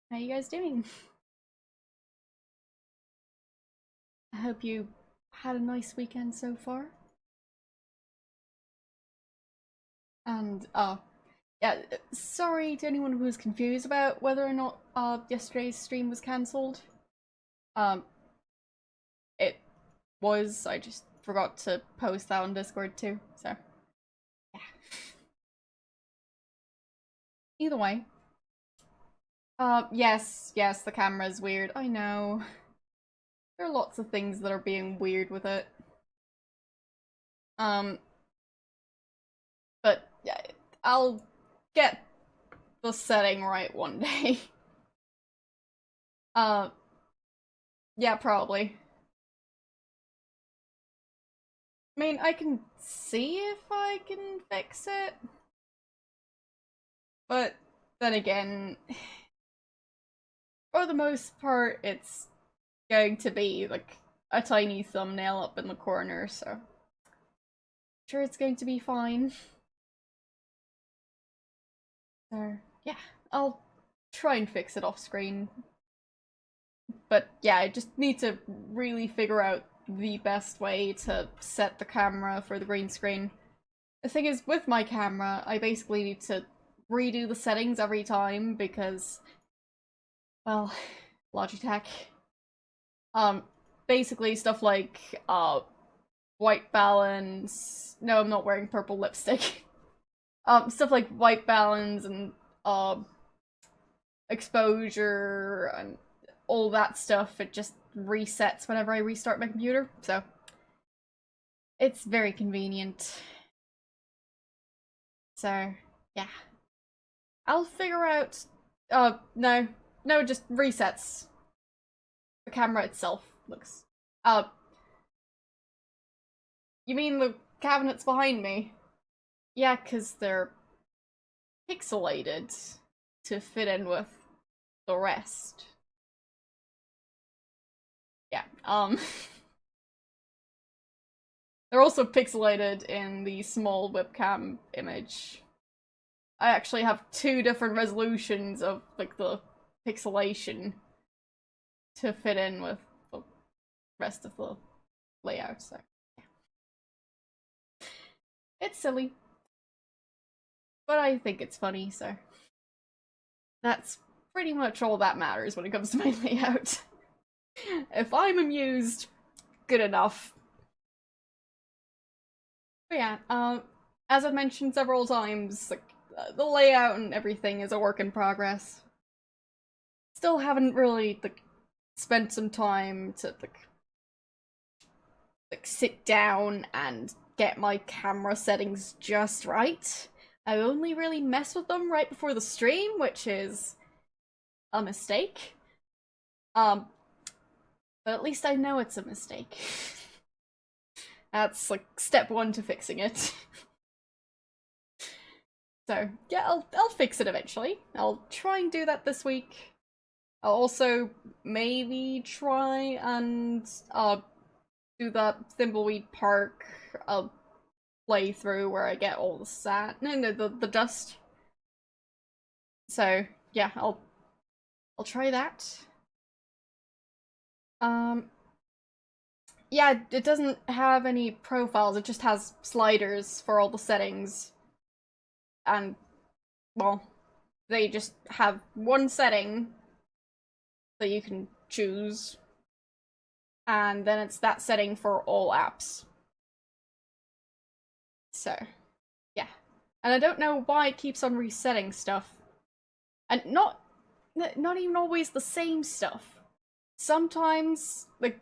How you guys doing? I hope you had a nice weekend so far. And yeah, sorry to anyone who was confused about whether or not yesterday's stream was cancelled. Um it was, I just forgot to post that on Discord too. So, yeah. Either way. Yes, the camera's weird. I know. There are lots of things that are being weird with it. Um but yeah, I'll get the setting right one day. Uh, yeah, probably. I mean, I can see if I can fix it, but then again, for the most part, it's going to be like a tiny thumbnail up in the corner, so I'm sure it's going to be fine. So, yeah, I'll try and fix it off screen. But yeah, I just need to really figure out the best way to set the camera for the green screen. The thing is, with my camera, I basically need to redo the settings every time because, well, Logitech. Um, Basically stuff like, white balance. No, I'm not wearing purple lipstick. Stuff like white balance and, exposure and all that stuff, it just resets whenever I restart my computer, so it's very convenient. So, yeah. I'll figure out. No. No, just resets. The camera itself looks. Uh, you mean the cabinets behind me? Yeah, because they're pixelated to fit in with the rest. Yeah, they're also pixelated in the small webcam image. I actually have two different resolutions of, like, the pixelation to fit in with the rest of the layout, so yeah. It's silly, but I think it's funny, so that's pretty much all that matters when it comes to my layout. If I'm amused, good enough. But yeah, as I've mentioned several times, like, the layout and everything is a work in progress. Still haven't really, like, spent some time to, like sit down and get my camera settings just right. I only really mess with them right before the stream, which is a mistake. But at least I know it's a mistake. That's like step one to fixing it. So yeah, I'll fix it eventually. I'll try and do that this week. I'll also maybe try and do that Thimbleweed Park playthrough where I get all the sand, no, the dust. So yeah, I'll try that. Um, yeah, it doesn't have any profiles. It just has sliders for all the settings, and well, they just have one setting that you can choose, and then it's that setting for all apps. So, yeah. And I don't know why it keeps on resetting stuff. And not even always the same stuff. Sometimes, like,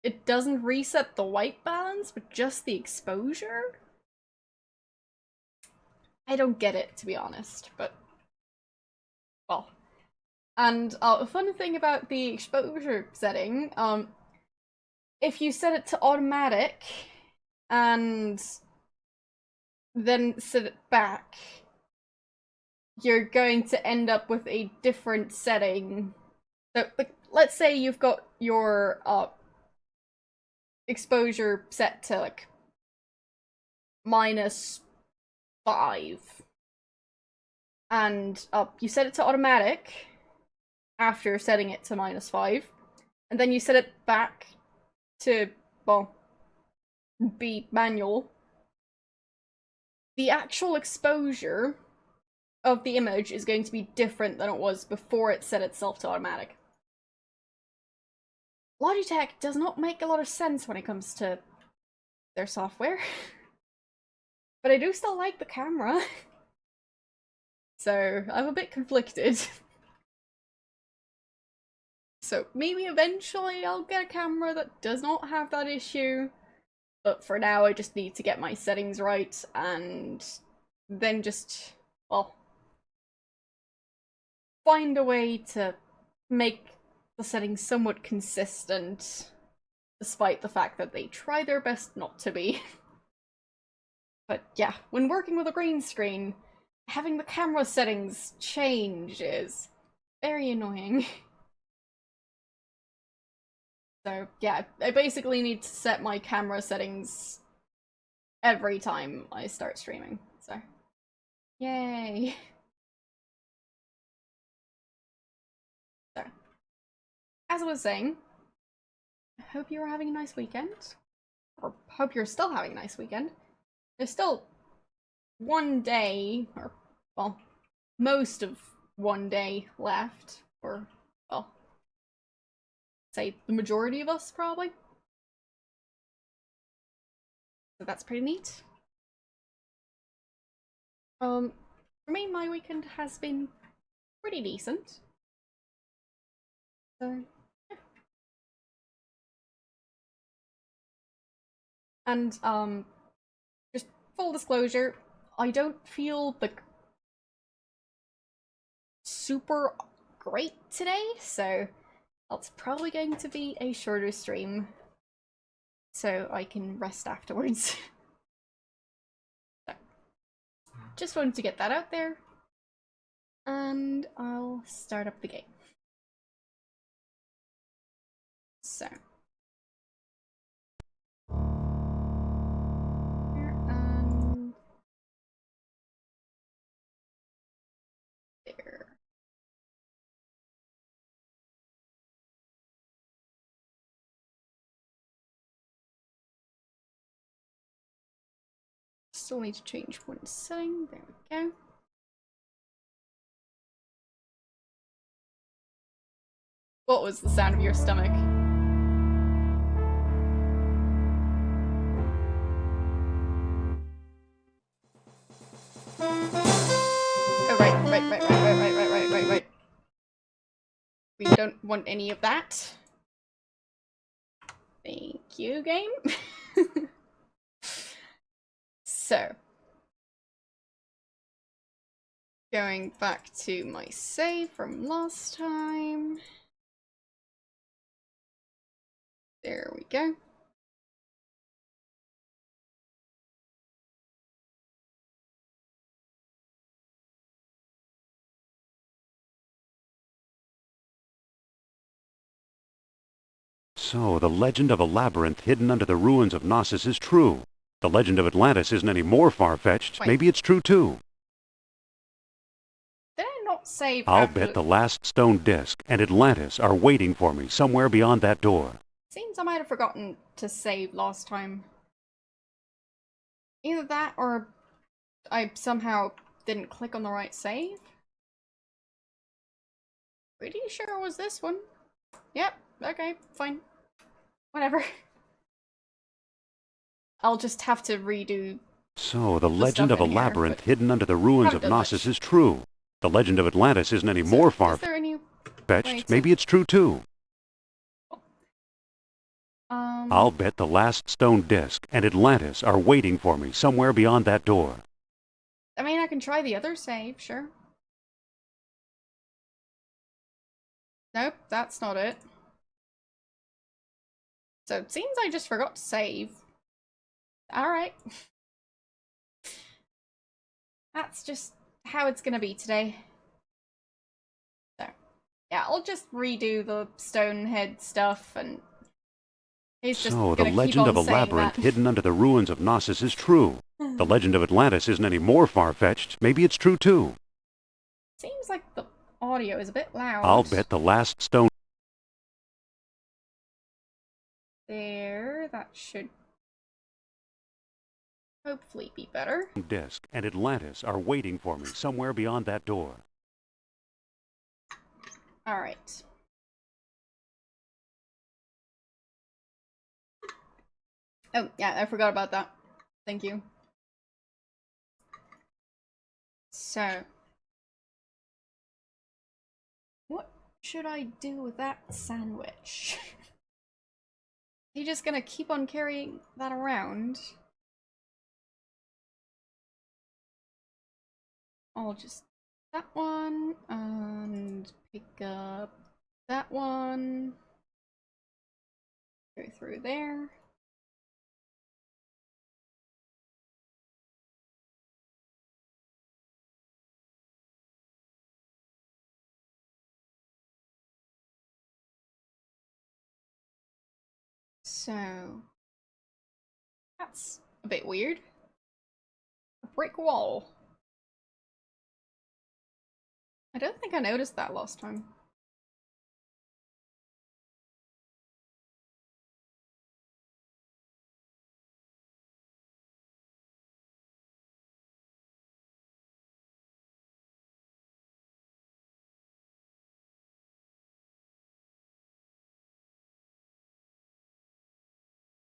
it doesn't reset the white balance, but just the exposure? I don't get it, to be honest, but well. And a fun thing about the exposure setting, if you set it to automatic and then set it back, you're going to end up with a different setting. So, like, let's say you've got your exposure set to like -5, and you set it to automatic, after setting it to -5, and then you set it back to, well, be manual, the actual exposure of the image is going to be different than it was before it set itself to automatic. Logitech does not make a lot of sense when it comes to their software. But I do still like the camera. So I'm a bit conflicted. So maybe eventually I'll get a camera that does not have that issue. But for now I just need to get my settings right and then just, well, find a way to make the settings somewhat consistent, despite the fact that they try their best not to be. But yeah, when working with a green screen, having the camera settings change is very annoying. So yeah, I basically need to set my camera settings every time I start streaming, so yay! So, as I was saying, I hope you are having a nice weekend, or hope you're still having a nice weekend. There's still one day, or, well, most of one day left, or, well, say the majority of us, probably. So that's pretty neat. For me, my weekend has been pretty decent. So, yeah. And, just full disclosure, I don't feel, like, super great today, so it's probably going to be a shorter stream, so I can rest afterwards. So, just wanted to get that out there, and I'll start up the game. So. And there. Still need to change one setting. There we go. What was the sound of your stomach? Oh, right. We don't want any of that. Thank you, game. So, going back to my save from last time. There we go. So, the legend of a labyrinth hidden under the ruins of Knossos is true. The legend of Atlantis isn't any more far-fetched. Wait. Maybe it's true, too. Did I not save I'll after bet the last stone disc and Atlantis are waiting for me somewhere beyond that door. Seems I might have forgotten to save last time. Either that, or I somehow didn't click on the right save. Pretty sure it was this one. Yep, okay, fine. Whatever. I'll just have to redo. So, the legend of a labyrinth hidden under the ruins of Knossos is true. The legend of Atlantis isn't any more far-fetched. Maybe it's true, too. I'll bet the last stone disc and Atlantis are waiting for me somewhere beyond that door. I mean, I can try the other save, sure. Nope, that's not it. So it seems I just forgot to save. Alright. That's just how it's gonna be today. So, yeah, I'll just redo the Stonehead stuff and... So, the legend of a labyrinth hidden under the ruins of Knossos is true. The legend of Atlantis isn't any more far-fetched. Maybe it's true, too. Seems like the audio is a bit loud. I'll bet the last stone there, that should hopefully be better. Disk and Atlantis are waiting for me somewhere beyond that door. Alright. Oh, yeah, I forgot about that. Thank you. So, what should I do with that sandwich? You just gonna keep on carrying that around? I'll just that one and pick up that one. Go through there. So, that's a bit weird. A brick wall. I don't think I noticed that last time.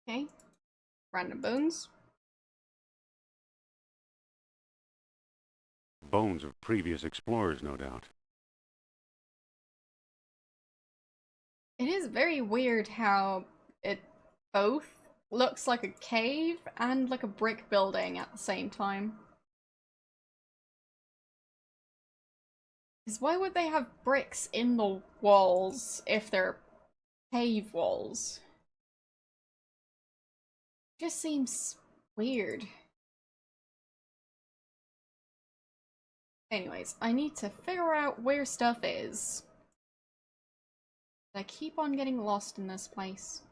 Okay. Random bones. Bones of previous explorers, no doubt. It is very weird how it both looks like a cave and like a brick building at the same time. Because why would they have bricks in the walls if they're cave walls? Just seems weird. Anyways, I need to figure out where stuff is. I keep on getting lost in this place.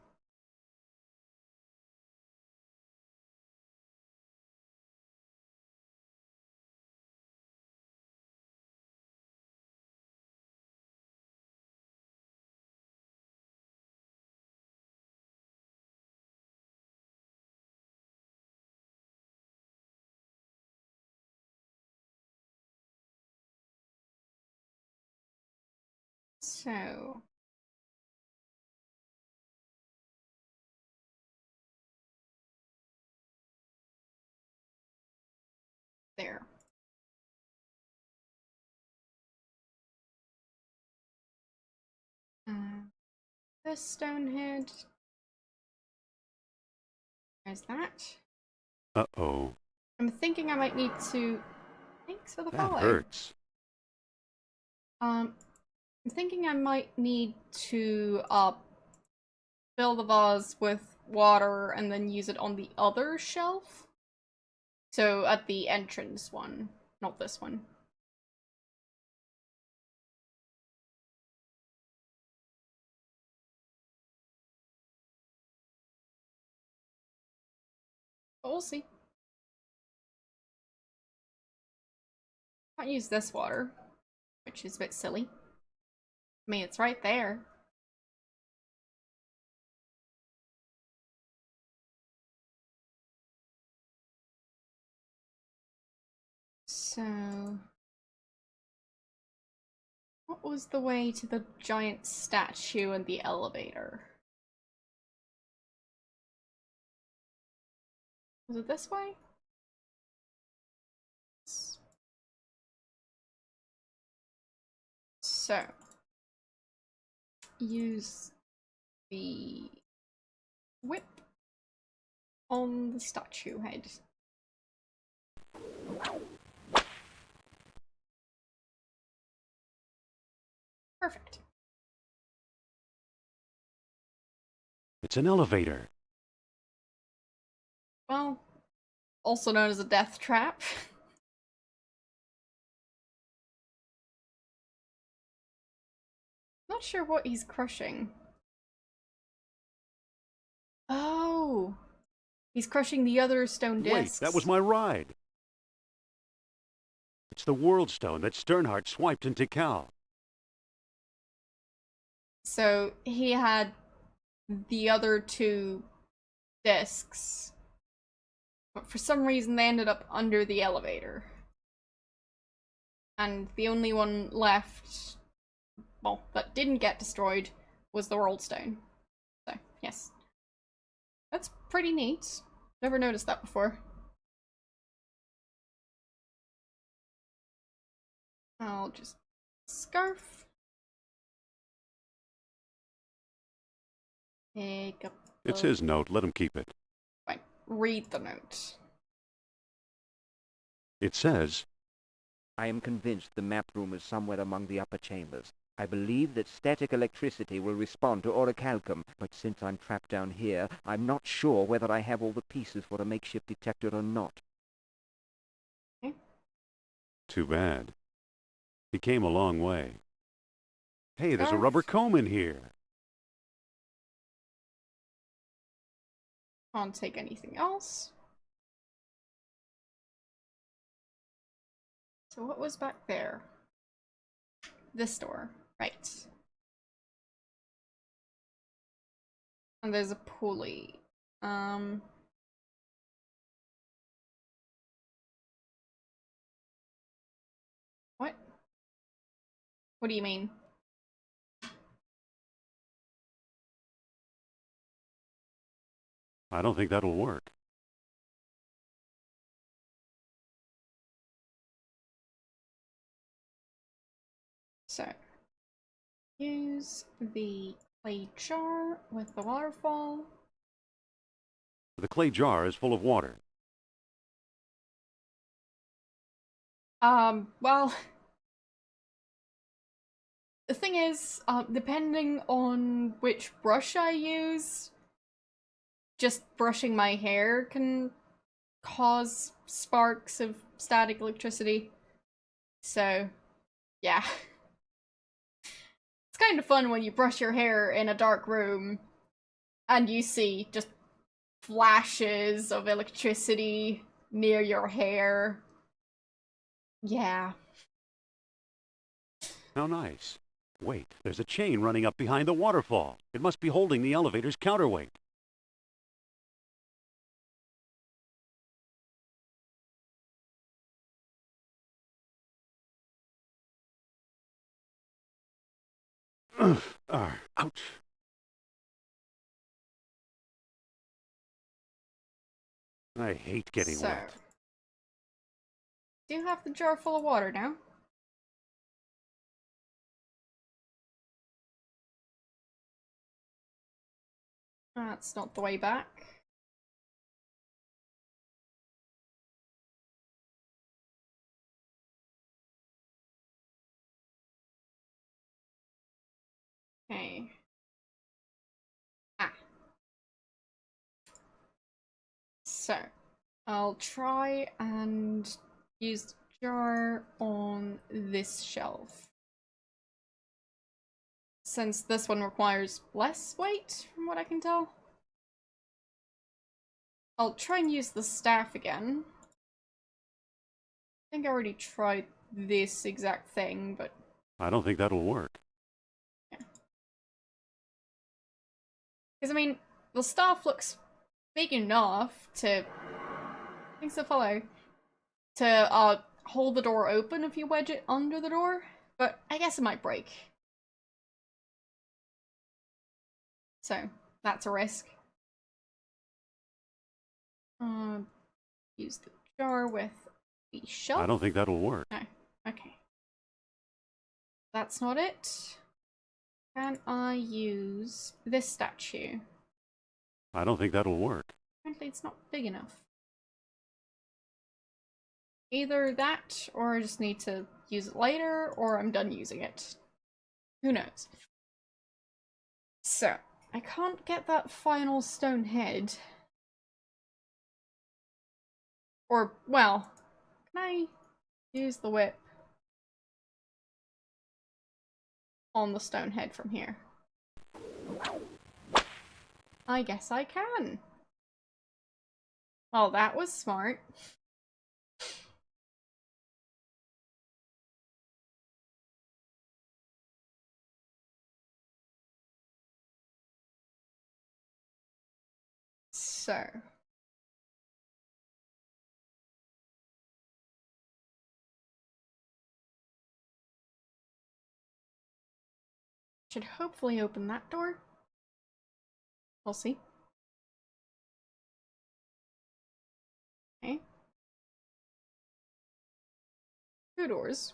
So... there. This stone head. There's that. Uh-oh. I'm thinking I might need to... Thanks for the follow. That hurts. I'm thinking I might need to, fill the vase with water and then use it on the other shelf. So, at the entrance one, not this one. But we'll see. Can't use this water, which is a bit silly. I mean, it's right there. So... what was the way to the giant statue and the elevator? Was it this way? So, use the whip on the statue head. Perfect. It's an elevator. Well, also known as a death trap. Not sure what he's crushing. Oh! He's crushing the other stone discs. Wait, that was my ride. It's the World Stone that Sternhardt swiped in Tikal. So he had the other two discs, but for some reason they ended up under the elevator. And the only one left, well, that didn't get destroyed, was the World Stone. So, yes. That's pretty neat. Never noticed that before. I'll just scarf. Pick up the... It's his note. Let him keep it. Fine. Read the note. It says, I am convinced the map room is somewhere among the upper chambers. I believe that static electricity will respond to orichalcum, but since I'm trapped down here, I'm not sure whether I have all the pieces for a makeshift detector or not. Okay. Too bad. He came a long way. Hey, there's a Scarf. rubber comb in here. Can't take anything else. So what was back there? This door. Right. And there's a pulley. What? What do you mean? I don't think that'll work. So, use the clay jar with the waterfall. The clay jar is full of water. Well, the thing is, depending on which brush I use, just brushing my hair can cause sparks of static electricity. So, yeah. It's kind of fun when you brush your hair in a dark room and you see just flashes of electricity near your hair. Yeah. How nice. Wait, there's a chain running up behind the waterfall. It must be holding the elevator's counterweight. Ouch. I hate getting wet. Do you have the jar full of water now? That's not the way back. Okay. So, I'll try and use the jar on this shelf. Since this one requires less weight, from what I can tell. I'll try and use the staff again. I think I already tried this exact thing, but... I don't think that'll work. Yeah. Because, I mean, the staff looks big enough to... Thanks to follow. To, hold the door open if you wedge it under the door. But I guess it might break. So, that's a risk. Use the jar with the shelf. I don't think that'll work. No. Okay. That's not it. Can I use this statue? I don't think that'll work. Apparently it's not big enough. Either that, or I just need to use it later, or I'm done using it. Who knows? So, I can't get that final stone head. Or, well, can I use the whip on the stone head from here? I guess I can. Well, that was smart. So. Should hopefully open that door. We'll see. Okay. 2 doors.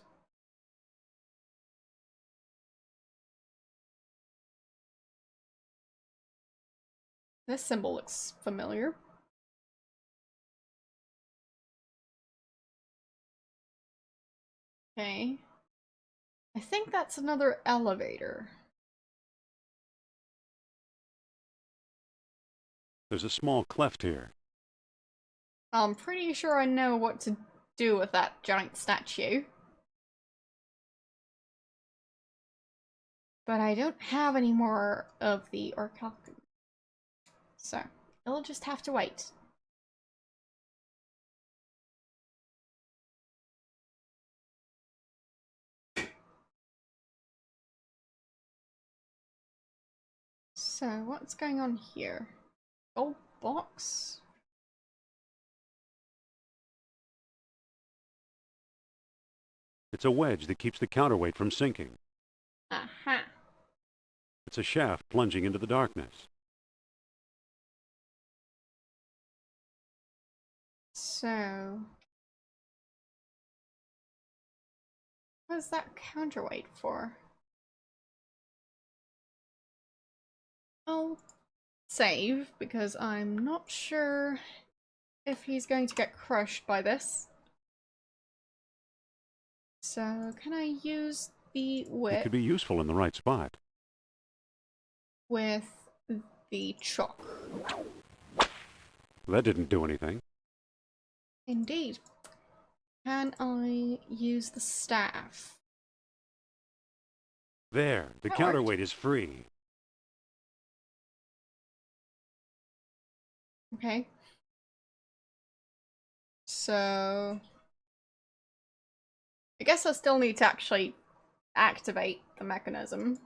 This symbol looks familiar. Okay. I think that's another elevator. There's a small cleft here. I'm pretty sure I know what to do with that giant statue. But I don't have any more of the orichalcum. So, it'll just have to wait. So, what's going on here? Gold box? It's a wedge that keeps the counterweight from sinking. Aha. It's a shaft plunging into the darkness. So... what is that counterweight for? I'll save, because I'm not sure if he's going to get crushed by this. So, can I use the whip? It could be useful in the right spot. With the chalk. That didn't do anything. Indeed. Can I use the staff? There, the That counterweight worked. is free. Okay. So... I guess I still need to actually activate the mechanism.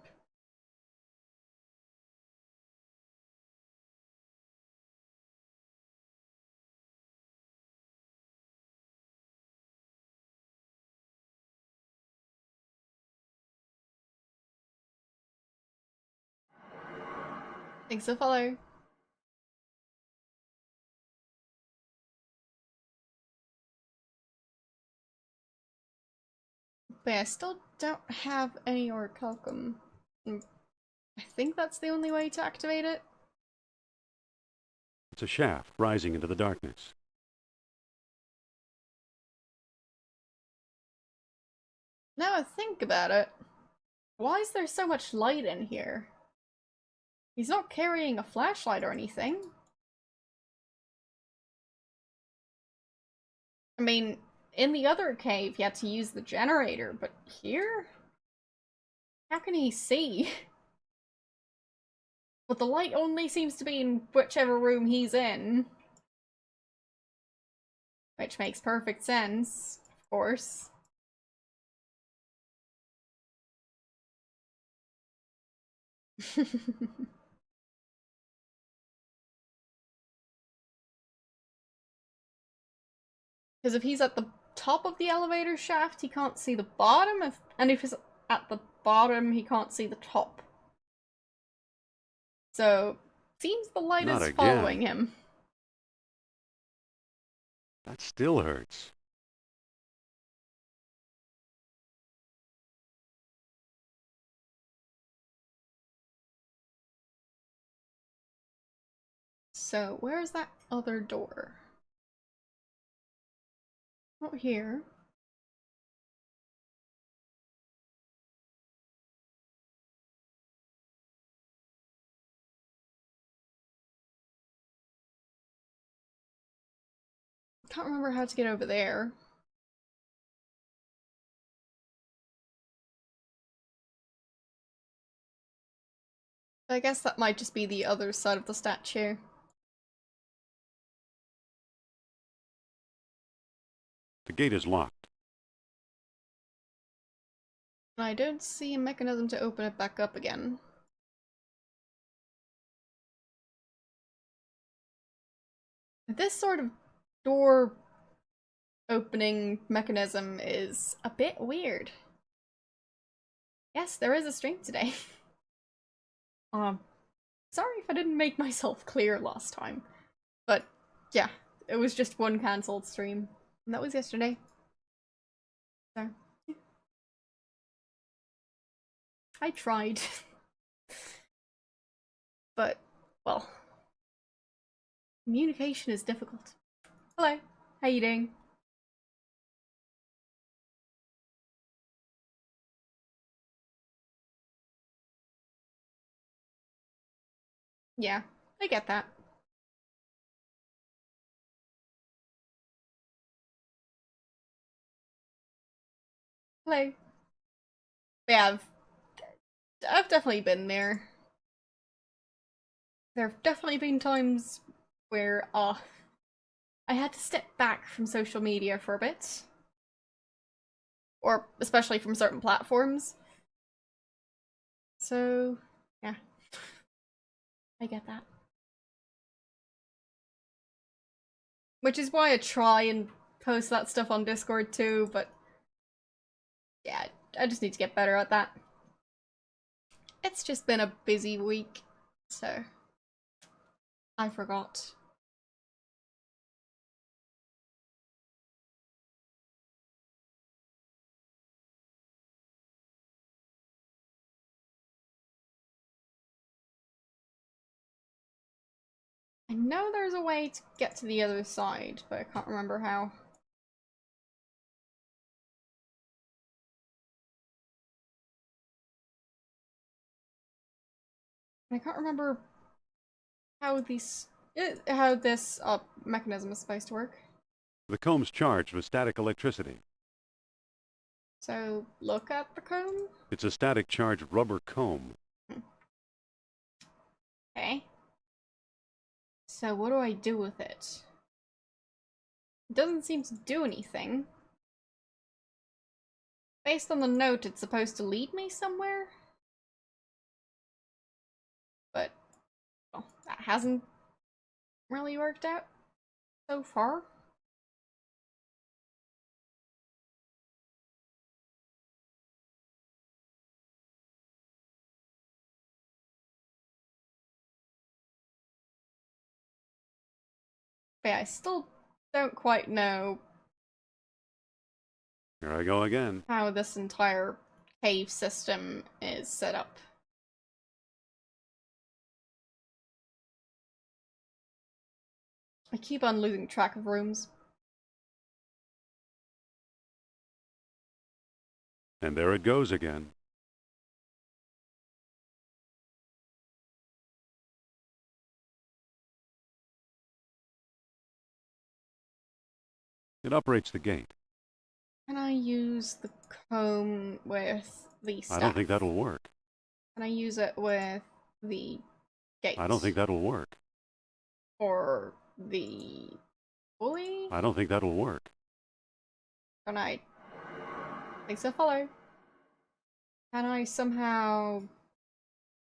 Thanks for the follow. But yeah, I still don't have any orichalcum. I think that's the only way to activate it. It's a shaft rising into the darkness. Now I think about it, why is there so much light in here? He's not carrying a flashlight or anything. I mean, in the other cave he had to use the generator, but here? How can he see? But the light only seems to be in whichever room he's in. Which makes perfect sense, of course. Because if he's at the top of the elevator shaft, he can't see the bottom, and if he's at the bottom, he can't see the top. So, seems the light Not is again. following him. That still hurts. So, where's that other door? Not here. Can't remember how to get over there. I guess that might just be the other side of the statue. The gate is locked. I don't see a mechanism to open it back up again. This sort of door opening mechanism is a bit weird. Yes, there is a stream today. Sorry if I didn't make myself clear last time. But yeah, it was just one cancelled stream. And that was yesterday. So yeah. I tried. But, well, communication is difficult. Hello, how you doing? Yeah, I get that. Hello. Yeah, I've definitely been there. There have definitely been times where, I had to step back from social media for a bit. Or especially from certain platforms. So, yeah. I get that. Which is why I try and post that stuff on Discord too, but yeah, I just need to get better at that. It's just been a busy week, so I forgot. I know there's a way to get to the other side, but I can't remember how. I can't remember how this mechanism is supposed to work. The comb's charged with static electricity. So, look at the comb? It's a static charged rubber comb. Okay. So what do I do with it? It doesn't seem to do anything. Based on the note, it's supposed to lead me somewhere? But, well, that hasn't really worked out so far. But yeah, I still don't quite know Here I go again. how this entire cave system is set up. I keep on losing track of rooms. And there it goes again. It operates the gate. Can I use the comb with the staff? I don't think that'll work. Can I use it with the gate? I don't think that'll work. Or the pulley? I don't think that'll work. Can I... Thanks for follow. Can I somehow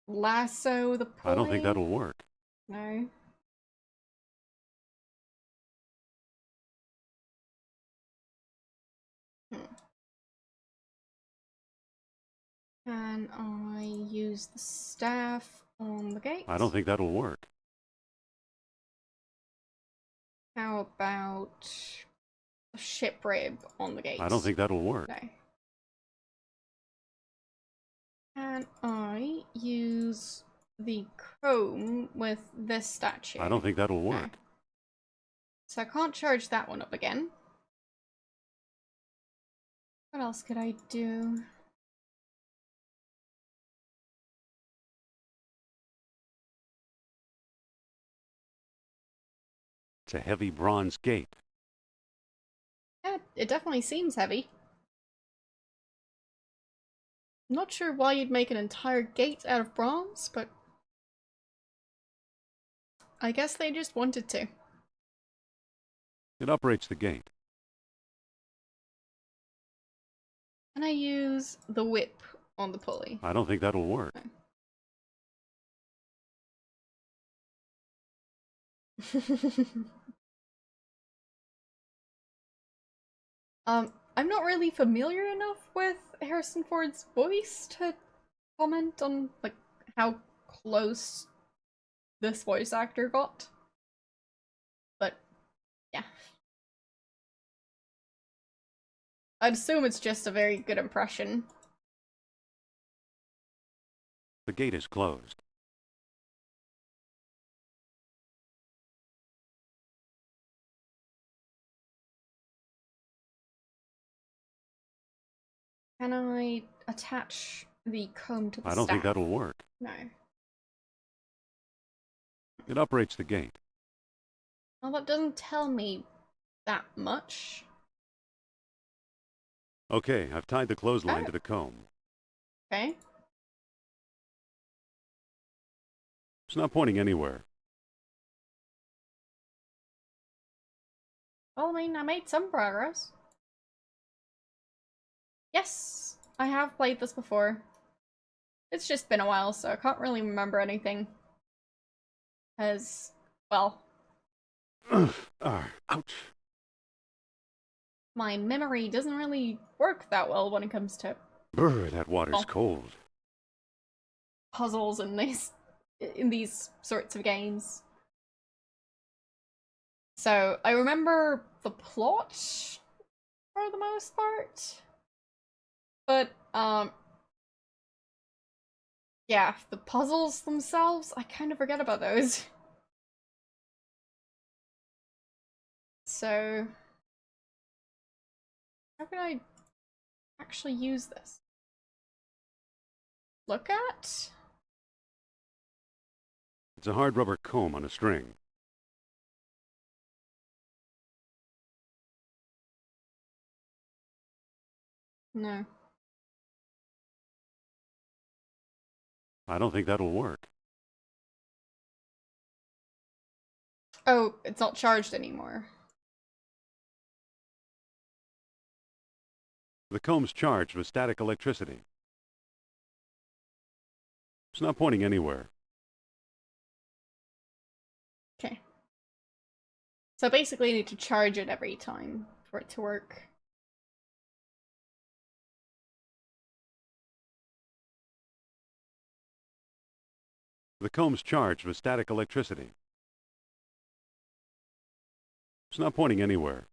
lasso the pulley? I don't think that'll work. No. Can I use the staff on the gate? I don't think that'll work. How about a ship rib on the gate? I don't think that'll work. No. Can I use the comb with this statue? I don't think that'll work. No. So I can't charge that one up again. What else could I do? It's a heavy bronze gate. Yeah, it definitely seems heavy. I'm not sure why you'd make an entire gate out of bronze, but I guess they just wanted to. It operates the gate. Can I use the whip on the pulley? I don't think that'll work. No. I'm not really familiar enough with Harrison Ford's voice to comment on, like, how close this voice actor got. But, yeah. I'd assume it's just a very good impression. The gate is closed. Can I attach the comb to the I don't think staff? that'll work. No. It operates the gate. Well, that doesn't tell me that much. Okay, I've tied the clothesline to the comb. Okay. It's not pointing anywhere. Well, I mean, I made some progress. Yes, I have played this before. It's just been a while, so I can't really remember anything. As, well... Ouch. My memory doesn't really work that well when it comes to Brr, that water's cold. puzzles in these sorts of games. So, I remember the plot for the most part. But, yeah, the puzzles themselves, I kind of forget about those. So, how can I actually use this? Look at? It's a hard rubber comb on a string. No. I don't think that'll work. Oh, it's not charged anymore. The comb's charged with static electricity. It's not pointing anywhere. Okay. So basically you need to charge it every time for it to work. The comb's charged with static electricity. It's not pointing anywhere.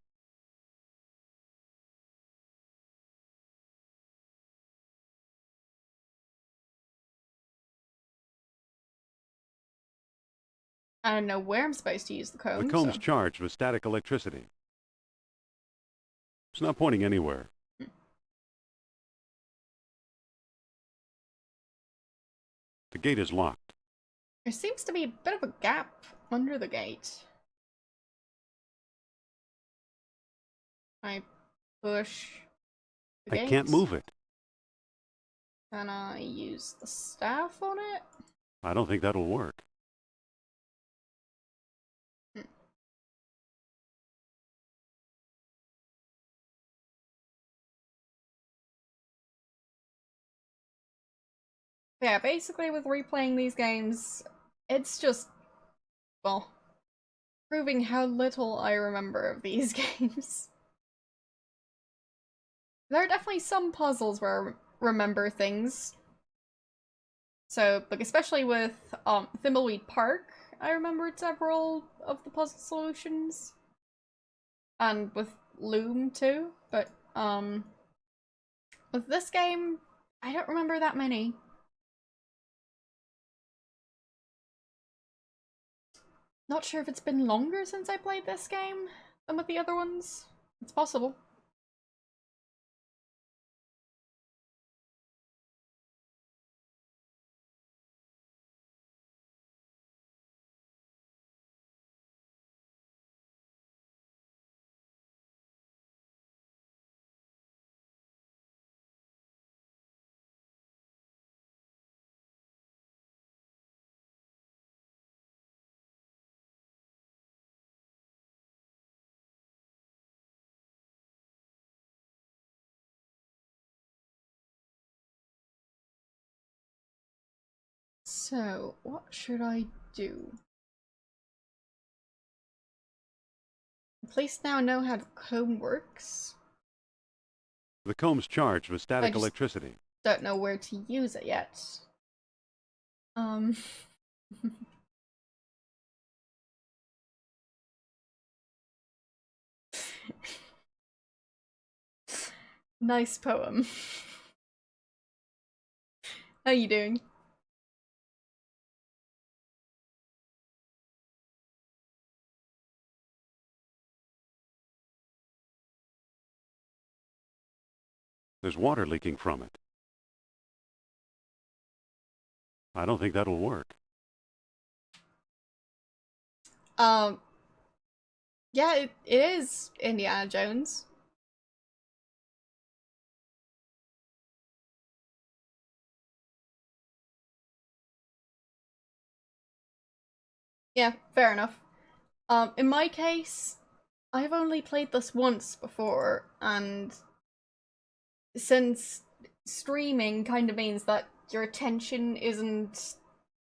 I don't know where I'm supposed to use the comb. The comb's charged with static electricity. It's not pointing anywhere. The gate is locked. There seems to be a bit of a gap under the gate. I push the gate. I can't move it. Can I use the staff on it? I don't think that'll work. Yeah, basically with replaying these games, it's just, well, proving how little I remember of these games. There are definitely some puzzles where I remember things. So, like, especially with Thimbleweed Park, I remembered several of the puzzle solutions. And with Loom too, but with this game, I don't remember that many. Not sure if it's been longer since I played this game than with the other ones. It's possible. So, what should I do? At least now I know how the comb works. The comb's charged with static electricity. Don't know where to use it yet. Nice poem. How you doing? There's water leaking from it. I don't think that'll work. Yeah, it is Indiana Jones. Yeah, fair enough. In my case, I've only played this once before, and since streaming kind of means that your attention isn't,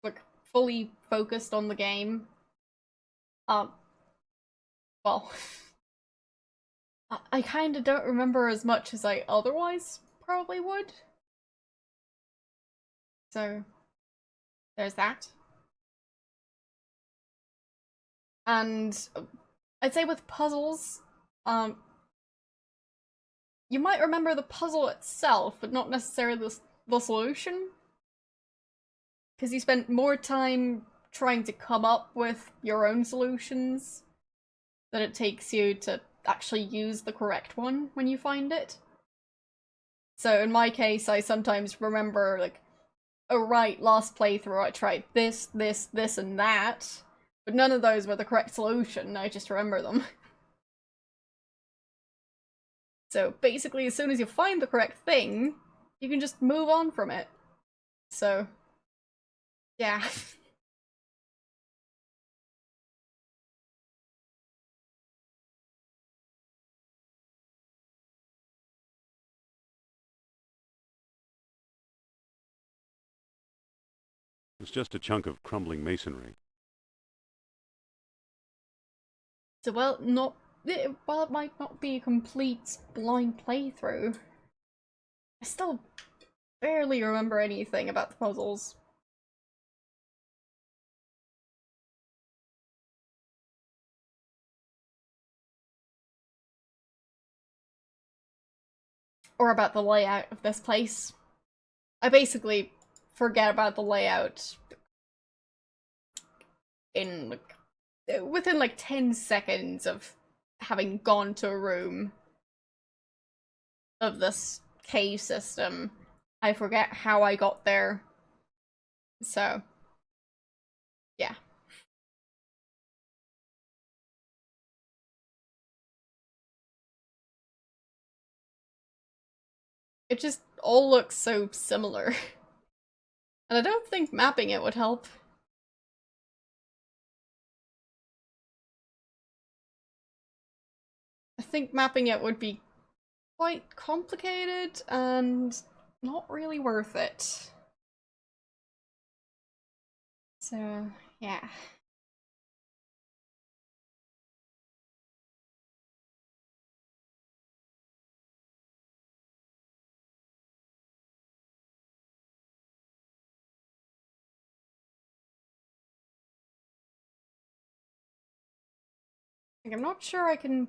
like, fully focused on the game, well, I kind of don't remember as much as I otherwise probably would. So, there's that. And I'd say with puzzles, you might remember the puzzle itself, but not necessarily the solution. Because you spent more time trying to come up with your own solutions than it takes you to actually use the correct one when you find it. So in my case, I sometimes remember, like, oh right, last playthrough I tried this, and that, but none of those were the correct solution, I just remember them. So basically, as soon as you find the correct thing, you can just move on from it. So, yeah. It's just a chunk of crumbling masonry. So, well, it might not be a complete blind playthrough, I still barely remember anything about the puzzles. Or about the layout of this place. I basically forget about the layout in, like, within like 10 seconds of having gone to a room of this cave system. I forget how I got there. So, yeah. It just all looks so similar. And I don't think mapping it would help. I think mapping it would be quite complicated and not really worth it. So, yeah. Like, I'm not sure I can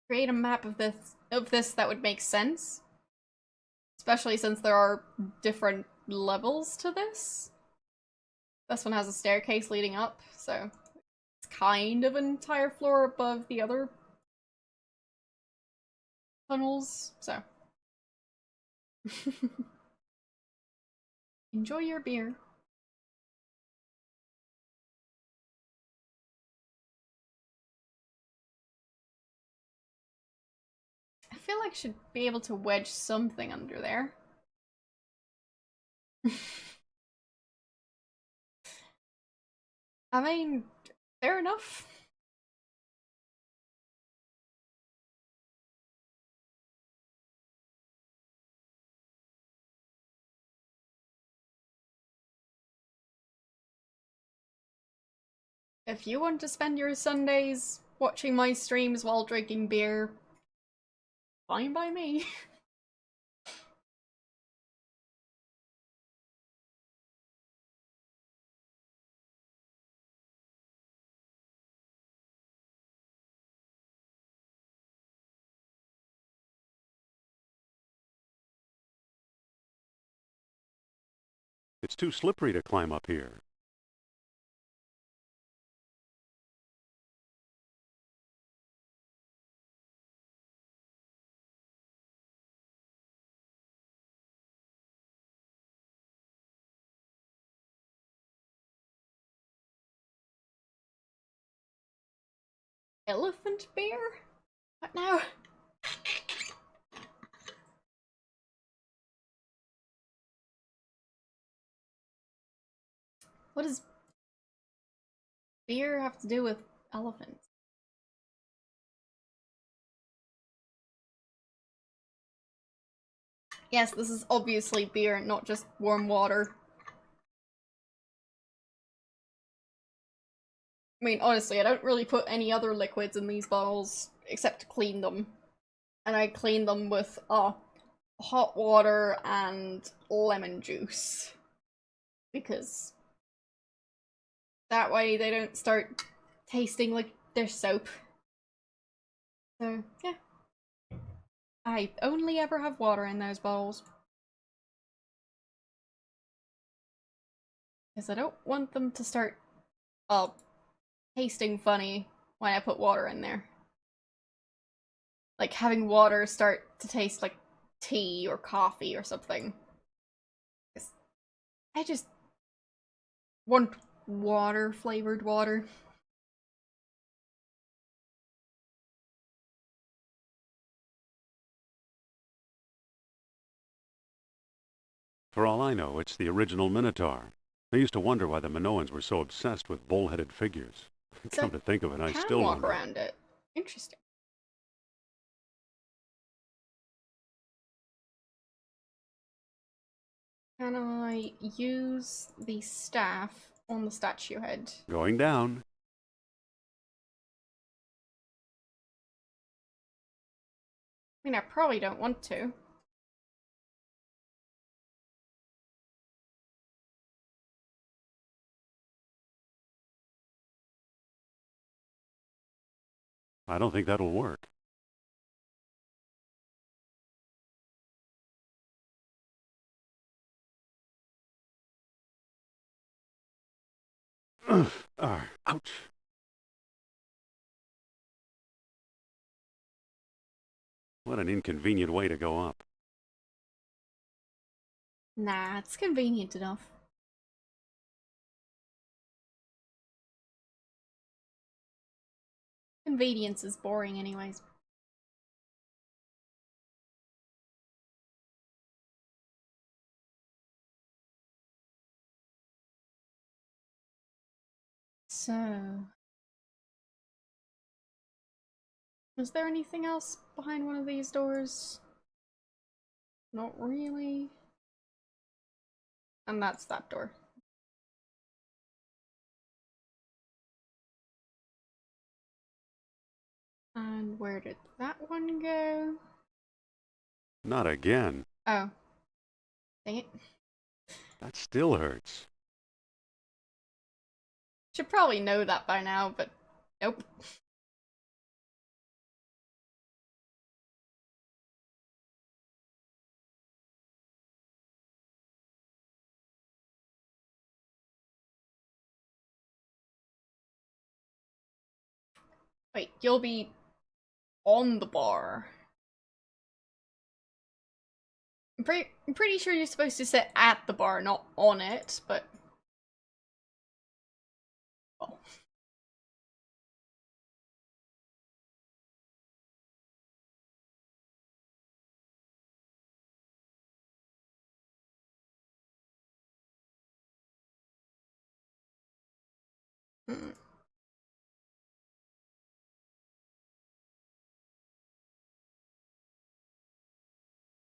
create a map of this that would make sense. Especially since there are different levels to this. This one has a staircase leading up, so it's kind of an entire floor above the other tunnels, so. Enjoy your beer. I feel like I should be able to wedge something under there. I mean, fair enough. If you want to spend your Sundays watching my streams while drinking beer, fine by me. It's too slippery to climb up here. Elephant bear? What now? What does beer have to do with elephants? Yes, this is obviously beer, not just warm water. I mean, honestly, I don't really put any other liquids in these bottles except to clean them. And I clean them with hot water and lemon juice. Because that way they don't start tasting like they're soap. So, yeah. I only ever have water in those bowls. Because I don't want them to start, tasting funny when I put water in there. Like having water start to taste like tea or coffee or something. I just want water, flavored water. For all I know, it's the original Minotaur. I used to wonder why the Minoans were so obsessed with bull-headed figures. Come to think of it, I still walk wonder. Around it. Interesting. Can I use the staff on the statue head? Going down. I mean, I probably don't want to. I don't think that'll work. Ouch. What an inconvenient way to go up. Nah, it's convenient enough. Convenience is boring anyways. So... is there anything else behind one of these doors? Not really. And that's that door. And where did that one go? Not again. Oh. Dang it. That still hurts. Should probably know that by now, but nope. Wait, you'll be on the bar. I'm pretty sure you're supposed to sit at the bar, not on it, but... well. Hmm.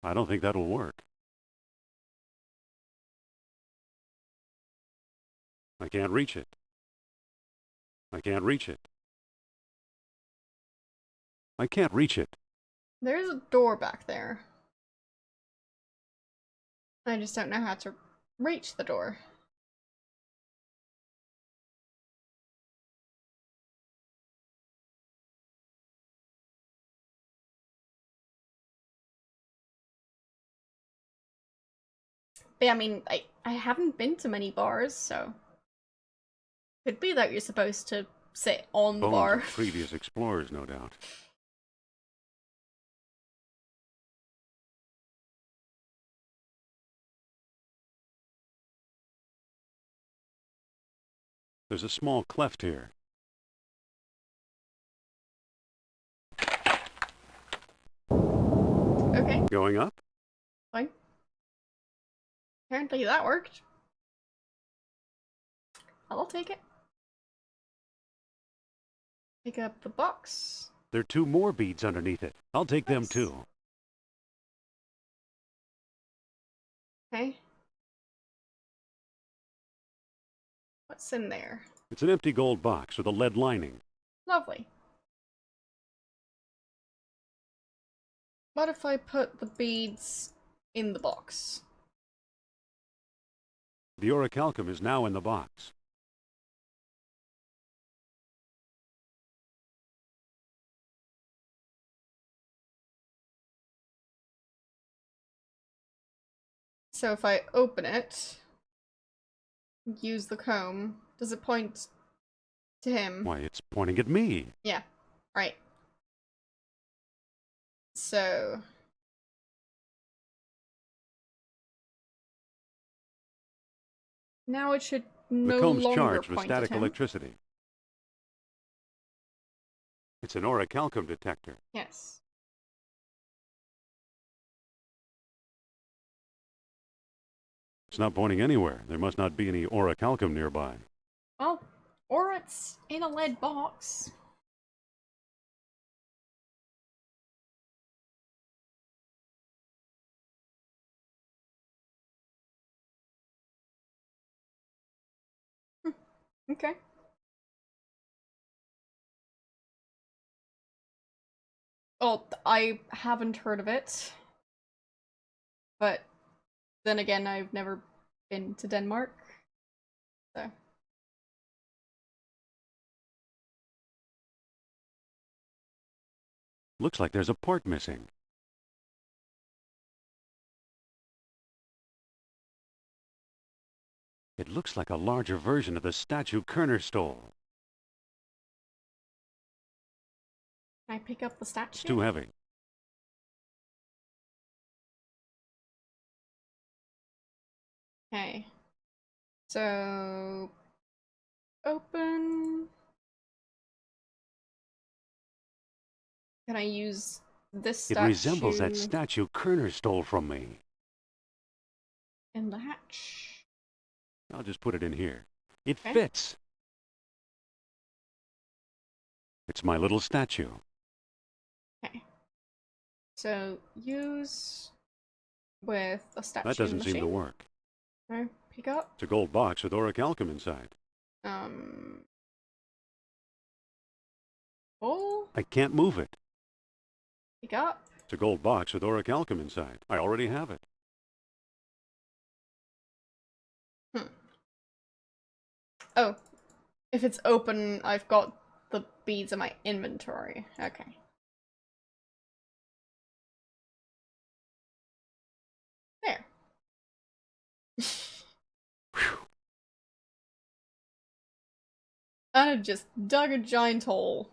I don't think that'll work. I can't reach it. I can't reach it. I can't reach it. There's a door back there. I just don't know how to reach the door. But yeah, I mean, I haven't been to many bars, so could be that you're supposed to sit on the Bones bar. of previous explorers, no doubt. There's a small cleft here. Okay. Going up? Fine. Apparently that worked. I'll take it. Pick up the box. There are 2 more beads underneath it. I'll take them too. Okay. What's in there? It's an empty gold box with a lead lining. Lovely. What if I put the beads in the box? The orichalcum is now in the box. So if I open it, use the comb, does it point to him? Why, it's pointing at me. Yeah, right. So... now it should no The comb's longer charged with point at static him. electricity. It's an orichalcum detector. Yes. It's not pointing anywhere. There must not be any orichalcum nearby. Well, or it's in a lead box. Okay. Oh, I haven't heard of it. But then again, I've never been to Denmark. So. Looks like there's a part missing. It looks like a larger version of the statue Kerner stole. Can I pick up the statue? It's too heavy. Okay. So... open... Can I use this statue? It resembles that statue Kerner stole from me. In the hatch. I'll just put it in here. It Okay. fits. It's my little statue. Okay. So, use with a statue That doesn't machine. seem to work. Okay, pick up. It's a gold box with orichalcum inside. Pull. I can't move it. Pick up. It's a gold box with orichalcum inside. I already have it. Oh. If it's open, I've got the beads in my inventory. Okay. There. And I just dug a giant hole.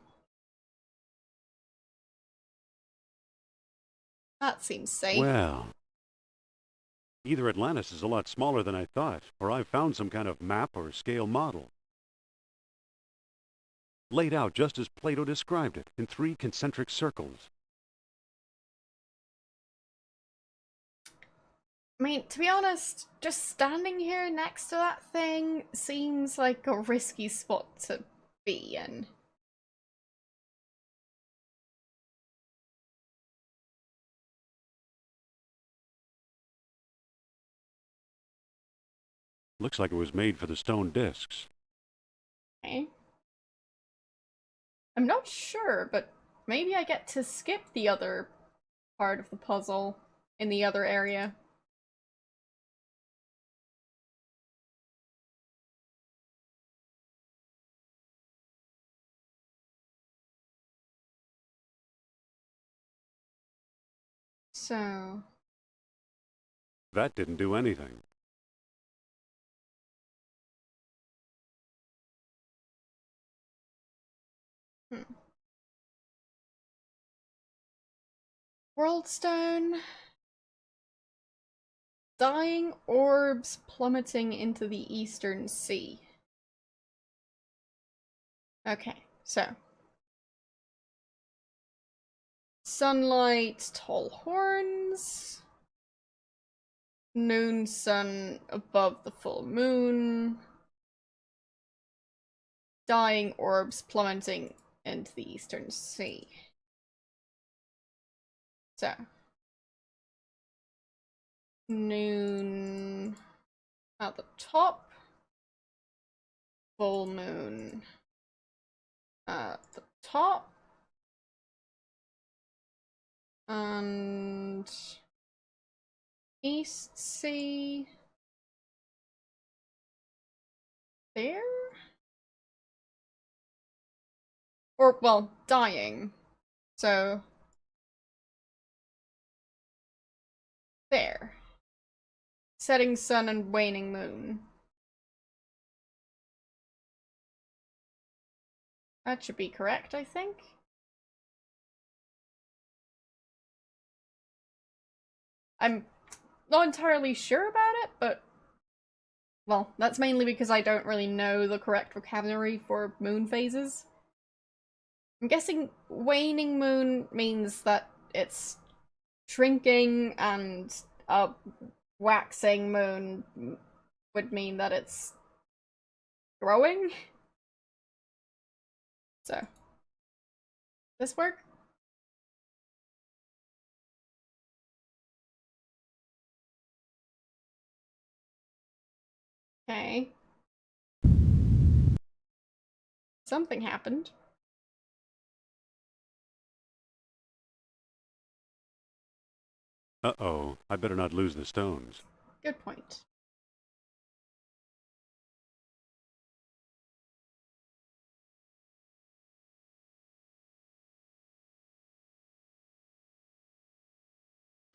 That seems safe. Well, either Atlantis is a lot smaller than I thought, or I've found some kind of map or scale model. Laid out just as Plato described it, in 3 concentric circles. I mean, to be honest, just standing here next to that thing seems like a risky spot to be in. Looks like it was made for the stone discs. Okay. I'm not sure, but maybe I get to skip the other part of the puzzle in the other area. So... that didn't do anything. Worldstone. Dying orbs plummeting into the Eastern Sea. Okay, so. Sunlight, tall horns. Noon sun above the full moon. Dying orbs plummeting into the Eastern Sea. So. Noon at the top. Full moon at the top. And East Sea there? Or, well, dying. So there. Setting sun and waning moon. That should be correct, I think. I'm not entirely sure about it, but... Well, that's mainly because I don't really know the correct vocabulary for moon phases. I'm guessing waning moon means that it's shrinking, and a waxing moon would mean that it's growing. So, this work? Okay. Something happened. Uh-oh, I better not lose the stones. Good point.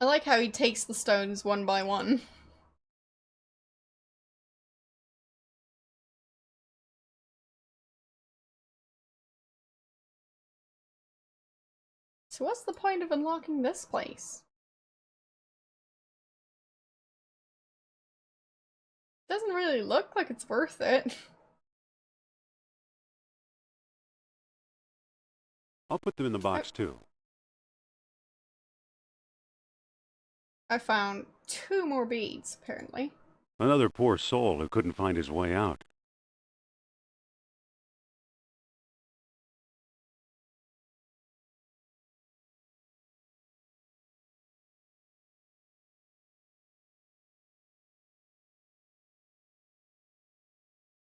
I like how he takes the stones one by one. So what's the point of unlocking this place? Doesn't really look like it's worth it. I'll put them in the box too. I found 2 more beads, apparently. Another poor soul who couldn't find his way out.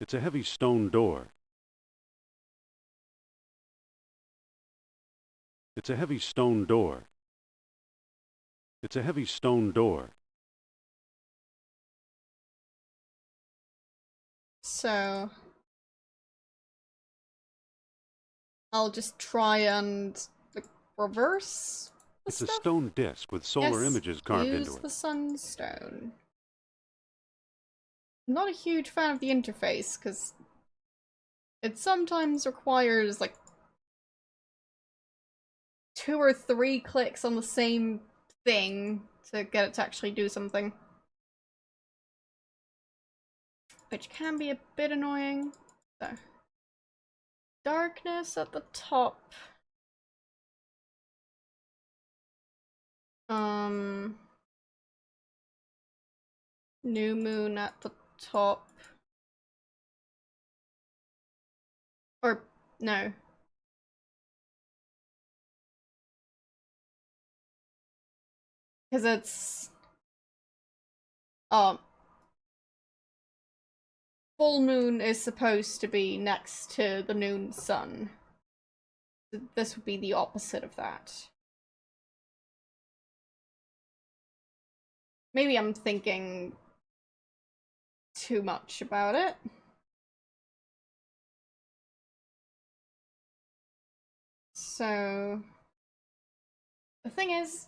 It's a heavy stone door. It's a heavy stone door. It's a heavy stone door. So... I'll just try and reverse the It's stuff? a stone disc with solar images carved into Use it. the sunstone. I'm not a huge fan of the interface, because it sometimes requires, like, 2 or 3 clicks on the same thing to get it to actually do something. Which can be a bit annoying. So. Darkness at the top. New moon at the top. Or, no. Because it's... full moon is supposed to be next to the noon sun. This would be the opposite of that. Maybe I'm thinking too much about it. So the thing is,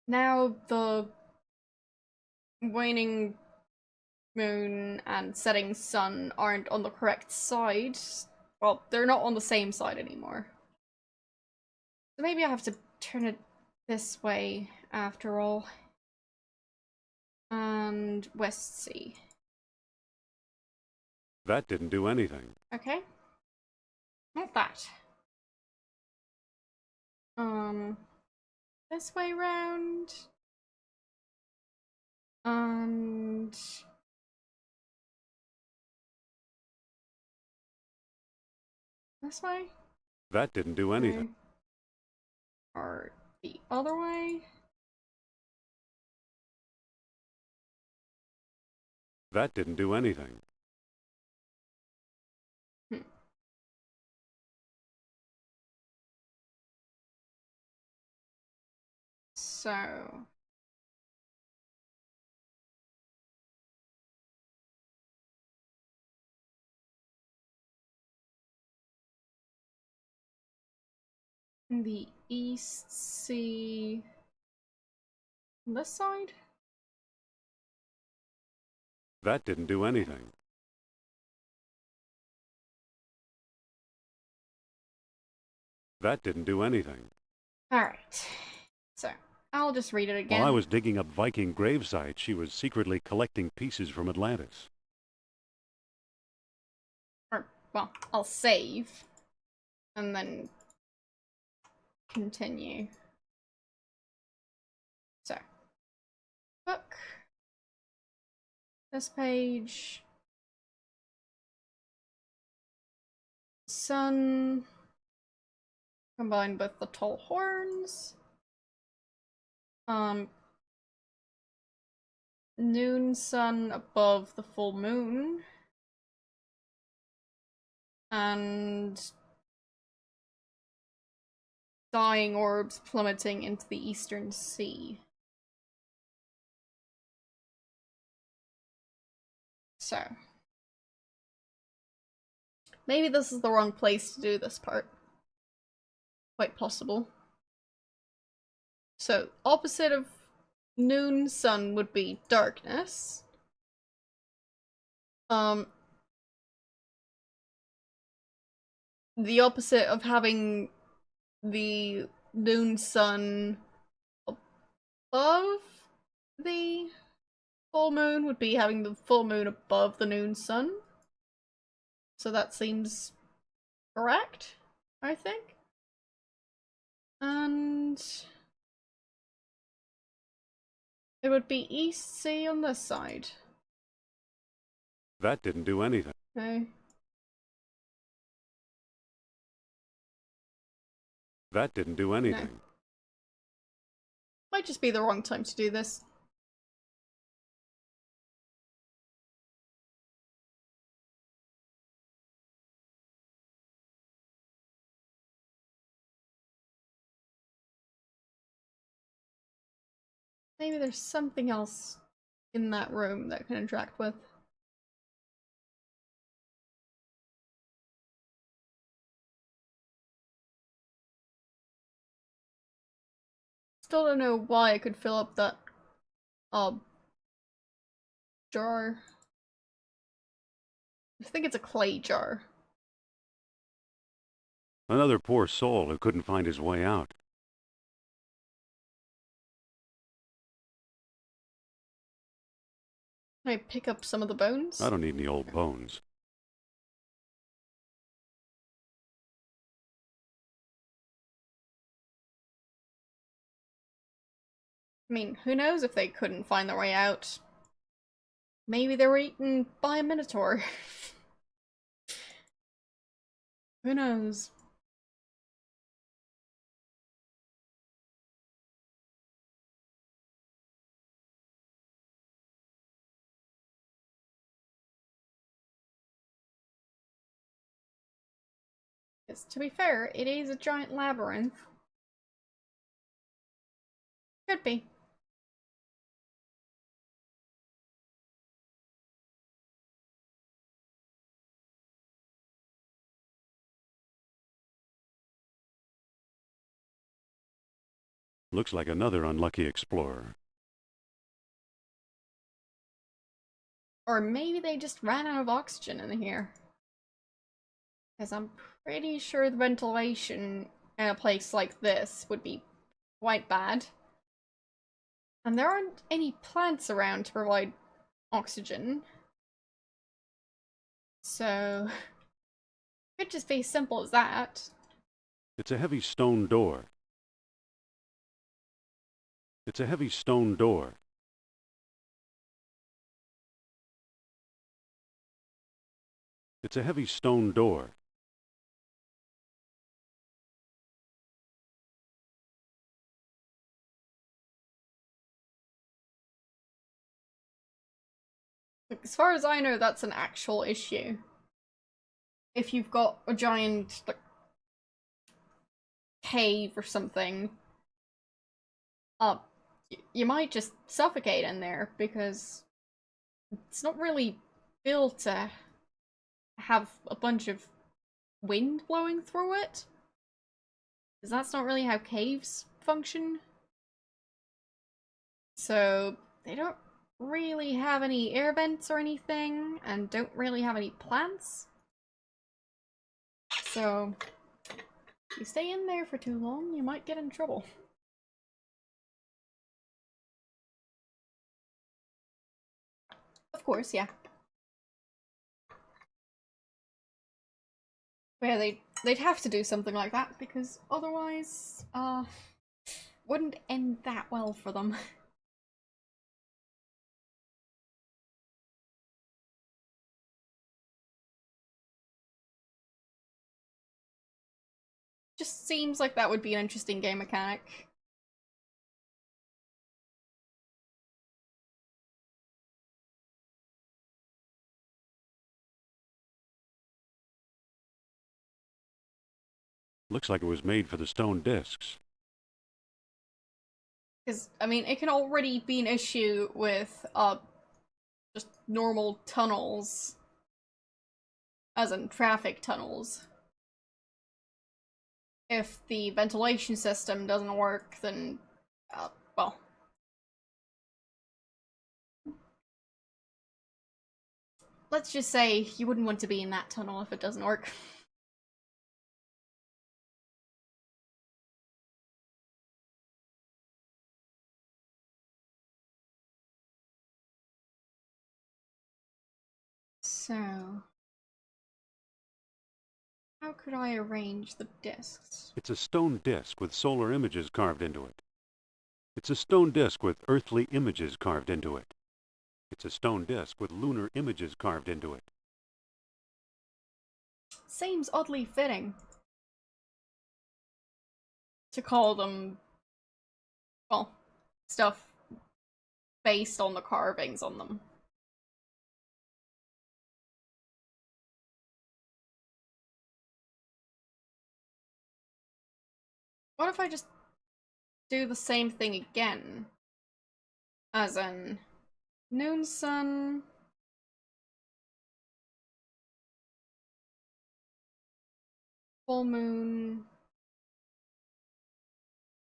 now the waning moon and setting sun aren't on the correct side. Well, they're not on the same side anymore. So maybe I have to turn it this way after all. And West Sea. That didn't do anything. Okay. Not that. This way round. And this way? That didn't do anything. Or the other way? That didn't do anything. So the East Sea on this side? That didn't do anything. That didn't do anything. Alright. So, I'll just read it again. While I was digging up Viking grave sites, she was secretly collecting pieces from Atlantis. Or, well, I'll save. And then continue. So, book. This page. Sun. Combine with the tall horns. Noon sun above the full moon. And dying orbs plummeting into the eastern sea. So. Maybe this is the wrong place to do this part. Quite possible. So, opposite of noon sun would be darkness. The opposite of having the noon sun above the full moon would be having the full moon above the noon sun. So that seems correct, I think. And it would be East Sea on this side. That didn't do anything. Okay. That didn't do anything. No. Might just be the wrong time to do this. Maybe there's something else in that room that I can interact with. Still don't know why I could fill up that jar. I think it's a clay jar. Another poor soul who couldn't find his way out. Can I pick up some of the bones? I don't need any old bones. I mean, who knows if they couldn't find their way out. Maybe they were eaten by a minotaur. Who knows? Because to be fair, it is a giant labyrinth. Could be. Looks like another unlucky explorer. Or maybe they just ran out of oxygen in here. Because I'm pretty sure the ventilation in a place like this would be quite bad. And there aren't any plants around to provide oxygen. So, it could just be as simple as that. It's a heavy stone door. It's a heavy stone door. It's a heavy stone door. As far as I know, that's an actual issue. If you've got a giant, like, cave or something, you might just suffocate in there, because it's not really built to have a bunch of wind blowing through it. Because that's not really how caves function. So, they don't really have any air vents or anything, and don't really have any plants. So, if you stay in there for too long, you might get in trouble. Of course, yeah. But yeah, they'd have to do something like that, because otherwise, wouldn't end that well for them. Just seems like that would be an interesting game mechanic. Looks like it was made for the stone discs. Because, I mean, it can already be an issue with, just normal tunnels. As in traffic tunnels. If the ventilation system doesn't work, then, well. Let's just say you wouldn't want to be in that tunnel if it doesn't work. So, how could I arrange the discs? It's a stone disc with solar images carved into it. It's a stone disc with earthly images carved into it. It's a stone disc with lunar images carved into it. Seems oddly fitting to call them, well, stuff based on the carvings on them. What if I just do the same thing again? As in, noon sun, full moon,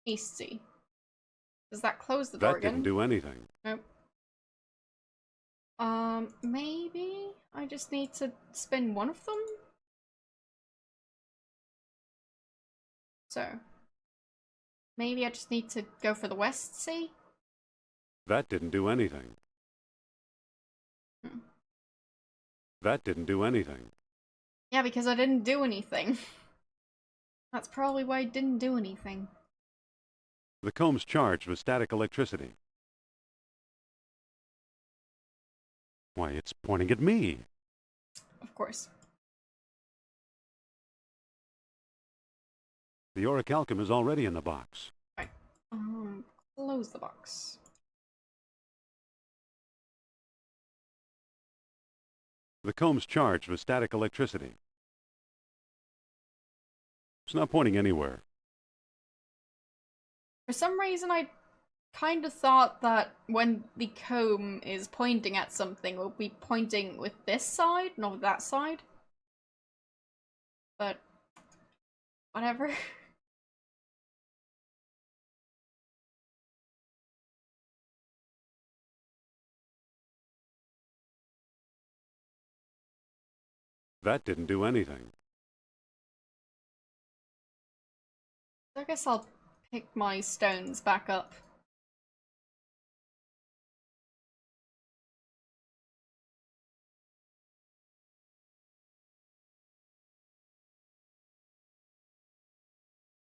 east sea. Does that close the door That again? didn't do anything. Nope. Maybe I just need to spin one of them? So, maybe I just need to go for the West Sea? That didn't do anything. That didn't do anything. Yeah, because I didn't do anything. That's probably why I didn't do anything. The comb's charged with static electricity. Why, it's pointing at me. Of course. The orichalcum is already in the box. Right. Close the box. The comb's charged with static electricity. It's not pointing anywhere. For some reason, I kind of thought that when the comb is pointing at something, it will be pointing with this side, not with that side. But, whatever. That didn't do anything. I guess I'll pick my stones back up.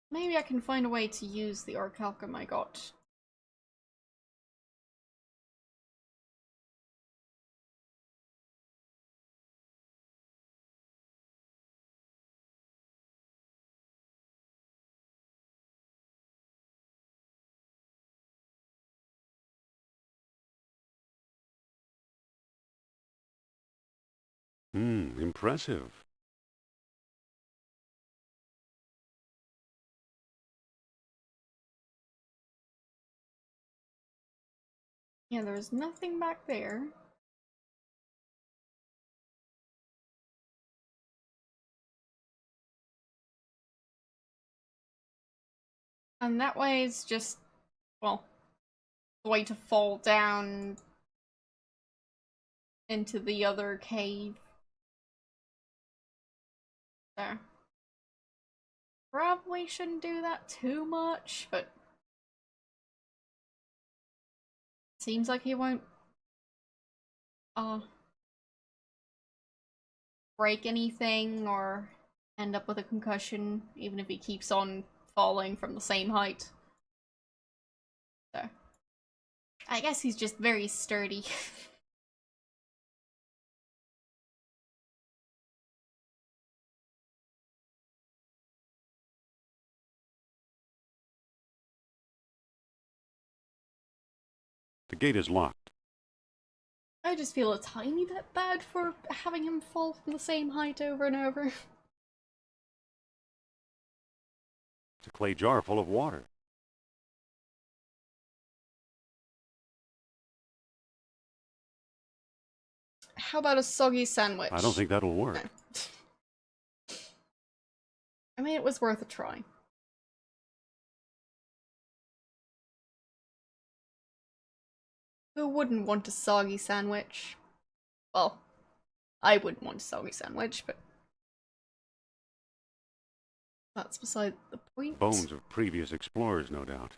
Maybe I can find a way to use the orichalcum I got. Impressive. Yeah, there's nothing back there. And that way is just, well, the way to fall down into the other cave. So, probably shouldn't do that too much, but seems like he won't break anything or end up with a concussion, even if he keeps on falling from the same height. So, I guess he's just very sturdy. The gate is locked. I just feel a tiny bit bad for having him fall from the same height over and over. It's a clay jar full of water. How about a soggy sandwich? I don't think that'll work. No. I mean, it was worth a try. Who wouldn't want a soggy sandwich? Well, I wouldn't want a soggy sandwich, but that's beside the point. Bones of previous explorers, no doubt.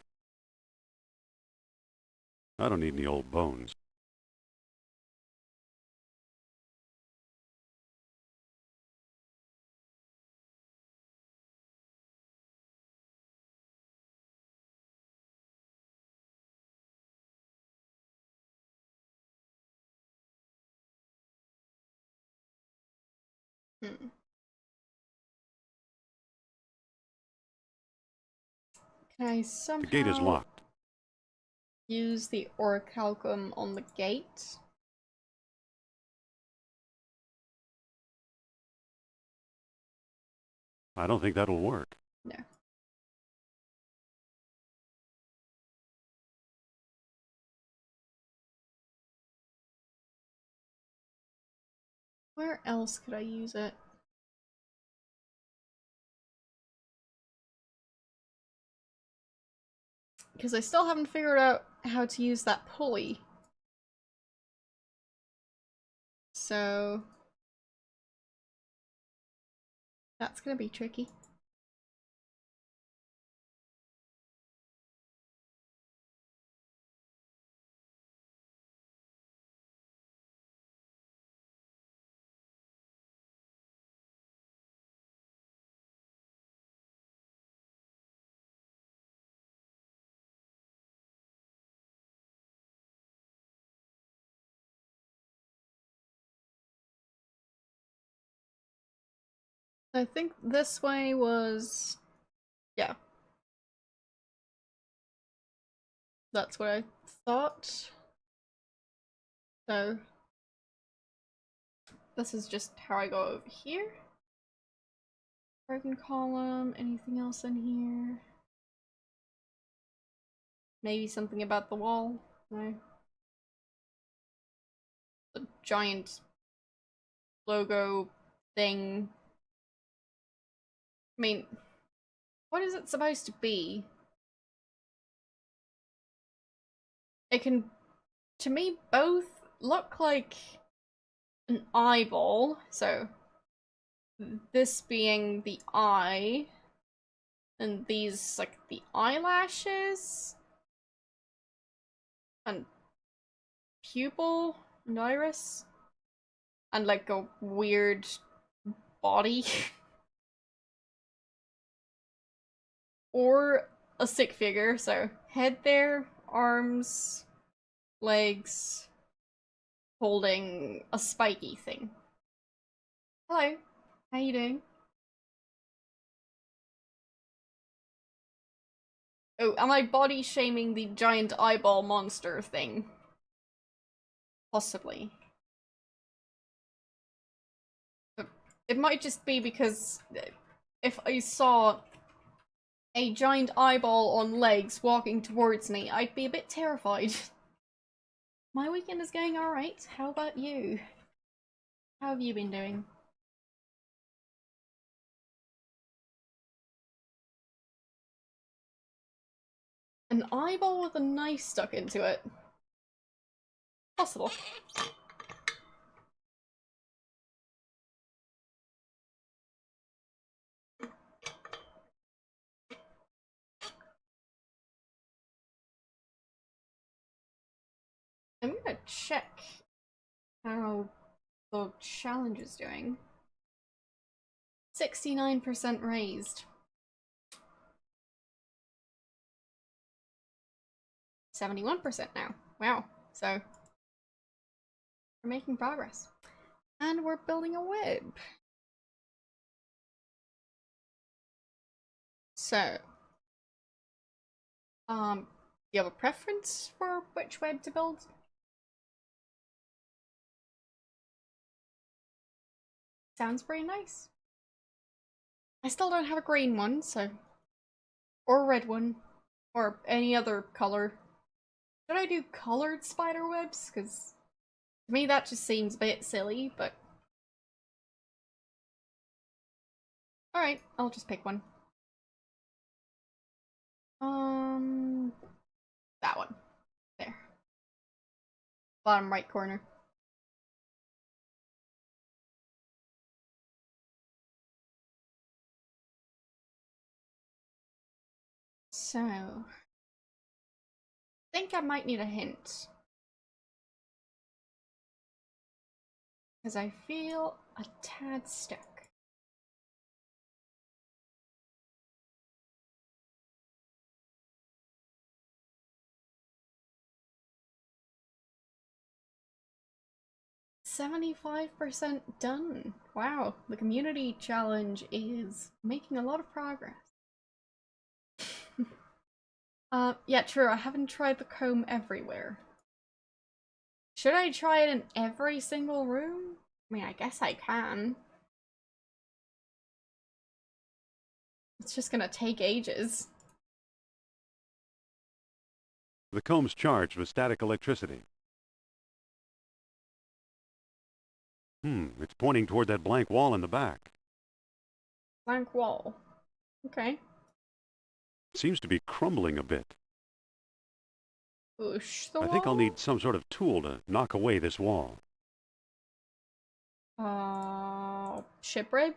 I don't need any old bones. Hmm. Can I somehow The gate is locked. use the orichalcum on the gate? I don't think that'll work. No. Where else could I use it? Because I still haven't figured out how to use that pulley. So that's gonna be tricky. I think this way was... yeah. That's what I thought. So this is just how I go over here. Broken column, anything else in here? Maybe something about the wall? No. The giant logo thing. I mean, what is it supposed to be? It can, to me, both look like an eyeball, so this being the eye, And these, like, the eyelashes. And pupil and iris. And, like, a weird body. Or a stick figure, so head there, arms, legs, holding a spiky thing. Hello, how you doing? Oh, am I body shaming the giant eyeball monster thing? Possibly. But it might just be because if I saw a giant eyeball on legs walking towards me, I'd be a bit terrified. My weekend is going alright. How about you? How have you been doing? An eyeball with a knife stuck into it. Possible. I'm gonna check how the challenge is doing. 69% raised. 71% now. Wow. So, we're making progress. And we're building a web. So, do you have a preference for which web to build? Sounds pretty nice. I still don't have a green one, so... Or a red one. Or any other color. Should I do colored spider webs? Because to me that just seems a bit silly, but... Alright, I'll just pick one. That one. There. Bottom right corner. So... I think I might need a hint. Because I feel a tad stuck. "75% done. Wow, the community challenge is making a lot of progress. Yeah, true, I haven't tried the comb everywhere. Should I try it in every single room? I mean, I guess I can. It's just gonna take ages. The comb's charged with static electricity. It's pointing toward that blank wall in the back. Blank wall. Okay. Seems to be crumbling a bit. Push the I wall? think I'll need some sort of tool to knock away this wall. Ship rib?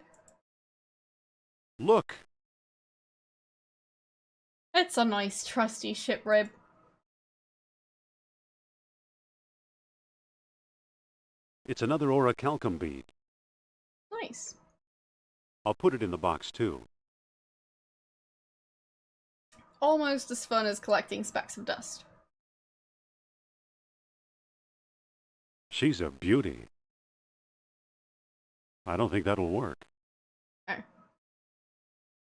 Look! It's a nice trusty ship rib. It's another orichalcum bead. Nice. I'll put it in the box too. Almost as fun as collecting specks of dust. She's a beauty. I don't think that'll work. Oh.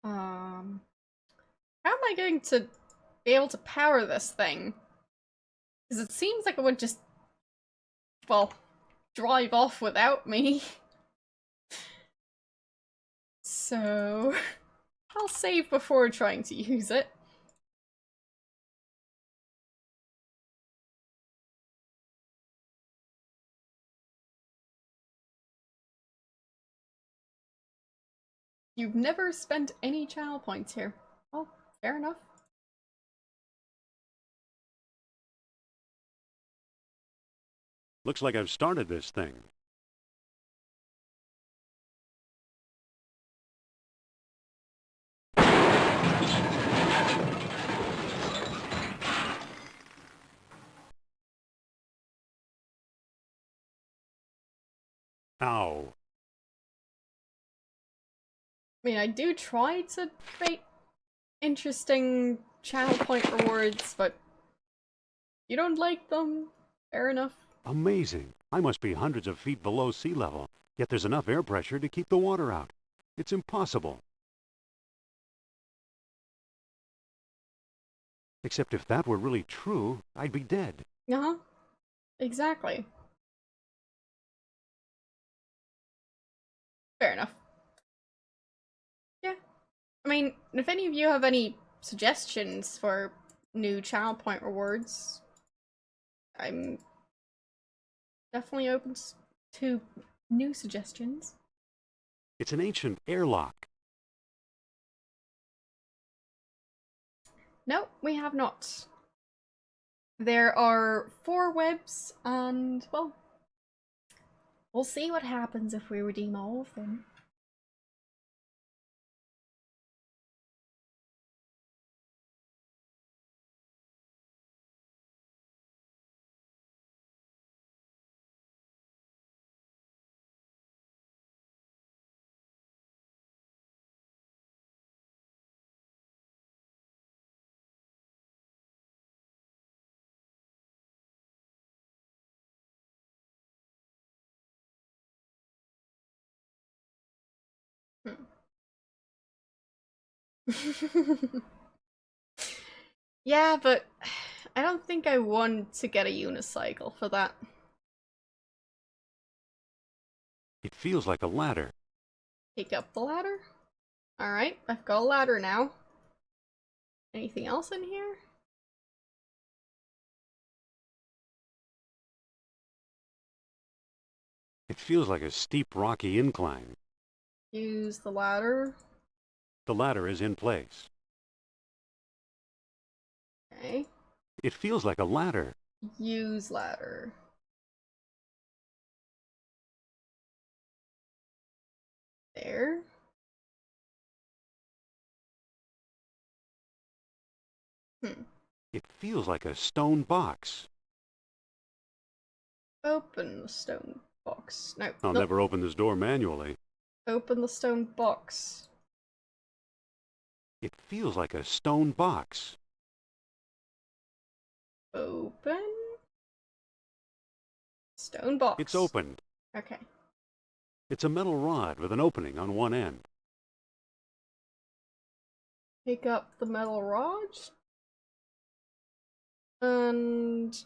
How am I going to be able to power this thing? Because it seems like it would just, well, drive off without me. So, I'll save before trying to use it. You've never spent any channel points here. Well, fair enough. Looks like I've started this thing. Ow. I mean, I do try to create interesting channel point rewards, but you don't like them. Fair enough. Amazing. I must be hundreds of feet below sea level, yet there's enough air pressure to keep the water out. It's impossible. Except if that were really true, I'd be dead. Uh-huh. Exactly. Fair enough. Yeah. I mean, if any of you have any suggestions for new channel point rewards, I'm definitely open to new suggestions. It's an ancient airlock. No, we have not. There are 4 webs, and, well, we'll see what happens if we redeem all of them. Yeah, but I don't think I want to get a unicycle for that. It feels like a ladder. Pick up the ladder? Alright, I've got a ladder now. Anything else in here? It feels like a steep, rocky incline. Use the ladder. The ladder is in place. Okay. It feels like a ladder. Use ladder. There. It feels like a stone box. Open the stone box. No. I'll no. never open this door manually. Open the stone box. It feels like a stone box. Open. Stone box. It's opened. Okay. It's a metal rod with an opening on one end. Pick up the metal rod. And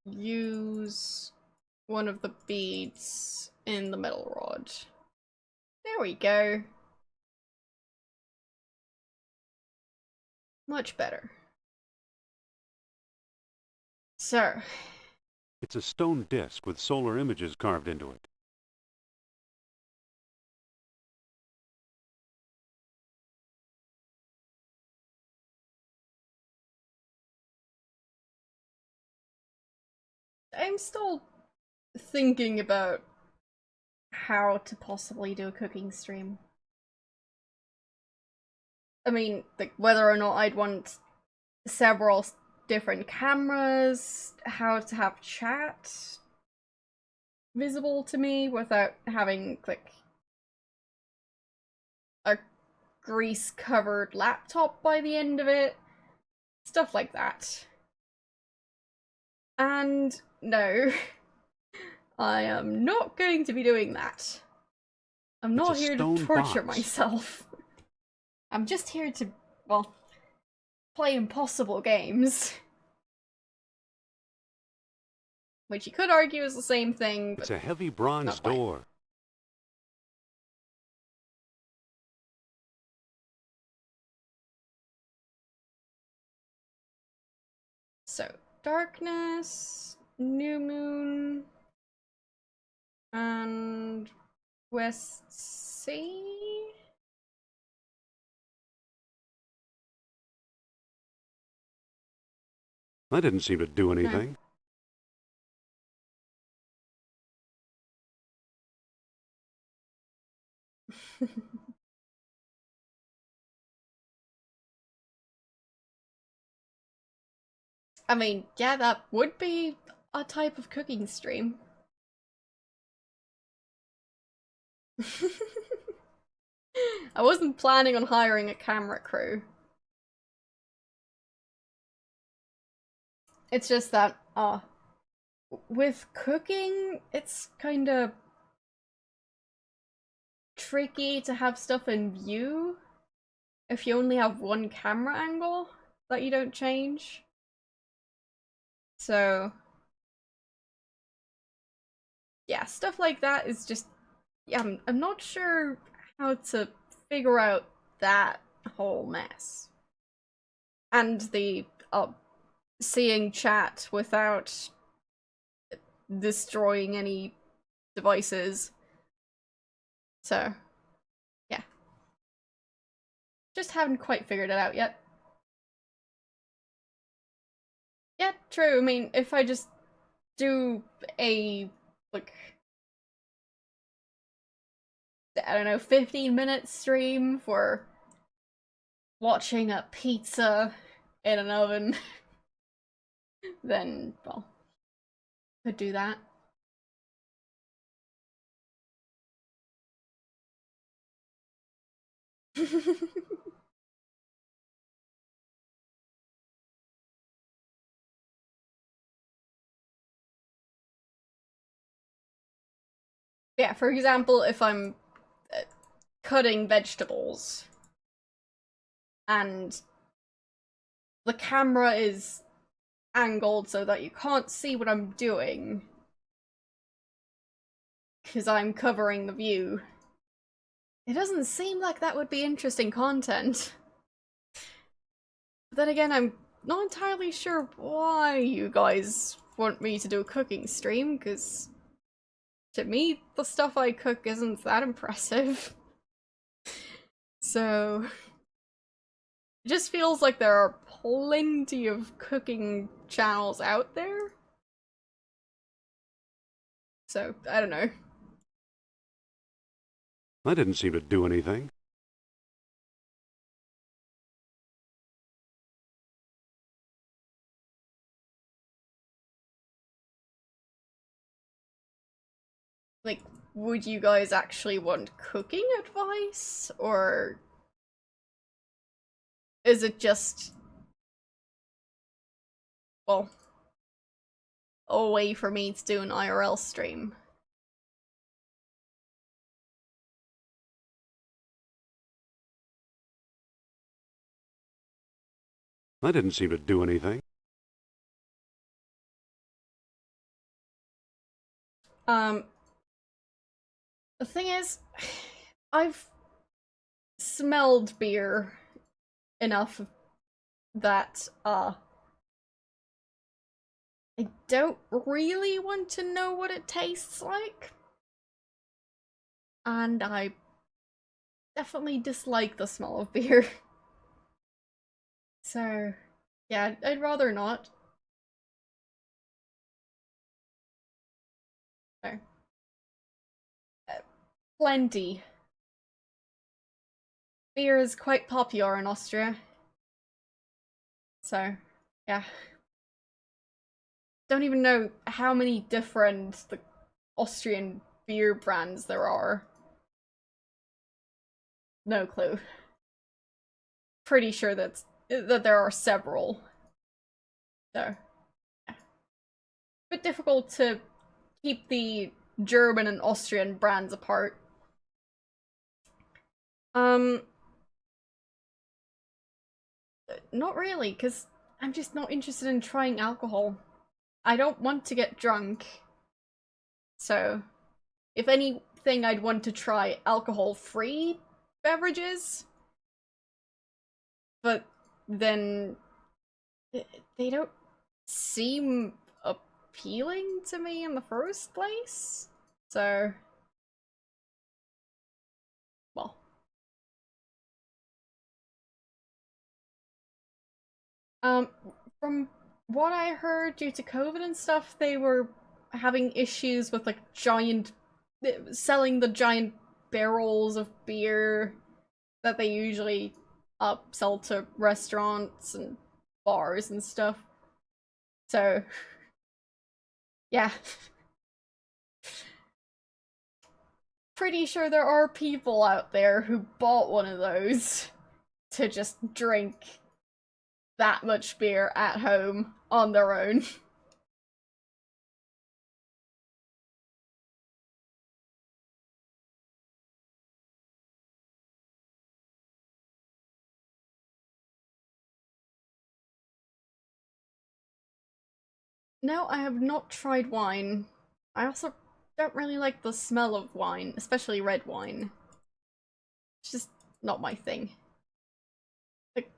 use one of the beads in the metal rod. There we go. Much better. So. It's a stone disc with solar images carved into it. I'm still thinking about how to possibly do a cooking stream. I mean, like, whether or not I'd want several different cameras, how to have chat visible to me without having, like, a grease-covered laptop by the end of it. Stuff like that. And no, I am not going to be doing that. I'm not here to torture myself. I'm just here to, well, play impossible games. Which you could argue is the same thing, but it's a heavy bronze door. So, darkness, new moon, and West Sea? That didn't seem to do anything. No. I mean, yeah, that would be a type of cooking stream. I wasn't planning on hiring a camera crew. It's just that, with cooking, it's kinda tricky to have stuff in view if you only have one camera angle that you don't change. So, yeah, stuff like that is just, yeah, I'm not sure how to figure out that whole mess. And the, seeing chat without destroying any devices. So, yeah. Just haven't quite figured it out yet. Yeah, true. I mean, if I just do a, like, I don't know, 15-minute stream for watching a pizza in an oven, then, well, could do that. Yeah, for example, if I'm cutting vegetables and the camera is angled so that you can't see what I'm doing because I'm covering the view, it doesn't seem like that would be interesting content. But then again, I'm not entirely sure why you guys want me to do a cooking stream, because to me, the stuff I cook isn't that impressive. So, it just feels like there are plenty of cooking channels out there. So, I don't know. I didn't seem to do anything. Like, would you guys actually want cooking advice? Or is it just, well, a way for me to do an IRL stream? I didn't seem to do anything. The thing is, I've smelled beer enough that, I don't really want to know what it tastes like. And I definitely dislike the smell of beer. So, yeah, I'd rather not. So, plenty. Beer is quite popular in Austria. So, yeah. Don't even know how many different Austrian beer brands there are. No clue. Pretty sure that there are several. So, yeah. Bit difficult to keep the German and Austrian brands apart. Not really, because I'm just not interested in trying alcohol. I don't want to get drunk. So, if anything, I'd want to try alcohol-free beverages. But then they don't seem appealing to me in the first place. So, well. From what I heard, due to COVID and stuff, they were having issues with like selling the giant barrels of beer that they usually sell to restaurants and bars and stuff. So, yeah. pretty sure there are people out there who bought one of those to just drink that much beer at home on their own. No, I have not tried wine. I also don't really like the smell of wine, especially red wine. It's just not my thing. Like,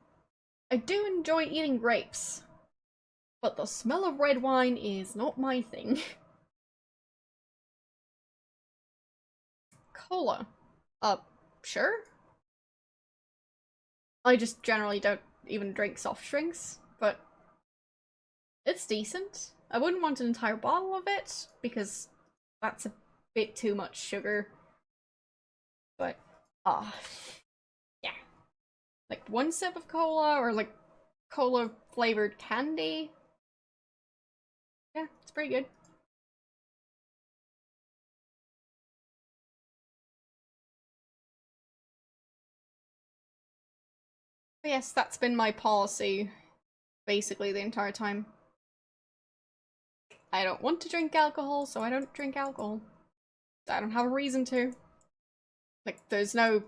I do enjoy eating grapes, but the smell of red wine is not my thing. Cola. Sure? I just generally don't even drink soft drinks, but it's decent. I wouldn't want an entire bottle of it, because that's a bit too much sugar. But, yeah. Like, one sip of cola, or like, cola-flavored candy. Yeah, it's pretty good. But yes, that's been my policy, basically, the entire time. I don't want to drink alcohol, so I don't drink alcohol. I don't have a reason to. Like, there's no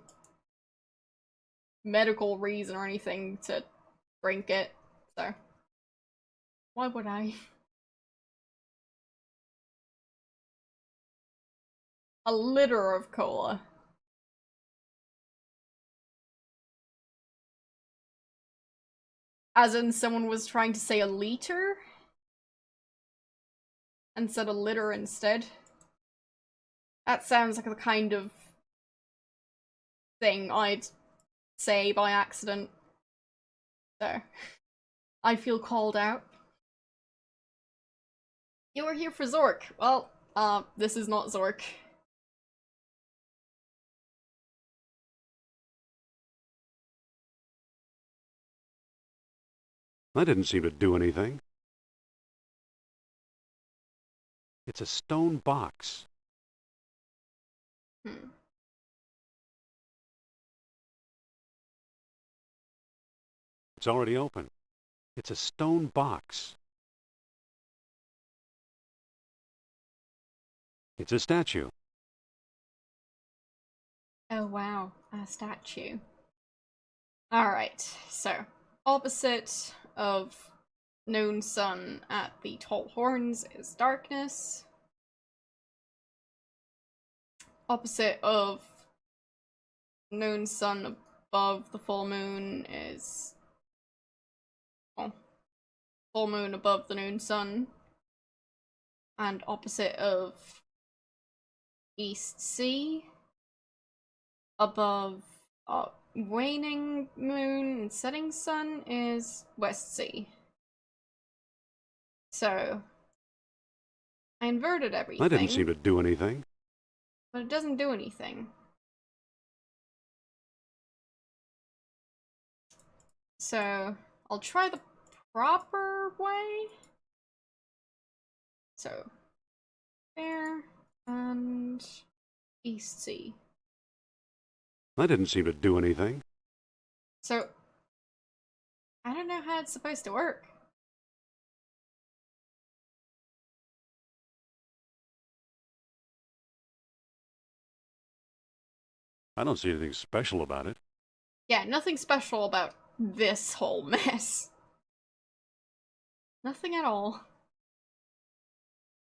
medical reason or anything to drink it, so why would I? A liter of cola. As in someone was trying to say a liter? And said a liter instead. That sounds like the kind of thing I'd say by accident. So, I feel called out. You were here for Zork. Well, this is not Zork. That didn't seem to do anything. It's a stone box. It's already open. It's a stone box. It's a statue. Oh wow, a statue. Alright, so opposite of known sun at the tall horns is darkness. Opposite of known sun above the full moon is, well, full moon above the noon sun. And opposite of east sea above waning moon and setting sun is west sea. So I inverted everything. That didn't seem to do anything. But it doesn't do anything. So I'll try the proper way. So there and east sea. That didn't seem to do anything. So I don't know how it's supposed to work. I don't see anything special about it. Yeah, nothing special about this whole mess. Nothing at all.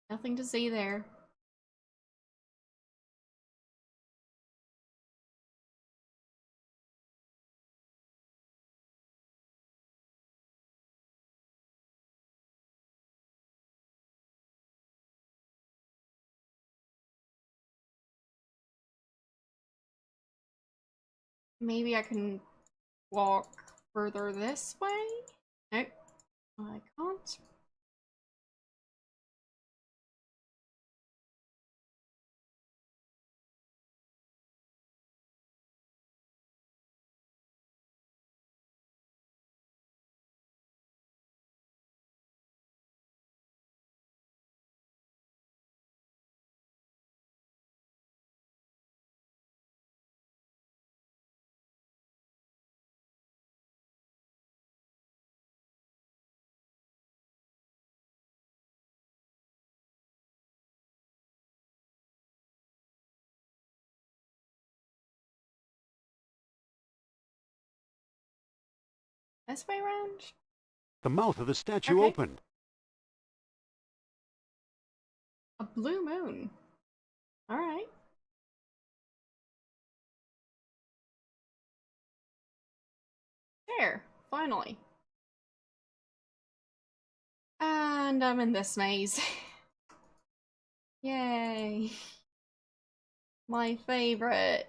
Nothing to see there. Maybe I can walk further this way? Nope. I can't. This way around? The mouth of the statue Okay. opened. A blue moon. Alright. There, finally. And I'm in this maze. Yay. My favorite.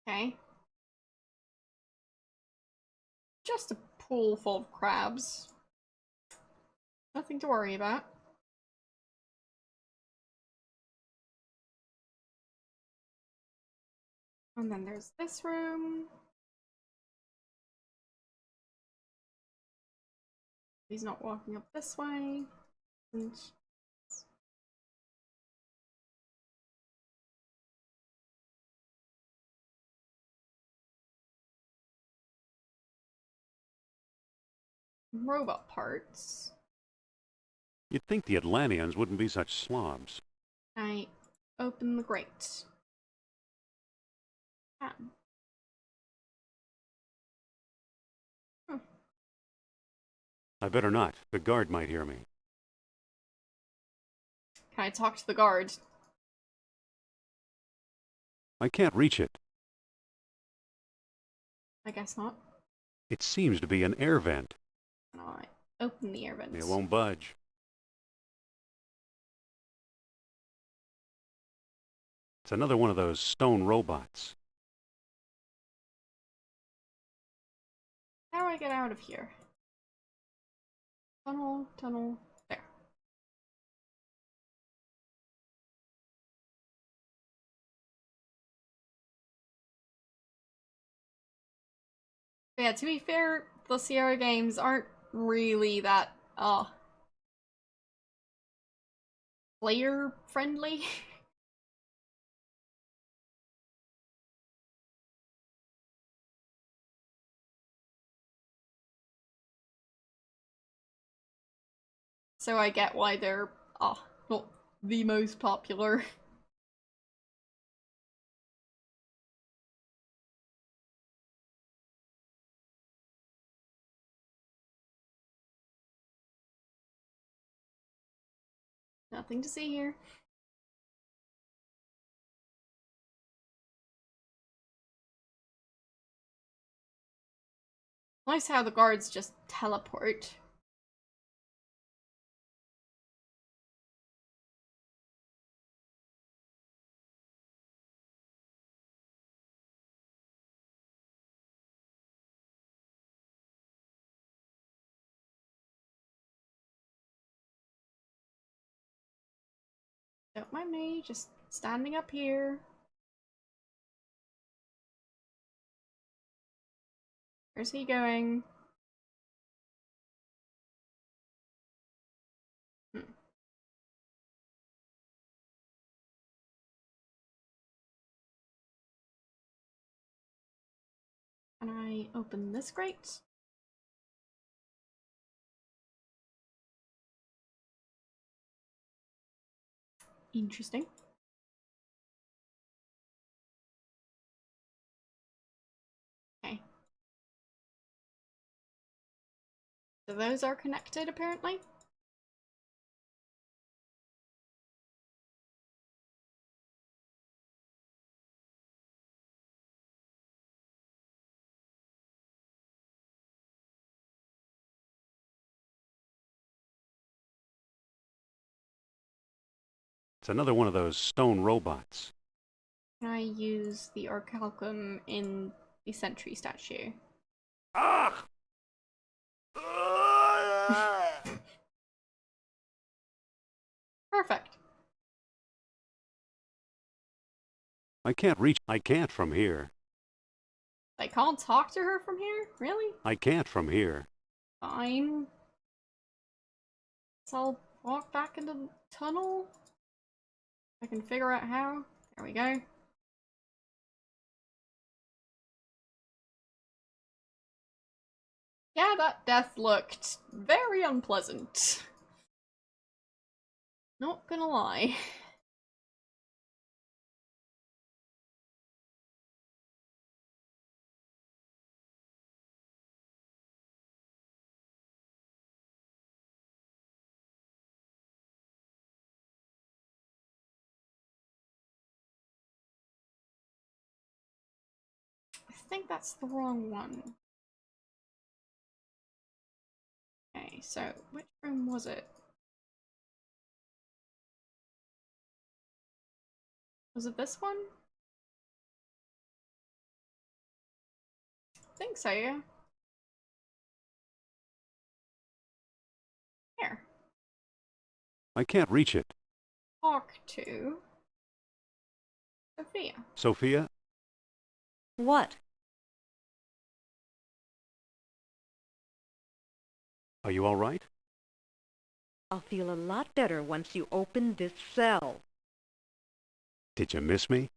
Okay. Just a pool full of crabs. Nothing to worry about. And then there's this room. He's not walking up this way. And robot parts. You'd think the Atlanteans wouldn't be such slobs. I open the grate. Ah. I better not. The guard might hear me. Can I talk to the guard? I can't reach it. I guess not. It seems to be an air vent. And I open the air vent. It won't budge. It's another one of those stone robots. How do I get out of here? Tunnel, tunnel, there. But yeah, to be fair, the Sierra games aren't really that, player friendly. So I get why they're, not the most popular. Nothing to see here. Nice how the guards just teleport. Don't mind me, just standing up here. Where's he going? Can I open this grate? Interesting. Okay. So those are connected, apparently. It's another one of those stone robots. Can I use the orichalcum in the sentry statue? Ah! Perfect. I can't from here. I can't talk to her from here? Really? I can't from here. Fine. So I'll walk back into the tunnel. I can figure out how. There we go. Yeah, that death looked very unpleasant. Not gonna lie. I think that's the wrong one. Okay, so which room was it? Was it this one? I think so, yeah. Here. I can't reach it. Talk to Sophia. Sophia? What? Are you all right? I'll feel a lot better once you open this cell. Did you miss me?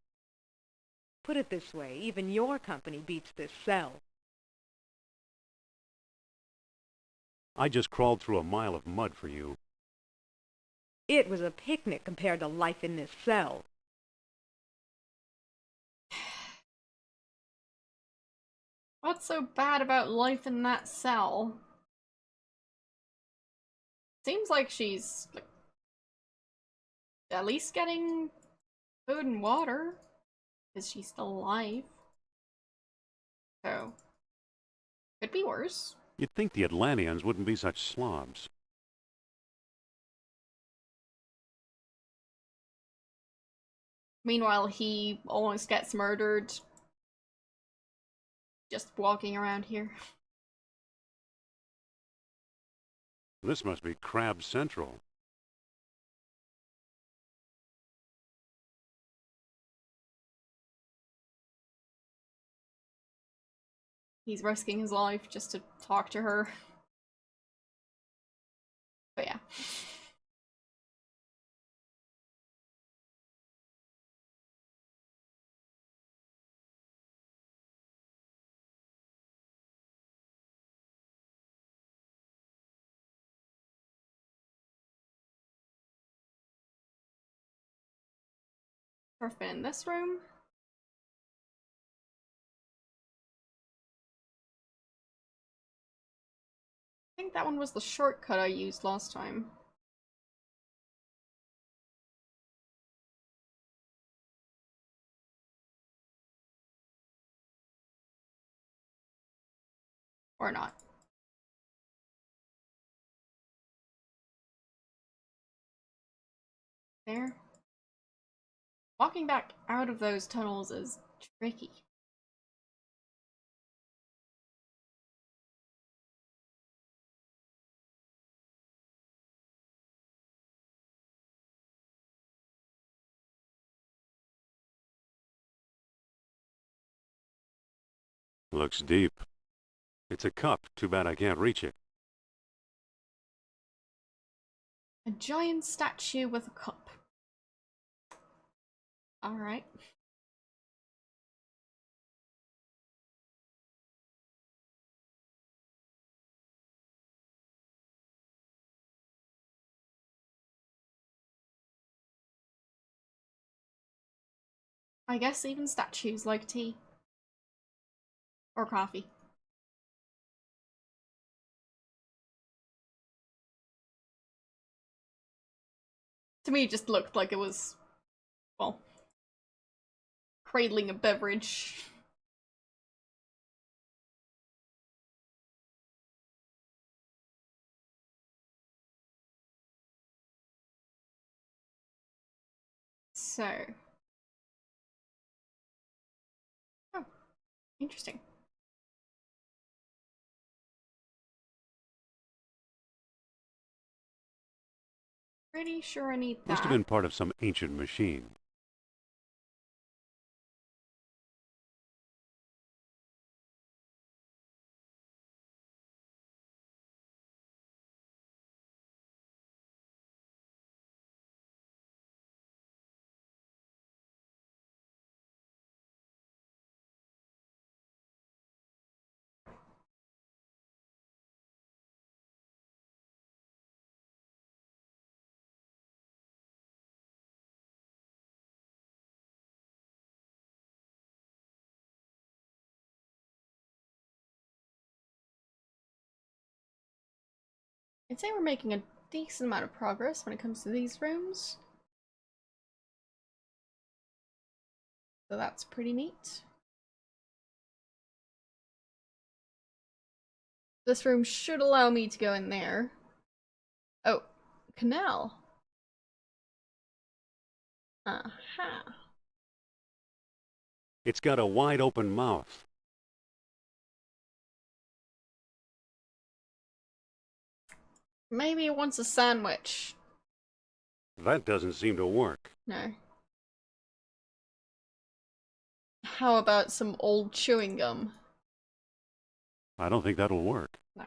Put it this way, even your company beats this cell. I just crawled through a mile of mud for you. It was a picnic compared to life in this cell. What's so bad about life in that cell? Seems like she's like, at least getting food and water. Is she still alive? So, could be worse. You'd think the Atlanteans wouldn't be such slobs. Meanwhile, he almost gets murdered just walking around here. This must be Crab Central. He's risking his life just to talk to her. But yeah. I've been in this room. I think that one was the shortcut I used last time. Or not. There. Walking back out of those tunnels is tricky. Looks deep. It's a cup. Too bad I can't reach it. A giant statue with a cup. Alright. I guess even statues like tea. Or coffee. To me, it just looked like it was, well, cradling a beverage. So. Oh, interesting. Pretty sure I need that. Must have been part of some ancient machine. I'd say we're making a decent amount of progress when it comes to these rooms. So that's pretty neat. This room should allow me to go in there. Oh, canal. Aha. It's got a wide open mouth. Maybe it wants a sandwich. That doesn't seem to work. No. How about some old chewing gum? I don't think that'll work. No.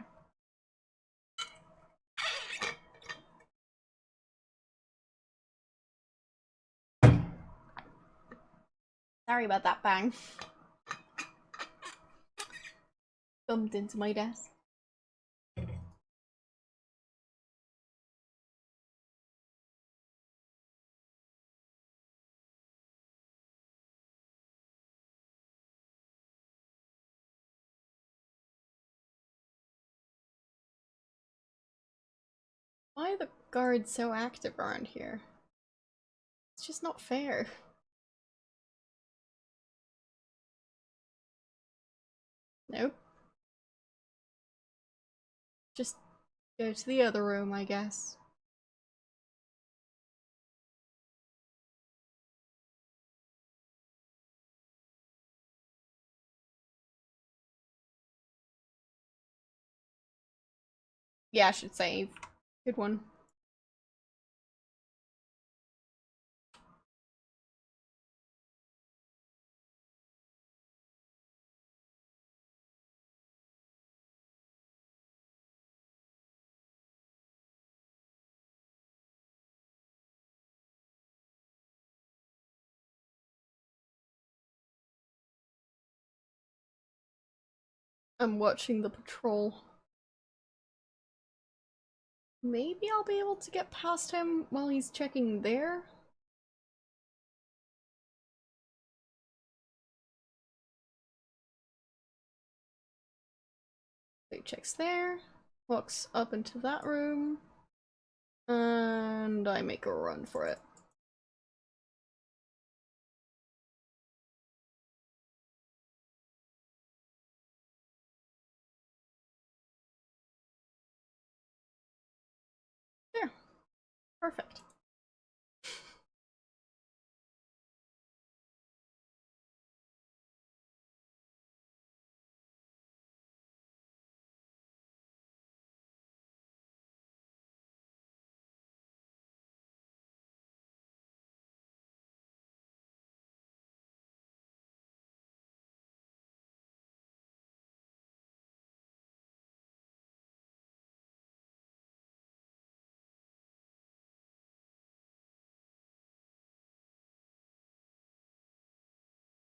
Sorry about that bang. Bumped into my desk. Why are the guards so active around here? It's just not fair. Nope. Just go to the other room, I guess. Yeah, I should save. Good one. I'm watching the patrol. Maybe I'll be able to get past him while he's checking there? So he checks there, walks up into that room, and I make a run for it. There. Perfect.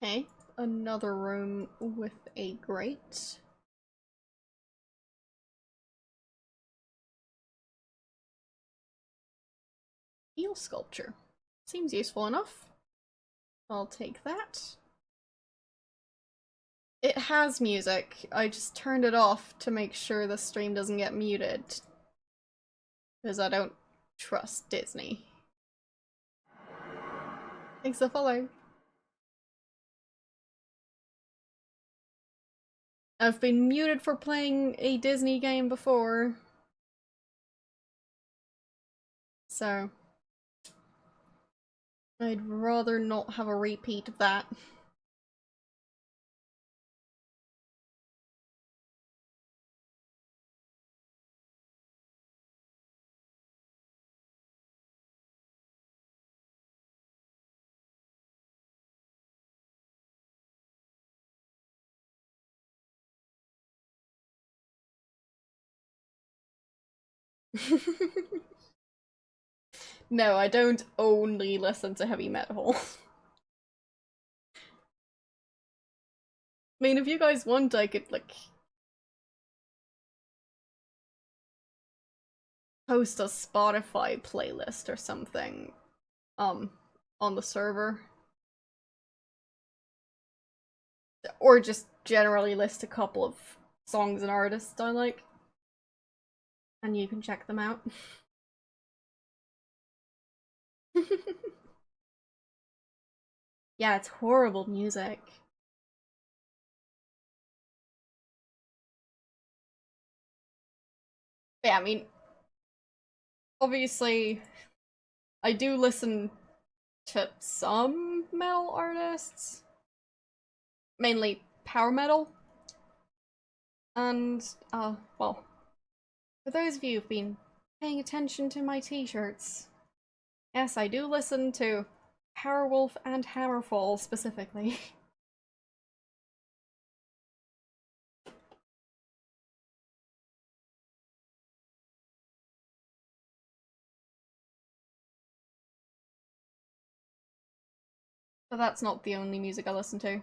Okay, another room with a grate. Eel sculpture. Seems useful enough. I'll take that. It has music. I just turned it off to make sure the stream doesn't get muted. Because I don't trust Disney. Thanks for the follow. I've been muted for playing a Disney game before. So I'd rather not have a repeat of that. No, I don't only listen to heavy metal. I mean, if you guys want, I could, like, post a Spotify playlist or something, on the server. Or just generally list a couple of songs and artists I like. and you can check them out. Yeah, it's horrible music. Yeah, I mean, obviously, I do listen to some metal artists, mainly power metal, and, well, for those of you who've been paying attention to my t-shirts, yes, I do listen to Powerwolf and Hammerfall specifically. But that's not the only music I listen to.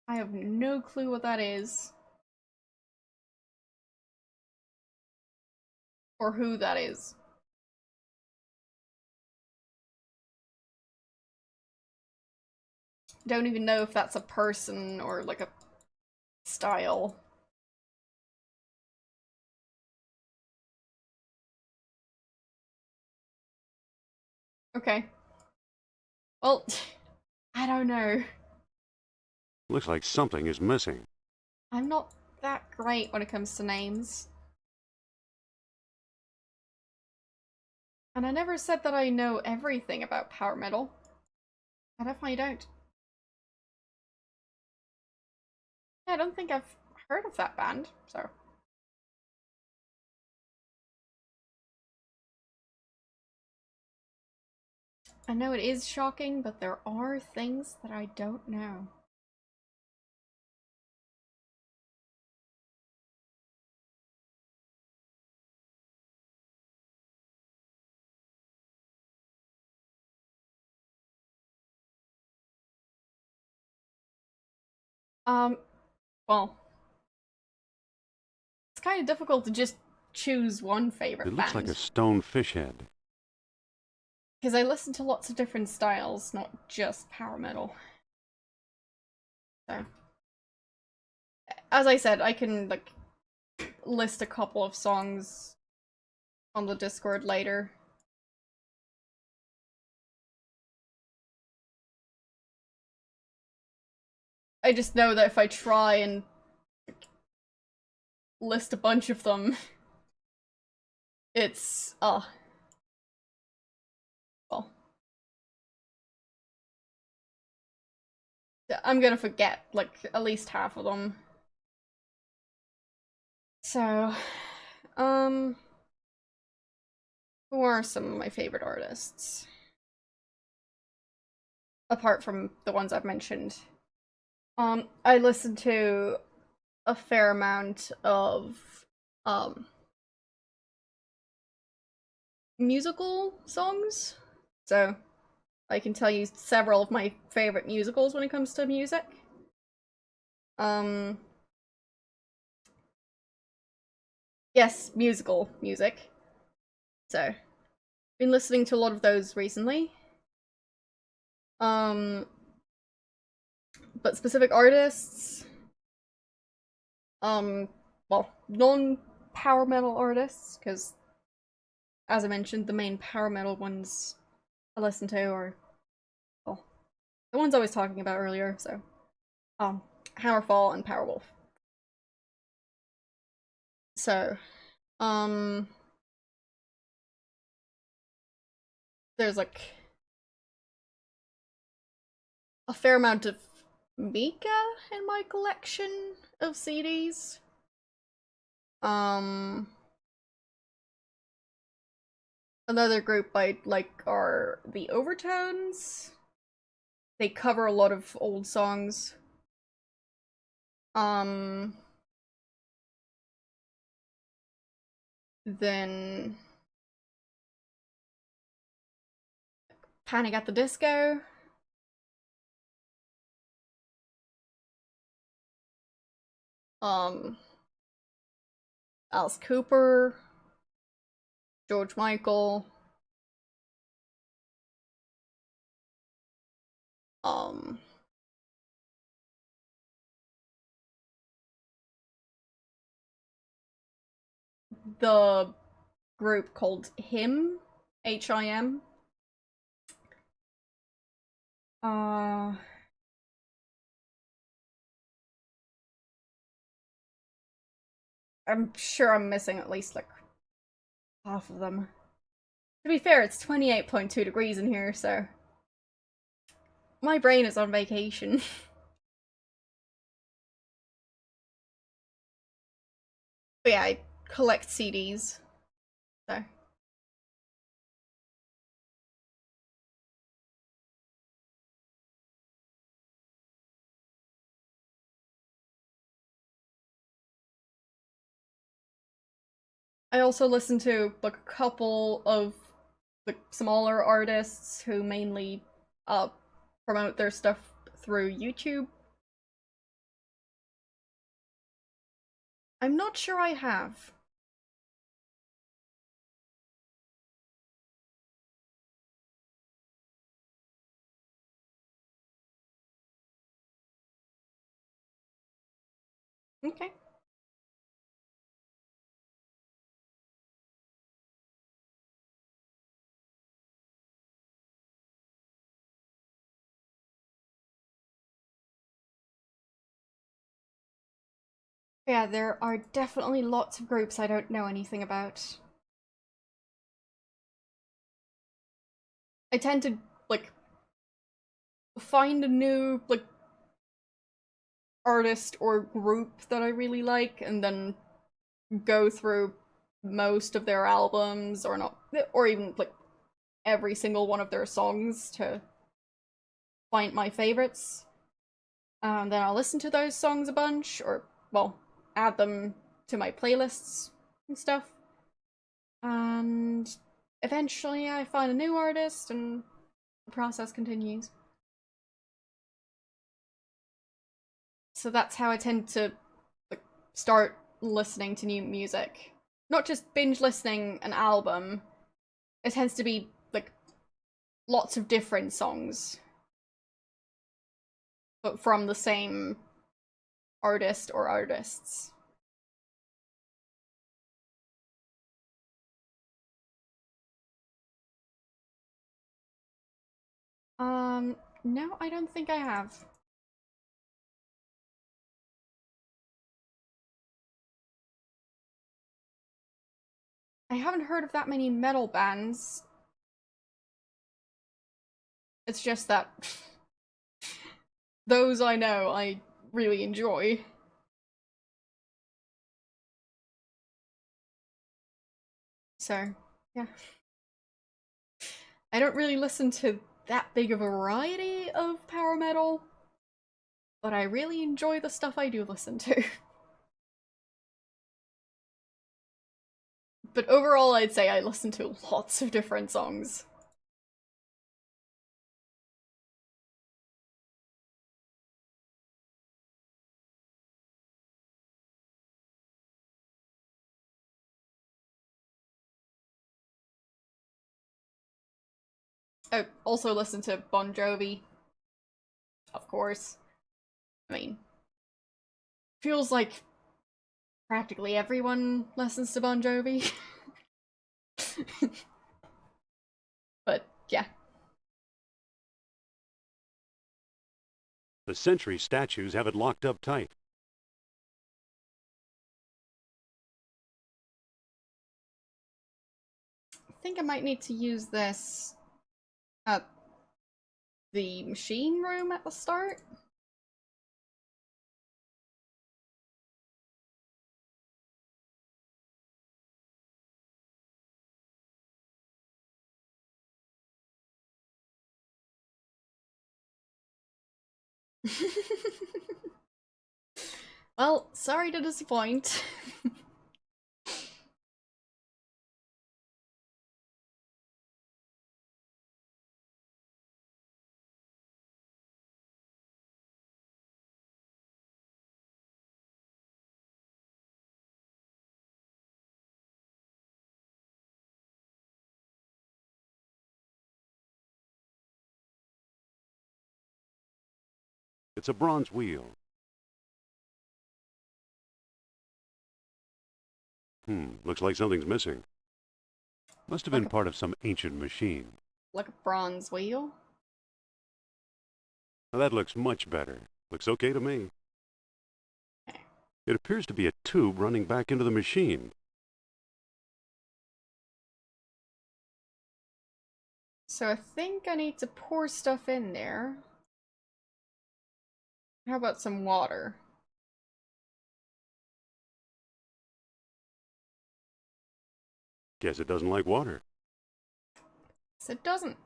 I have no clue what that is. Or who that is. Don't even know if that's a person or like a style. Okay. Well, I don't know. Looks like something is missing. I'm not that great when it comes to names. And I never said that I know everything about power metal. I definitely don't. Yeah, I don't think I've heard of that band, so. I know it is shocking, but there are things that I don't know. Well, it's kind of difficult to just choose one favorite It looks like a band. stone fish head. Because I listen to lots of different styles, not just power metal. So, as I said, I can, like, list a couple of songs on the Discord later. I just know that if I try and list a bunch of them, it's, well, I'm gonna forget, like, at least half of them. So, who are some of my favorite artists? Apart from the ones I've mentioned. I listen to a fair amount of, musical songs. So, I can tell you several of my favorite musicals when it comes to music. Yes, musical music. So, been listening to a lot of those recently. But specific artists, well, non-power metal artists, because as I mentioned, the main power metal ones I listen to are, well, the ones I was talking about earlier, so, Hammerfall and Powerwolf. So, there's like a fair amount of Mika in my collection of CDs. Another group I like are the Overtones. They cover a lot of old songs. Then Panic at the Disco. Alice Cooper, George Michael, the group called Him, H-I-M. I'm sure I'm missing at least, like, half of them. To be fair, it's 28.2 degrees in here, so... my brain is on vacation. But yeah, I collect CDs, so... I also listen to, like, a couple of, like, smaller artists who mainly, promote their stuff through YouTube. I'm not sure I have. Okay. Yeah, there are definitely lots of groups I don't know anything about. I tend to, like, find a new, like, artist or group that I really like, and then go through most of their albums, or not, or even, like, every single one of their songs to find my favorites. Then I'll listen to those songs a bunch, or, well, add them to my playlists and stuff. And eventually I find a new artist, and the process continues. So that's how I tend to, like, start listening to new music. Not just binge listening an album, it tends to be, like, lots of different songs, but from the same artist or artists. No, I don't think I have. I haven't heard of that many metal bands. It's just that those I know I really enjoy. So, yeah. I don't really listen to that big a variety of power metal, but I really enjoy the stuff I do listen to. But overall, I'd say I listen to lots of different songs. I also listen to Bon Jovi, of course. I mean, feels like practically everyone listens to Bon Jovi. But yeah. The Century statues have it locked up tight. I think I might need to use this at the machine room at the start. Well, sorry to disappoint. It's a bronze wheel. Looks like something's missing. Must have been part of some ancient machine. Like a bronze wheel? Now that looks much better. Looks okay to me. It appears to be a tube running back into the machine. So I think I need to pour stuff in there. How about some water? Guess it doesn't like water. So it doesn't.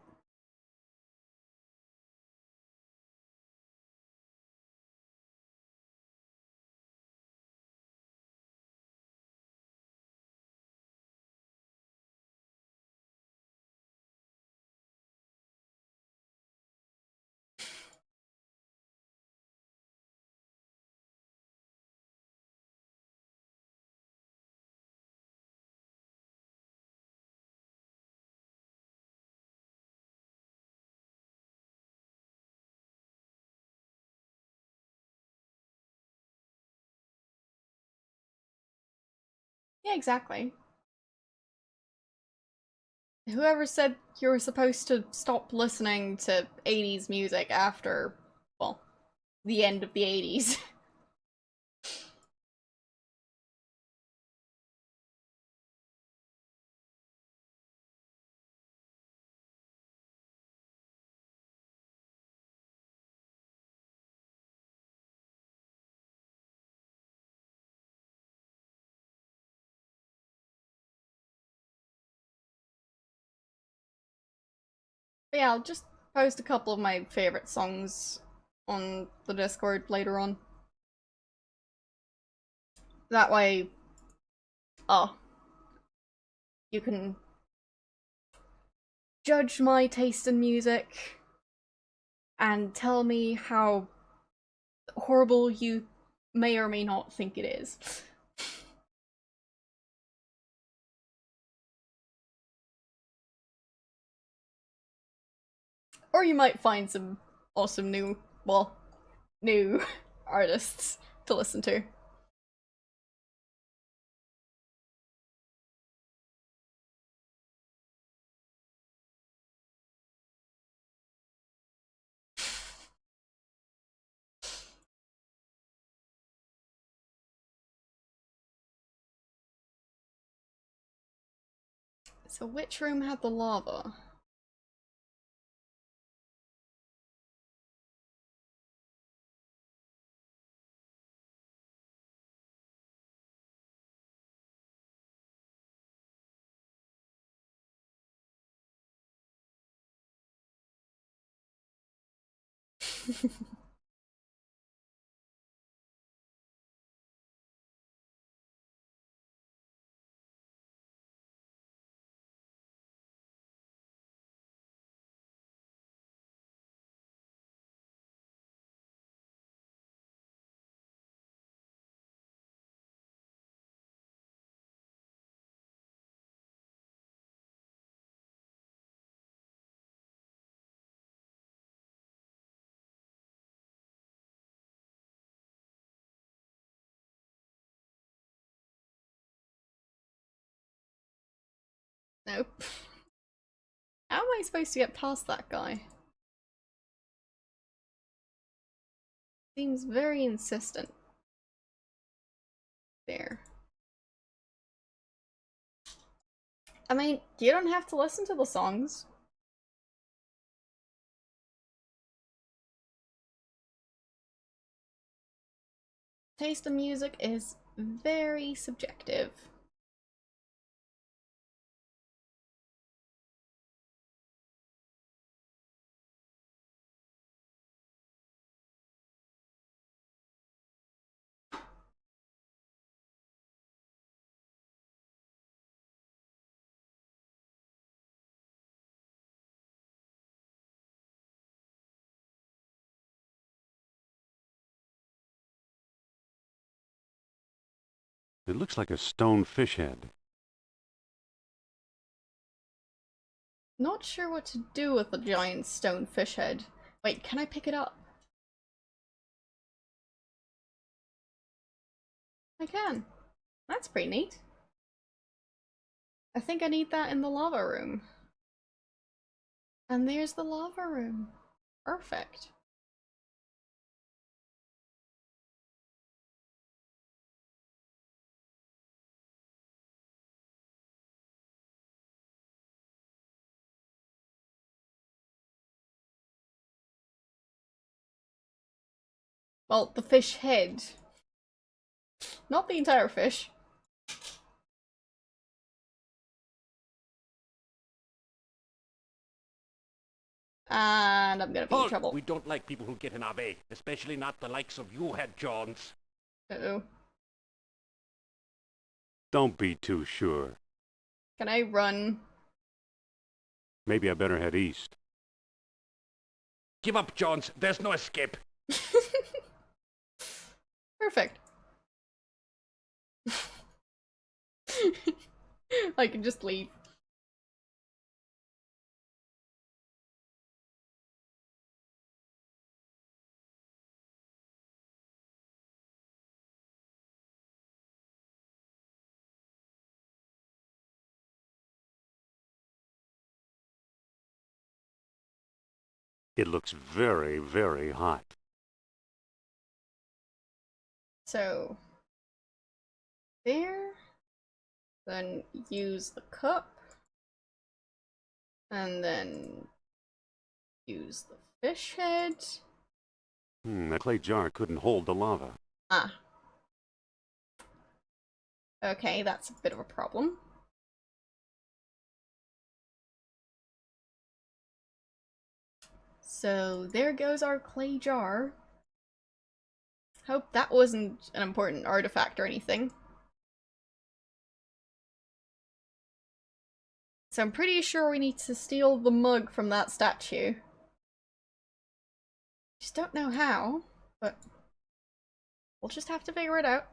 Yeah, exactly. Whoever said you were supposed to stop listening to 80s music after, well, the end of the 80s? But yeah, I'll just post a couple of my favorite songs on the Discord later on. That way, you can judge my taste in music and tell me how horrible you may or may not think it is. Or you might find some awesome new artists to listen to. So which room had the lava? Nope. How am I supposed to get past that guy? Seems very insistent. There. I mean, you don't have to listen to the songs. Taste in music is very subjective. It looks like a stone fish head. Not sure what to do with the giant stone fish head. Wait, can I pick it up? I can. That's pretty neat. I think I need that in the lava room. And there's the lava room. Perfect. Well, the fish head. Not the entire fish. And I'm gonna be in Halt! trouble. We don't like people who get in our way, especially not the likes of you, Head Jones. Uh-oh. Don't be too sure. Can I run? Maybe I better head east. Give up, Jones. There's no escape. Perfect. I can just leave. It looks very, very hot. So, there. Then use the cup. And then use the fish head. That clay jar couldn't hold the lava. Ah. Okay, that's a bit of a problem. So there goes our clay jar. Hope that wasn't an important artifact or anything. So I'm pretty sure we need to steal the mug from that statue. Just don't know how, but we'll just have to figure it out.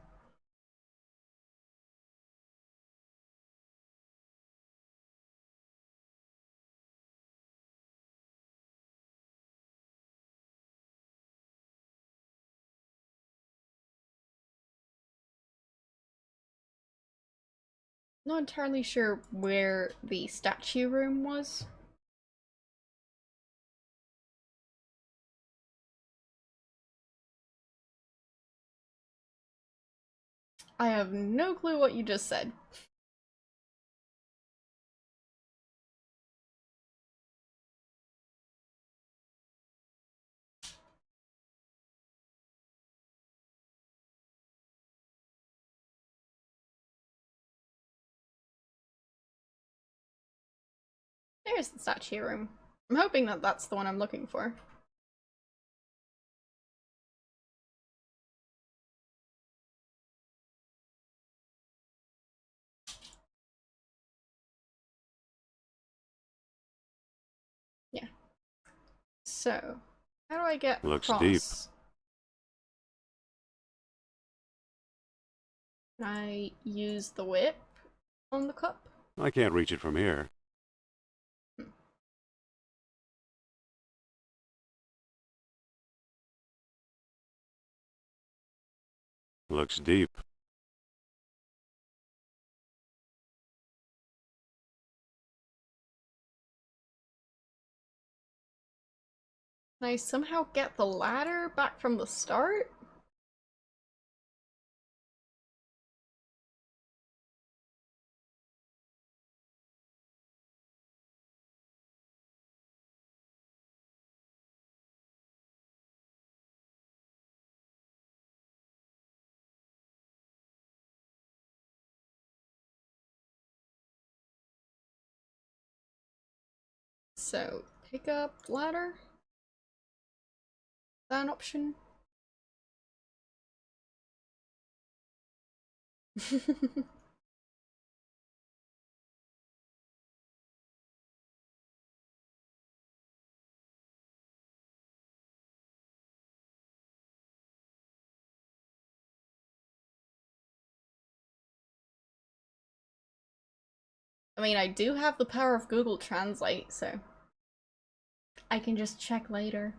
Not entirely sure where the statue room was. I have no clue what you just said. There's the statue room. I'm hoping that that's the one I'm looking for. Yeah. So, how do I get Looks across? deep. Can I use the whip on the cup? I can't reach it from here. Looks deep. Can I somehow get the ladder back from the start? So, pick up ladder? Is that an option? I mean, I do have the power of Google Translate, so I can just check later.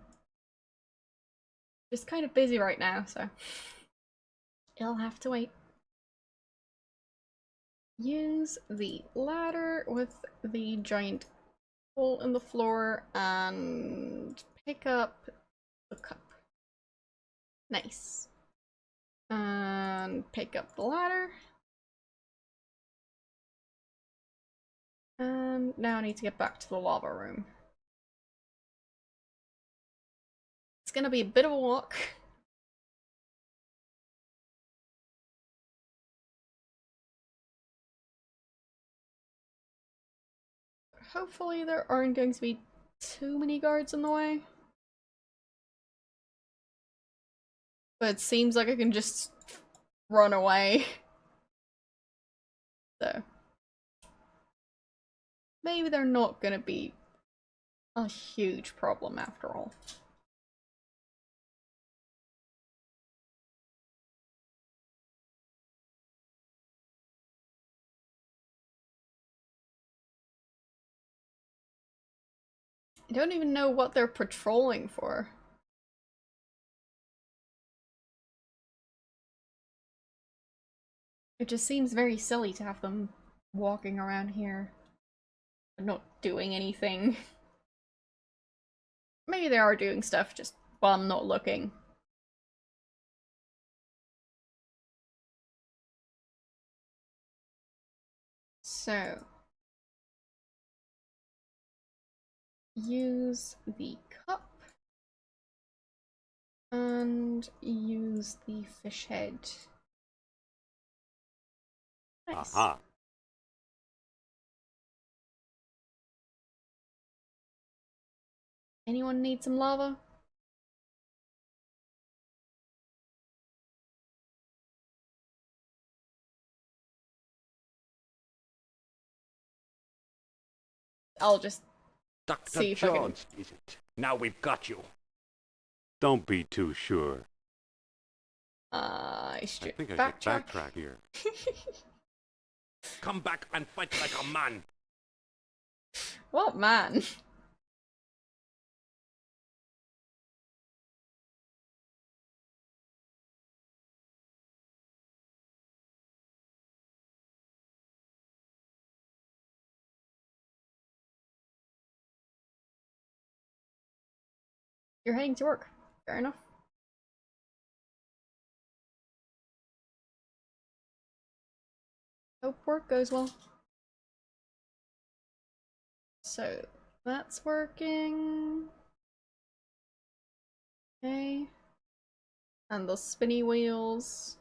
Just kind of busy right now, so it'll have to wait. use the ladder with the giant hole in the floor and pick up the cup. Nice. And pick up the ladder. And now I need to get back to the lava room. It's gonna be a bit of a walk. Hopefully there aren't going to be too many guards in the way. But it seems like I can just run away. So maybe they're not gonna be a huge problem after all. I don't even know what they're patrolling for. It just seems very silly to have them walking around here and not doing anything. Maybe they are doing stuff just while I'm not looking. So, use the cup and use the fish head. Nice. Aha! Anyone need some lava? I'll just Dr. see if I can... Jones, is it? Now we've got you. Don't be too sure. I I should think I should backtrack. backtrack here. Come back and fight like a man. What man? You're heading to work. Fair enough. Hope work goes well. So, that's working. Okay. And the spinny wheels.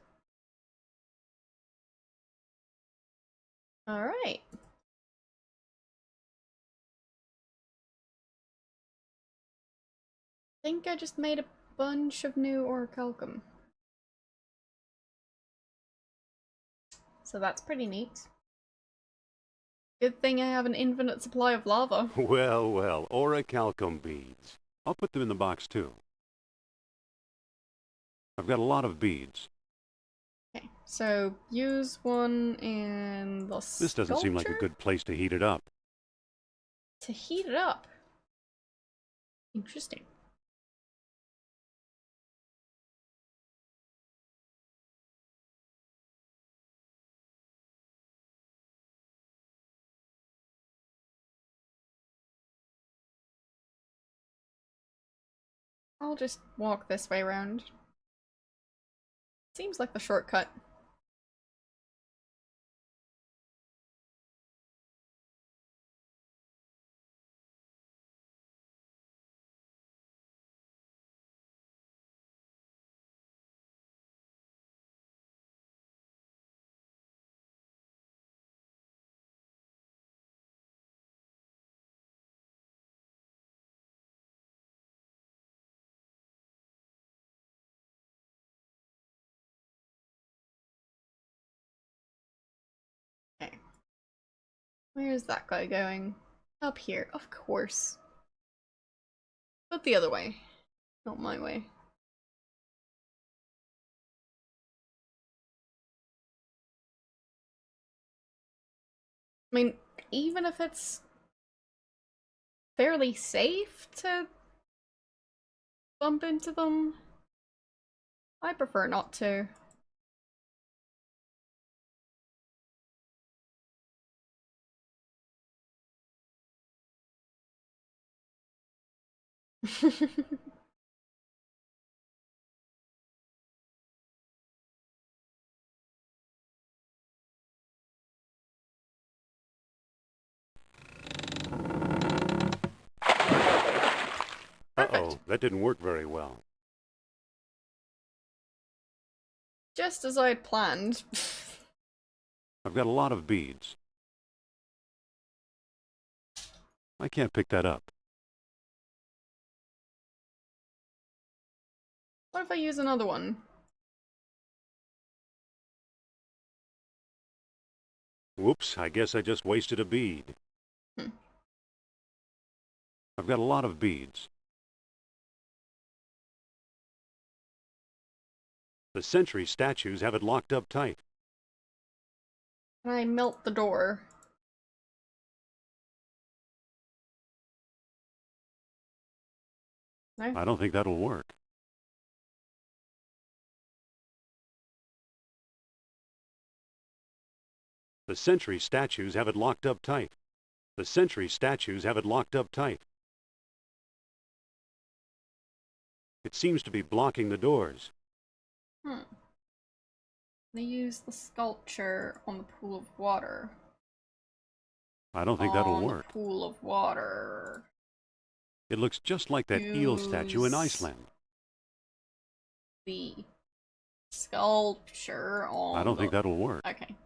Alright. I think I just made a bunch of new orichalcum. So that's pretty neat. Good thing I have an infinite supply of lava. Well, well, orichalcum beads. I'll put them in the box too. I've got a lot of beads. Okay, so use one in the This doesn't seem like a sculpture? good place to heat it up. To heat it up. Interesting. I'll just walk this way around. Seems like the shortcut. Okay. Where is that guy going? Up here, of course. But the other way. Not my way. I mean, even if it's fairly safe to bump into them, I prefer not to. Perfect. That didn't work very well. Just as I had planned. I've got a lot of beads. I can't pick that up. What if I use another one? Whoops, I guess I just wasted a bead. Hmm. I've got a lot of beads. The sentry statues have it locked up tight. Can I melt the door? No? I don't think that'll work. The sentry statues have it locked up tight. The sentry statues have it locked up tight. It seems to be blocking the doors. They use the sculpture on the pool of water. I don't think that'll work. The pool of water. It looks just like that eel statue in Use Iceland. The sculpture on I don't think that'll work. Okay,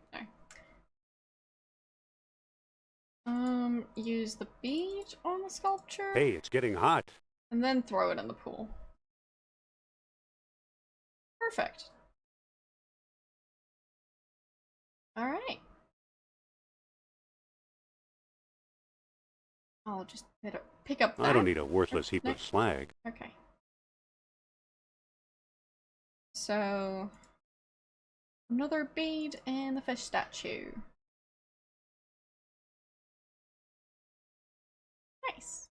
no. Use the bead on the sculpture. Hey, it's getting hot. And then throw it in the pool. Perfect. Alright. I'll just pick up that. I don't need a worthless heap No. of slag. Okay. So, another bead and the fish statue. Nice.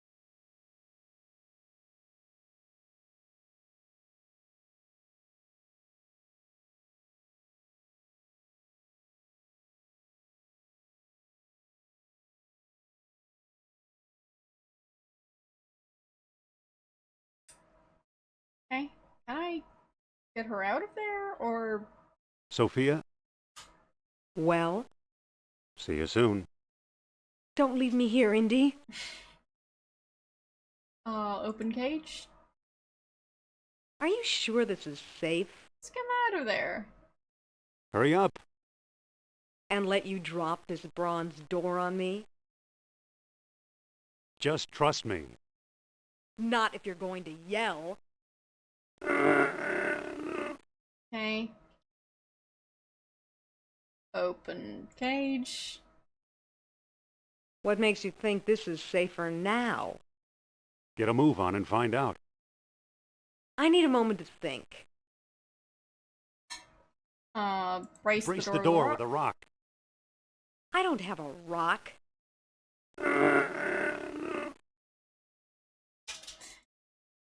Okay. Can I get her out of there, or... Sophia, Well, see you soon. don't leave me here, Indy. Open cage? Are you sure this is safe? Let's get out of there. Hurry up. And let you drop this bronze door on me? Just trust me. Not if you're going to yell. Okay. Open cage. What makes you think this is safer now? Get a move on and find out. I need a moment to think. Brace the door with a rock. rock. I don't have a rock.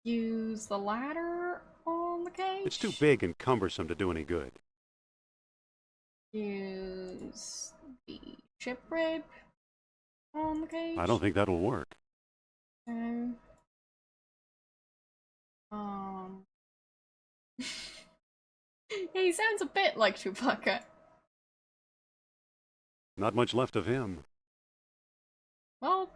Use the ladder on the cage. It's too big and cumbersome to do any good. Use the ship rib on the cage. I don't think that'll work. Okay. He sounds a bit like Chewbacca. Not much left of him. Well,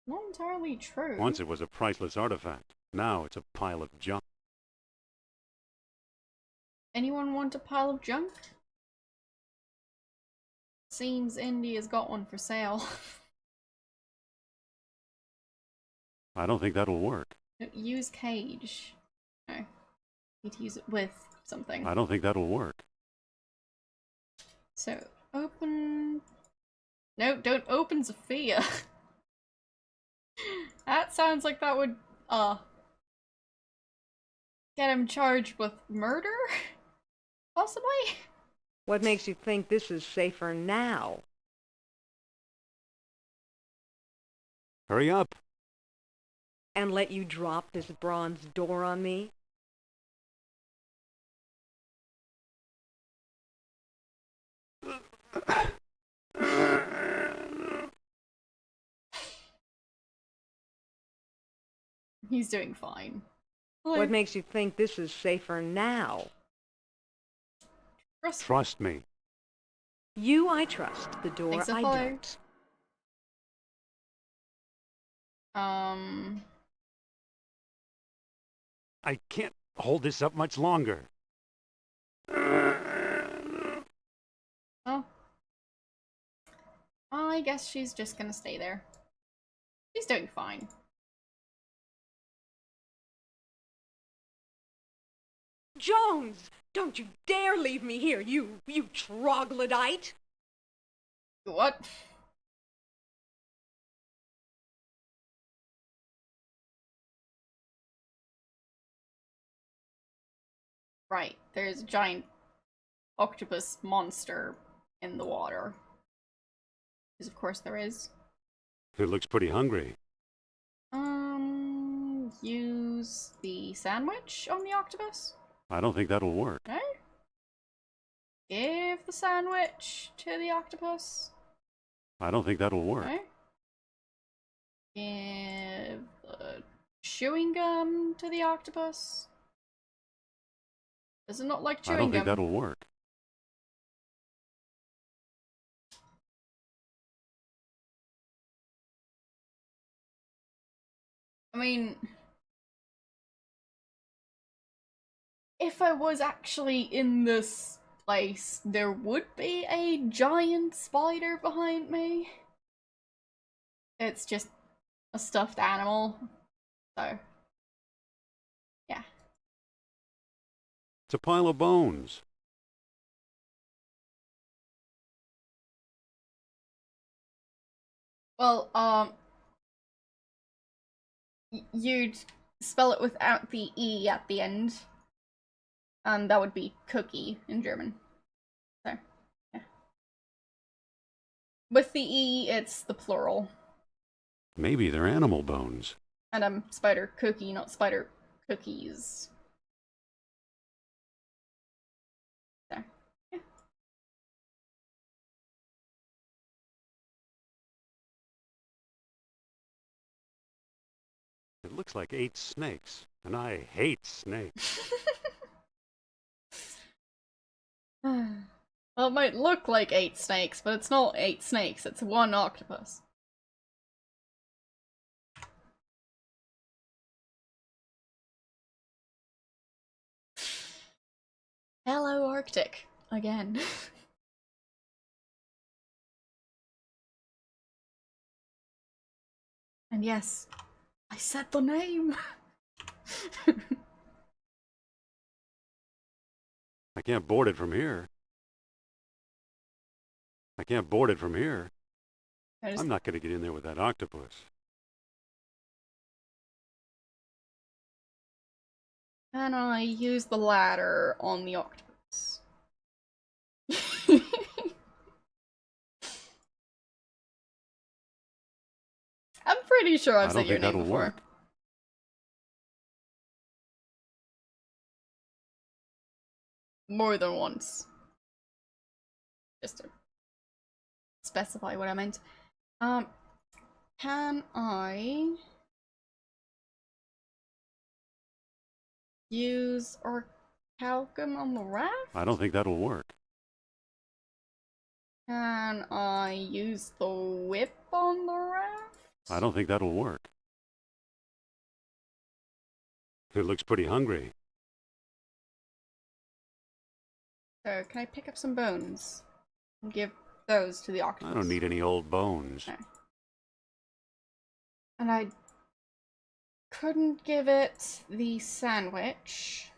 not entirely true. Once it was a priceless artifact. Now it's a pile of junk. Anyone want a pile of junk? Seems Indy has got one for sale. I don't think that'll work. Use cage. No. Need to use it with something. I don't think that'll work. So, open... No, don't open Sophia. That sounds like that would, get him charged with murder? Possibly? What makes you think this is safer now? Hurry up. And let you drop this bronze door on me? He's doing fine. What makes you think this is safer now? Trust me. You I trust, the door Thanks a I follow. don't. I can't hold this up much longer. Oh. I guess she's just gonna stay there. She's doing fine. Jones! Don't you dare leave me here, you troglodyte! What? Right, there's a giant octopus monster in the water. Because of course there is. It looks pretty hungry. Use the sandwich on the octopus? I don't think that'll work. No? Give the sandwich to the octopus? I don't think that'll work. No? Give the chewing gum to the octopus? Does it not like chewing I don't gum? think that'll work. I mean, if I was actually in this place, there would be a giant spider behind me. It's just a stuffed animal, so yeah. It's a pile of bones. Well, you'd spell it without the E at the end, and that would be cookie in German. So, yeah. With the E, it's the plural. Maybe they're animal bones. And I'm spider cookie, not spider cookies. So, yeah. It looks like 8 snakes, and I hate snakes. Well, it might look like 8 snakes, but it's not 8 snakes, it's 1 octopus. Hello, Arctic. Again. And yes, I said the name! I can't board it from here. I can't board it from here. I'm not going to get in there with that octopus. Can I use the ladder on the octopus? I'm pretty sure I've said your name before. Work. More than once. Just to specify what I meant. Can I use orichalcum on the raft? I don't think that'll work. Can I use the whip on the raft? I don't think that'll work. It looks pretty hungry. So, can I pick up some bones and give those to the octopus? I don't need any old bones. No. And I couldn't give it the sandwich.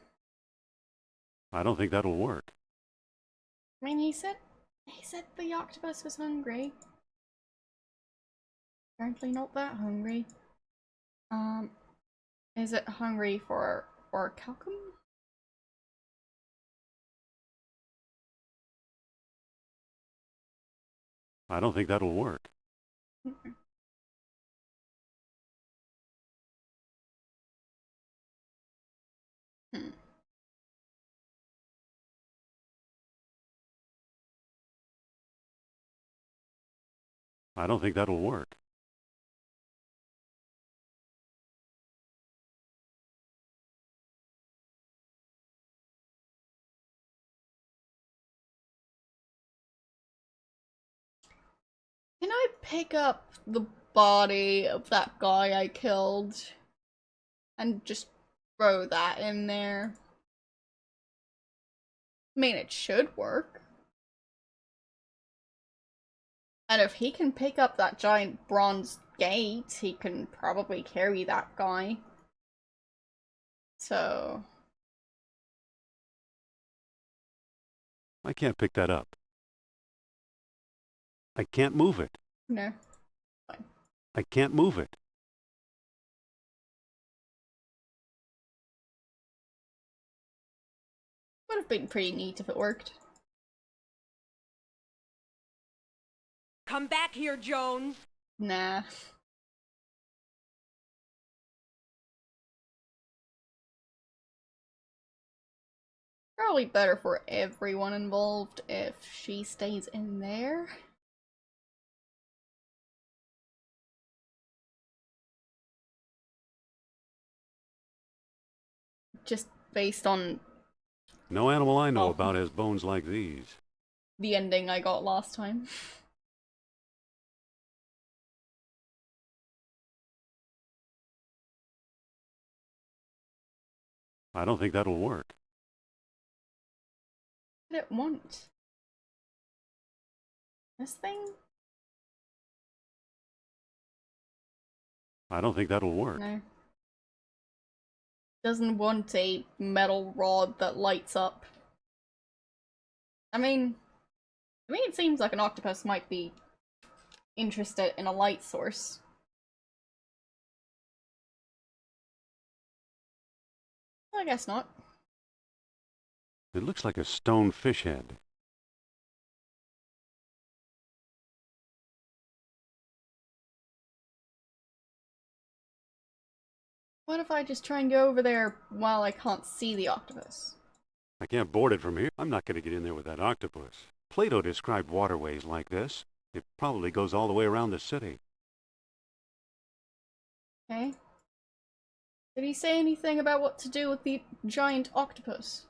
I don't think that'll work. I mean, he said the octopus was hungry. Apparently not that hungry. Is it hungry for orichalcum? I don't think that'll work. Okay. I don't think that'll work. Can I pick up the body of that guy I killed and just throw that in there? I mean, it should work. And if he can pick up that giant bronze gate, he can probably carry that guy. So... I can't pick that up. I can't move it. no. Fine. I can't move it. Would have been pretty neat if it worked. Come back here, Jones. Nah. Probably better for everyone involved if she stays in there. Just based on No animal I know Oh. about has bones like these. the ending I got last time. I don't think that'll work. I don't want this thing? I don't think that'll work. No. Doesn't want a metal rod that lights up. I mean, to me it seems like an octopus might be interested in a light source. I guess not. It looks like a stone fish head. What if I just try and go over there while I can't see the octopus? I can't board it from here. I'm not going to get in there with that octopus. Plato described waterways like this. It probably goes all the way around the city. Okay. Did he say anything about what to do with the giant octopus?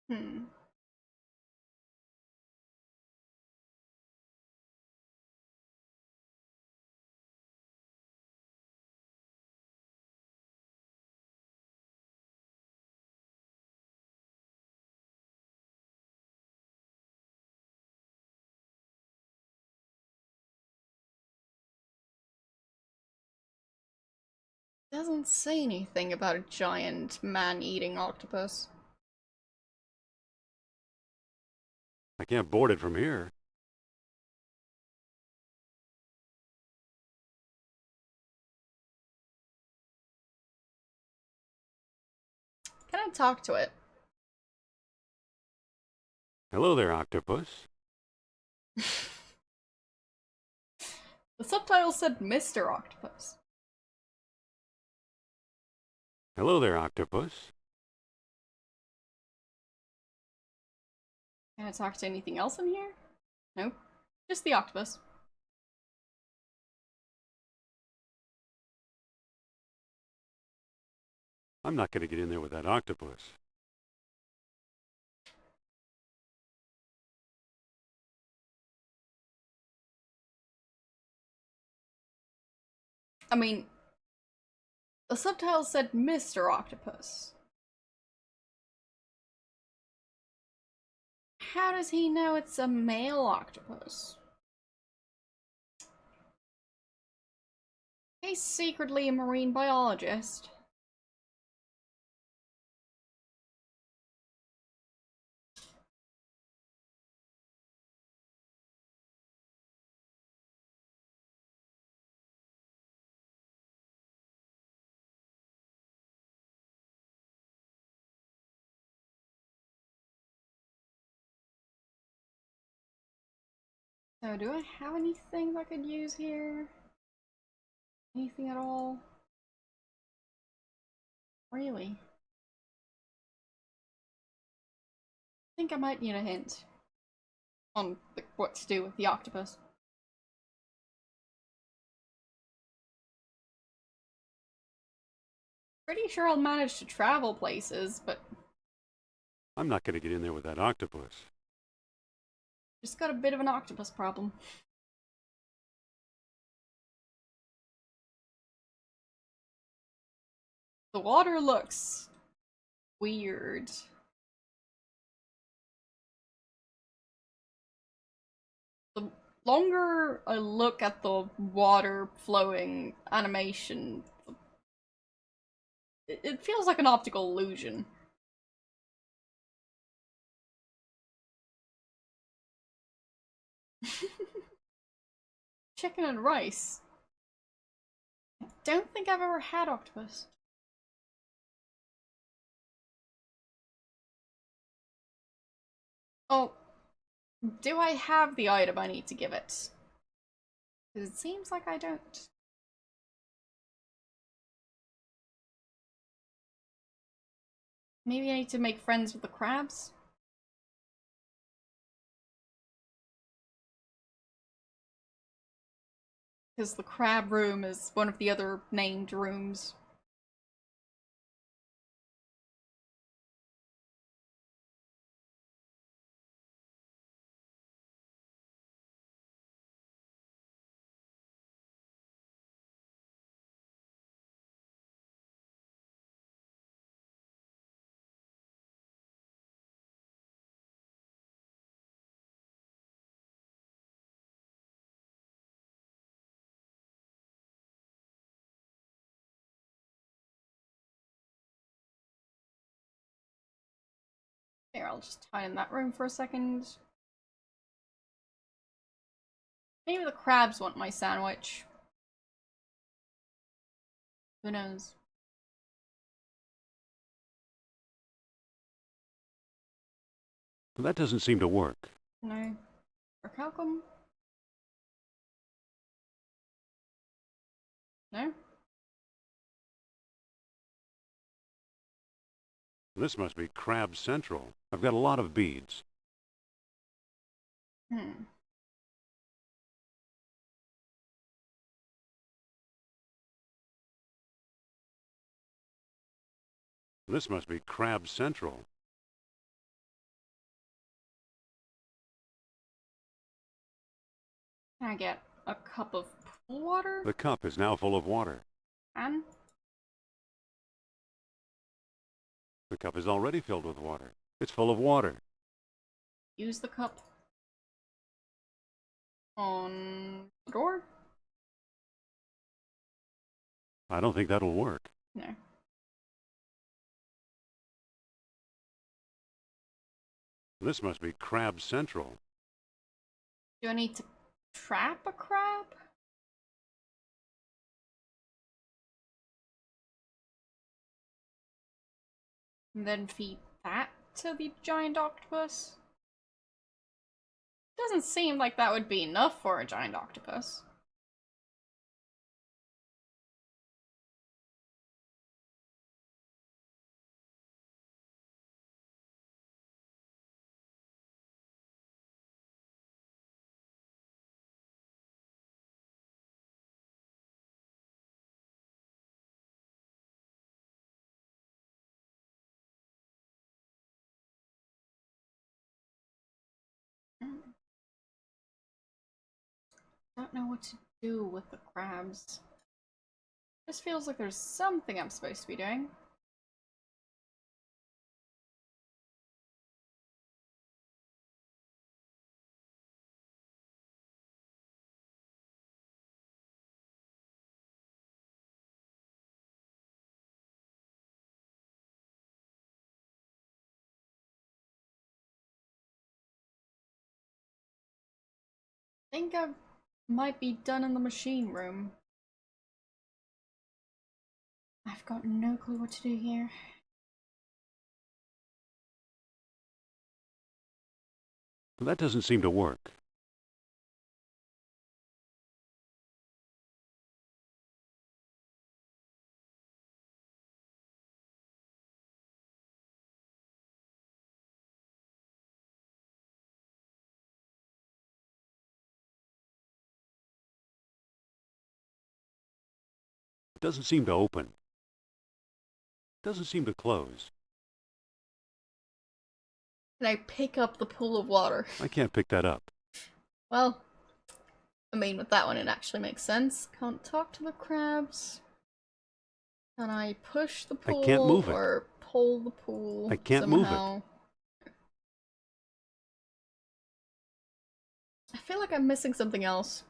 Hmm. Doesn't say anything about a giant man-eating octopus. I can't board it from here. Can I talk to it? Hello there, octopus. The subtitle said Mr. Octopus. Hello there, octopus. Can I talk to anything else in here? Nope. Just the octopus. I'm not going to get in there with that octopus. I mean, the subtitle said Mr. Octopus. How does he know it's a male octopus? He's secretly a marine biologist. So, do I have anything I could use here? Anything at all? Really? I think I might need a hint on what to do with the octopus. Pretty sure I'll manage to travel places, but I'm not going to get in there with that octopus. just got a bit of an octopus problem. The water looks weird. The longer I look at the water flowing animation, it feels like an optical illusion. Chicken and rice. I don't think I've ever had octopus. Oh, do I have the item I need to give it? Because it seems like I don't. Maybe I need to make friends with the crabs? Because the crab room is one of the other named rooms. Here, I'll just hide in that room for a second. Maybe the crabs want my sandwich. Who knows? That doesn't seem to work. No. Or Calcum? No? This must be Crab Central. I've got a lot of beads. Hmm. This must be Crab Central. Can I get a cup of pool water? The cup is now full of water. And The cup is already filled with water. It's full of water. use the cup on the door? I don't think that'll work. No. This must be Crab Central. Do I need to trap a crab? And then feed that to the giant octopus? Doesn't seem like that would be enough for a giant octopus. Don't know what to do with the crabs. This feels like there's something I'm supposed to be doing. I think I might be done in the machine room. I've got no clue what to do here. That doesn't seem to work. It doesn't seem to open. It doesn't seem to close. Can I pick up the pool of water? I can't pick that up. Well, I mean, with that one, it actually makes sense. Can't talk to the crabs. Can I push the pool I can't move it. or pull the pool I can't move it. somehow? I feel like I'm missing something else.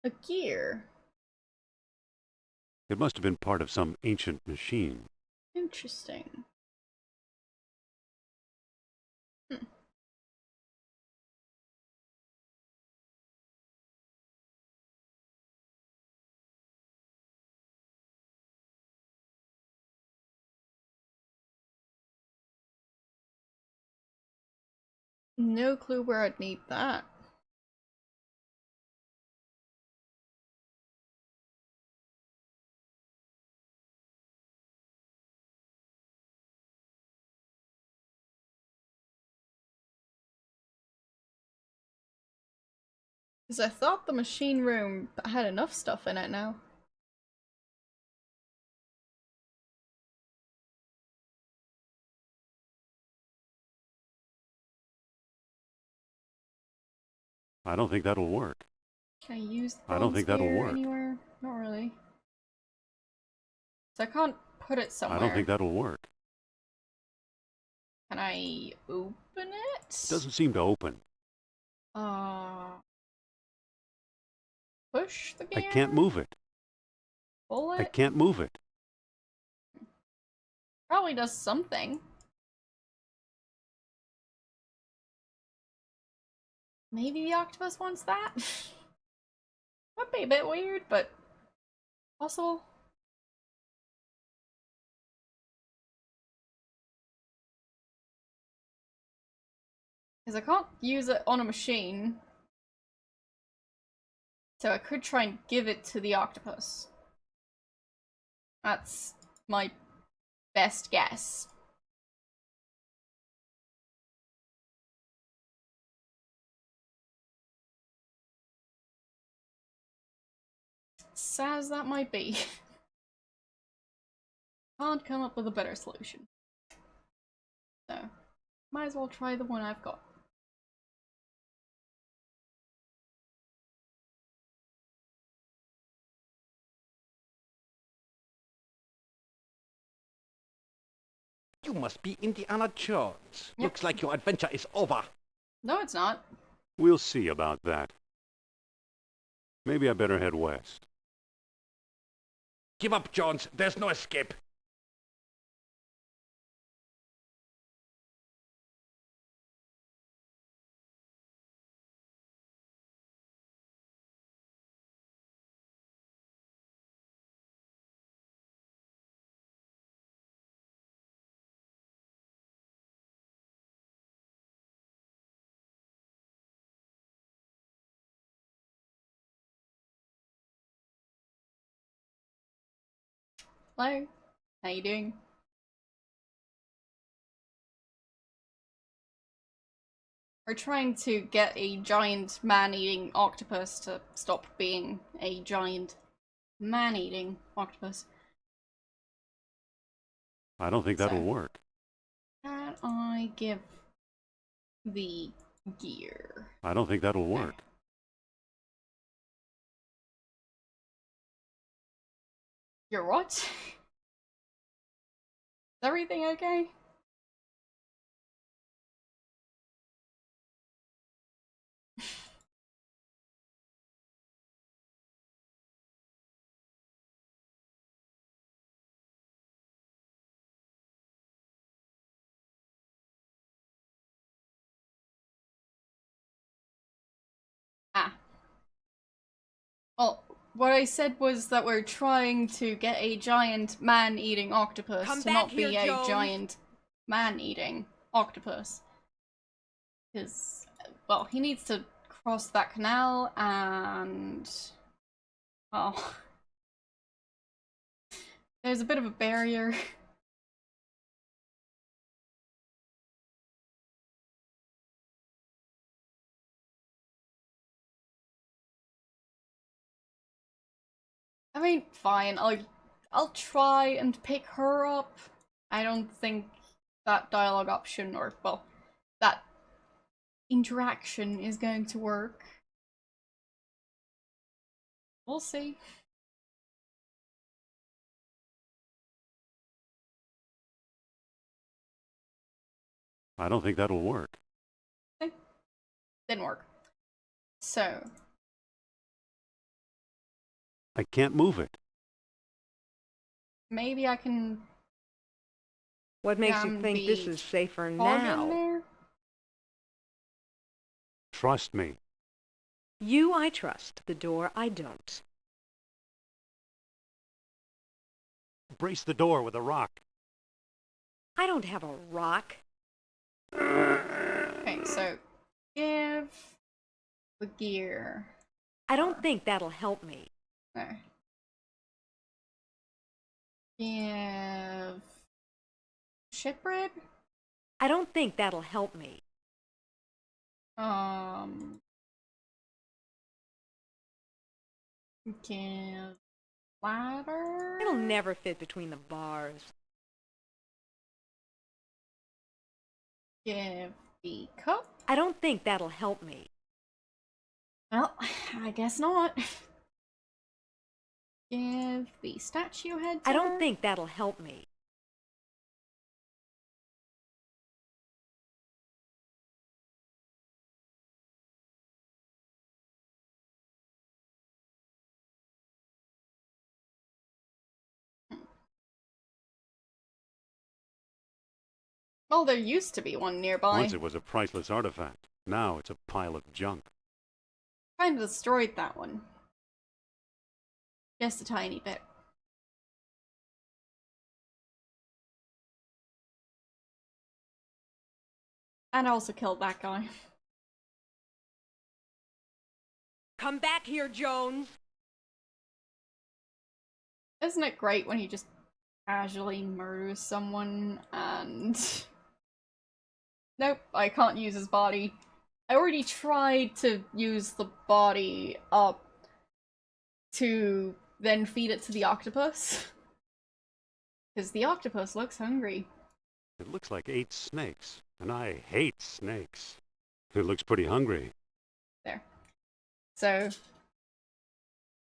A gear. It must have been part of some ancient machine. Interesting. No clue where I'd need that. Because I thought the machine room had enough stuff in it now. I don't think that'll work. Can I use the I don't think that'll spear work. anywhere? Not really. So I can't put it somewhere. I don't think that'll work. Can I open it? It doesn't seem to open. Push the gear? I can't move it. Pull it? I can't move it. Probably does something. Maybe the octopus wants that? Would be a bit weird, but possible. Because I can't use it on a machine. So I could try and give it to the octopus. That's my best guess. Sad as that might be. Can't come up with a better solution. So, might as well try the one I've got. You must be Indiana Jones. Yep. Looks like your adventure is over. No, it's not. We'll see about that. Maybe I better head west. Give up, Jones. There's no escape. Hello? How you doing? We're trying to get a giant man-eating octopus to stop being a giant man-eating octopus. I don't think that'll So- work. Can I give the gear? I don't think that'll work. You're what? Is everything okay? Ah. Well, what I said was that we're trying to get a giant man-eating octopus Come to back not here, be a Jones. giant man-eating octopus. Because, well, he needs to cross that canal and... well... There's a bit of a barrier. I mean, fine. I'll try and pick her up. I don't think that dialogue option, or well, that interaction is going to work. We'll see. I don't think that'll work. Didn't work. So. I can't move it. Maybe I can. What makes you think this is safer now? There? Trust me. You I trust, the door I don't. Brace the door with a rock. I don't have a rock. Okay, so give the gear. I don't think that'll help me. No. Give shipbread? I don't think that'll help me. Give ladder? It'll never fit between the bars. Give the cup? I don't think that'll help me. Well, I guess not. Give the statue head to I don't her? think that'll help me. Well, there used to be one nearby. Once it was a priceless artifact. Now it's a pile of junk. Kind of destroyed that one. Just a tiny bit. And I also killed that guy. Come back here, Jones. Isn't it great when he just casually murders someone and... Nope, I can't use his body. I already tried to use the body up to then feed it to the octopus. Because the octopus looks hungry. It looks like 8 snakes, and I hate snakes. It looks pretty hungry. There. So,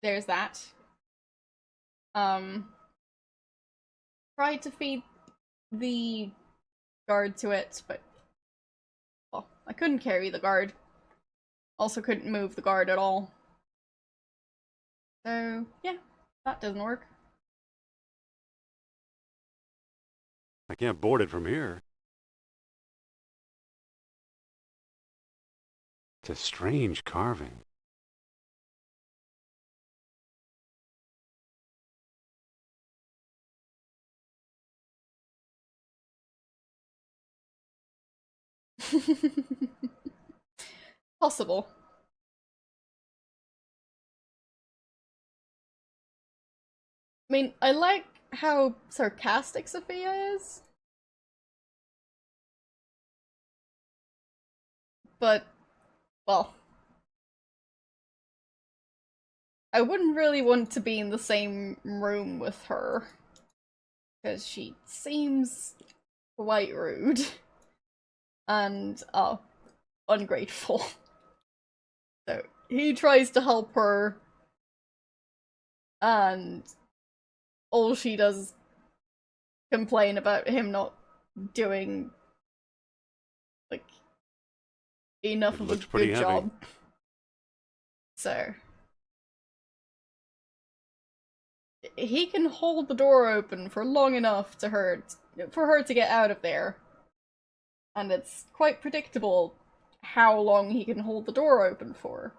there's that. Tried to feed the guard to it, but well, I couldn't carry the guard. Also couldn't move the guard at all. So, yeah, that doesn't work. I can't board it from here. It's a strange carving. Possible. I mean, I like how sarcastic Sophia is. But, well, I wouldn't really want to be in the same room with her. Because she seems quite rude. And, ungrateful. So, he tries to help her. And all she does is complain about him not doing, like, enough of a good job. So he can hold the door open for long enough for her to get out of there. And it's quite predictable how long he can hold the door open for.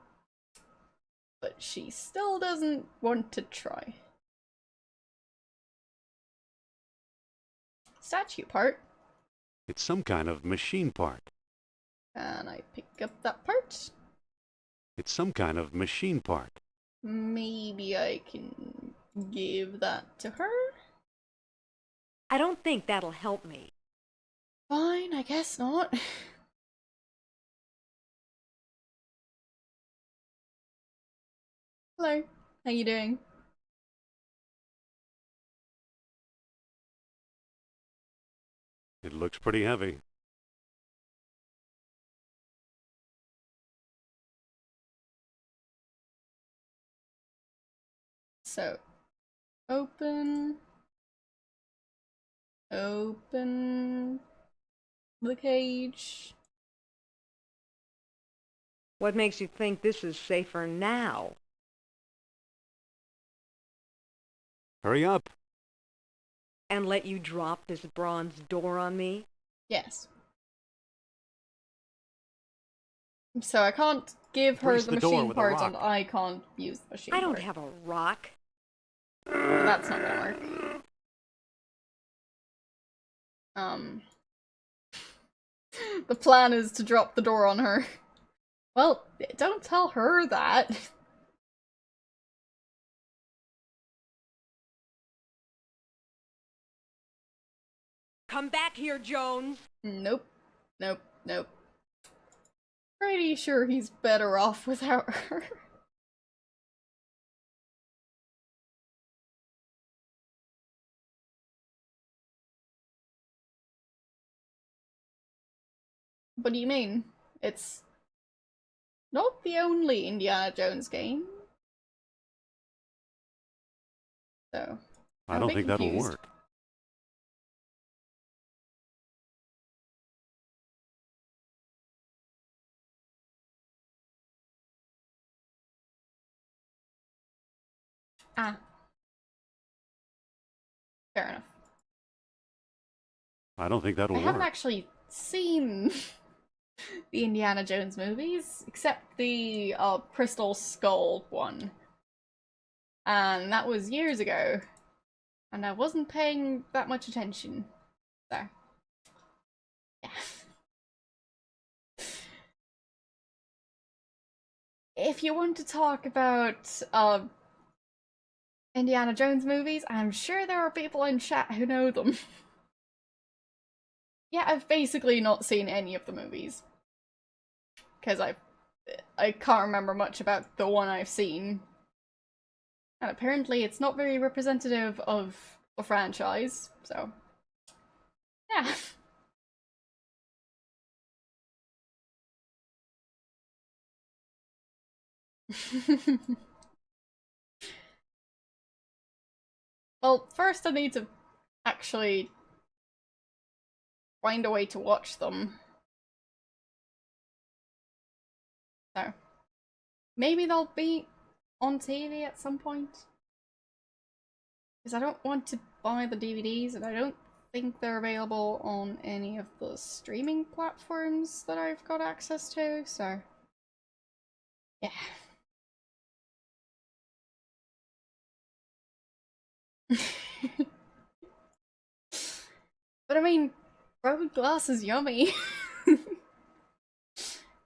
But she still doesn't want to try. Statue part. It's some kind of machine part. And I pick up that part. It's some kind of machine part. Maybe I can give that to her? I don't think that'll help me. Fine, I guess not. Hello, how you doing? It looks pretty heavy. So, open the cage. What makes you think this is safer now? Hurry up! And let you drop this bronze door on me? Yes. So I can't give her Brace the the door machine with a parts and rock. I can't use the machine I don't part. have a rock. Well, that's not gonna work. The plan is to drop the door on her. Well, don't tell her that. Come back here, Jones. Nope. Nope. Nope. Pretty sure he's better off without her. What do you mean? It's not the only Indiana Jones game. So, I don't don't be think that'll confused. work. Ah. Fair enough. I don't think that'll I haven't work. actually seen the Indiana Jones movies, except the Crystal Skull one. And that was years ago. And I wasn't paying that much attention. So, yeah. If you want to talk about Indiana Jones movies, I'm sure there are people in chat who know them. Yeah, I've basically not seen any of the movies. Because I can't remember much about the one I've seen. And apparently it's not very representative of the franchise, so yeah. Well, first I need to actually find a way to watch them. So, maybe they'll be on TV at some point. Because I don't want to buy the DVDs, and I don't think they're available on any of the streaming platforms that I've got access to, so yeah. But I mean, broken glass is yummy.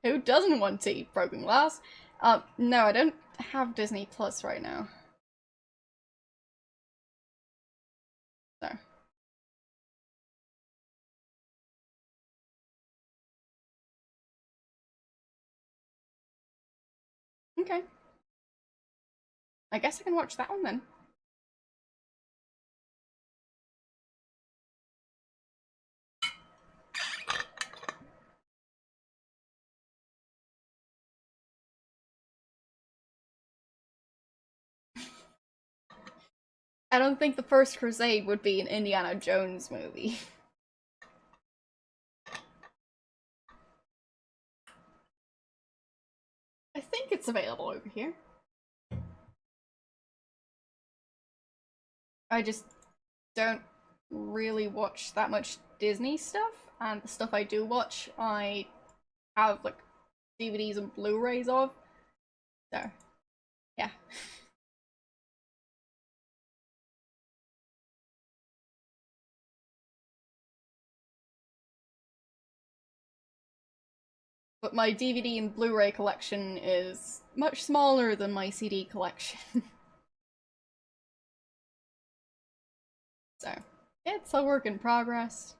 Who doesn't want to eat broken glass? No, I don't have Disney Plus right now. So. Okay. I guess I can watch that one then. I don't think the First Crusade would be an Indiana Jones movie. I think it's available over here. I just don't really watch that much Disney stuff, and the stuff I do watch, I have like DVDs and Blu-rays of. So, yeah. But my DVD and Blu-ray collection is much smaller than my CD collection. So, It's a work in progress.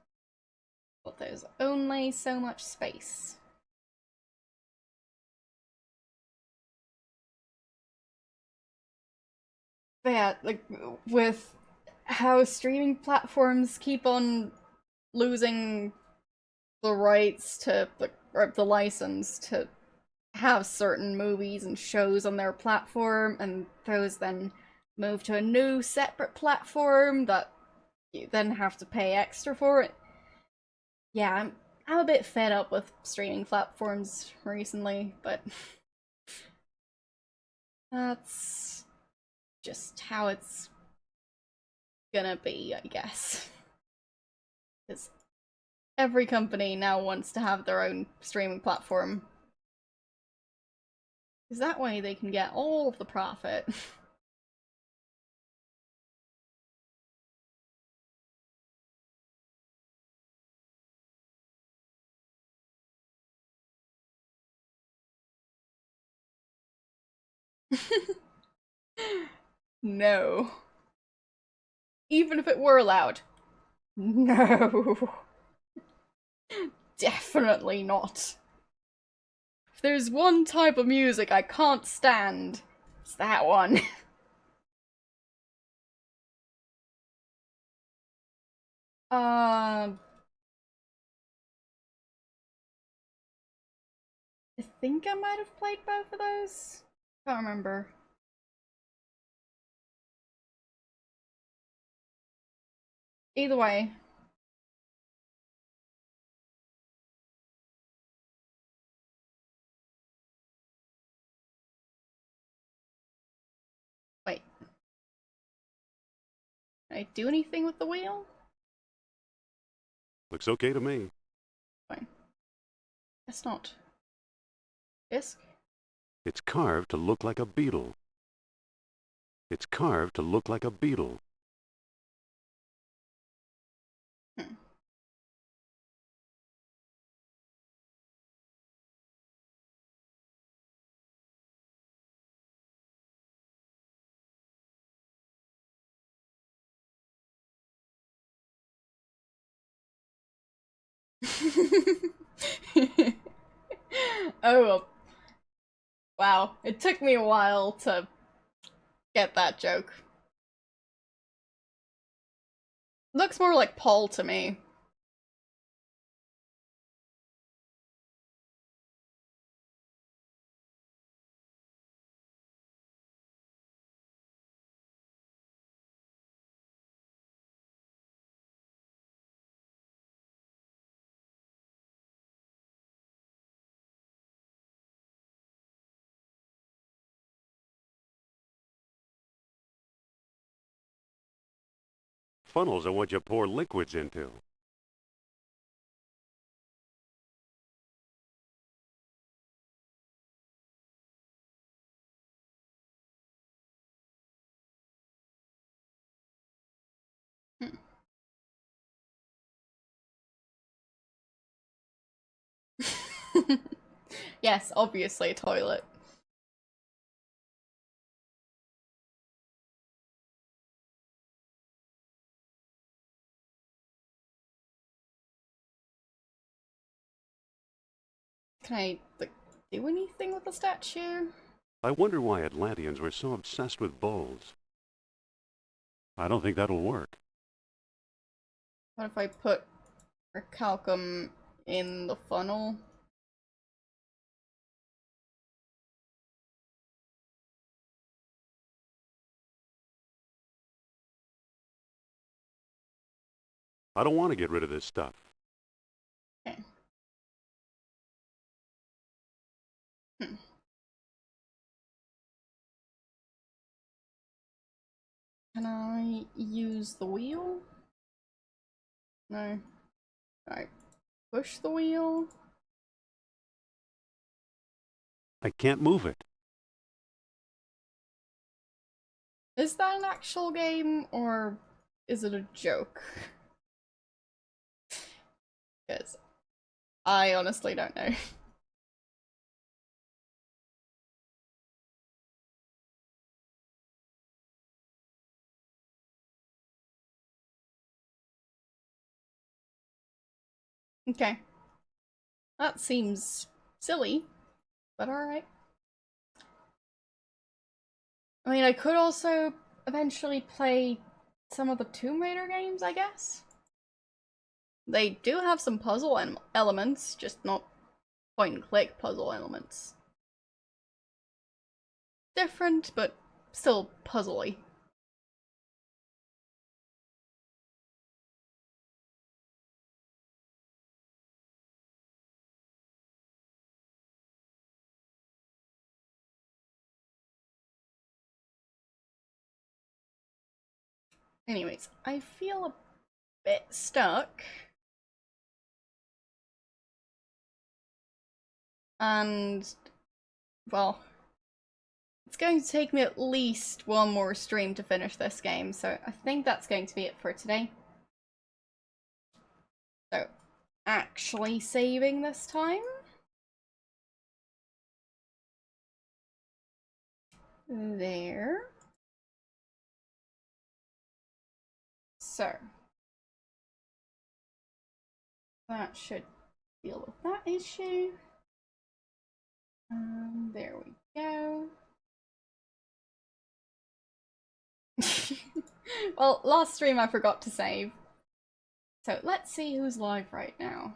But there's only so much space. But yeah, like, with how streaming platforms keep on losing the rights to, or the license to have certain movies and shows on their platform, and those then move to a new separate platform that you then have to pay extra for it. Yeah, I'm a bit fed up with streaming platforms recently, but that's just how it's gonna be, I guess. Because every company now wants to have their own streaming platform. Because that way they can get all of the profit. No. Even if it were allowed. No. Definitely not. If there's one type of music I can't stand, it's that one. I think I might have played both of those. Can't remember. Either way. Wait. Can I do anything with the wheel? Looks okay to me. Fine. Guess not. Disc? It's carved to look like a beetle. It's carved to look like a beetle. Hmm. Oh, well. Wow. It took me a while to get that joke. Looks more like Paul to me. Funnels are what you pour liquids into. Hmm. Yes, obviously a toilet. Can I, like, do anything with the statue? I wonder why Atlanteans were so obsessed with bowls. I don't think that'll work. What if I put a calcum in the funnel? I don't want to get rid of this stuff. Okay. Hmm. Can I use the wheel? No. Alright. Push the wheel? I can't move it. Is that an actual game, or is it a joke? Because I honestly don't know. Okay. That seems silly, but alright. I mean, I could also eventually play some of the Tomb Raider games, I guess. They do have some puzzle elements, just not point-and-click puzzle elements. Different, but still puzzly. Anyways, I feel a bit stuck. And, well, it's going to take me at least one more stream to finish this game, so I think that's going to be it for today. So, actually saving this time. There. So, that should deal with that issue. There we go. Well, last stream I forgot to save. So let's see who's live right now.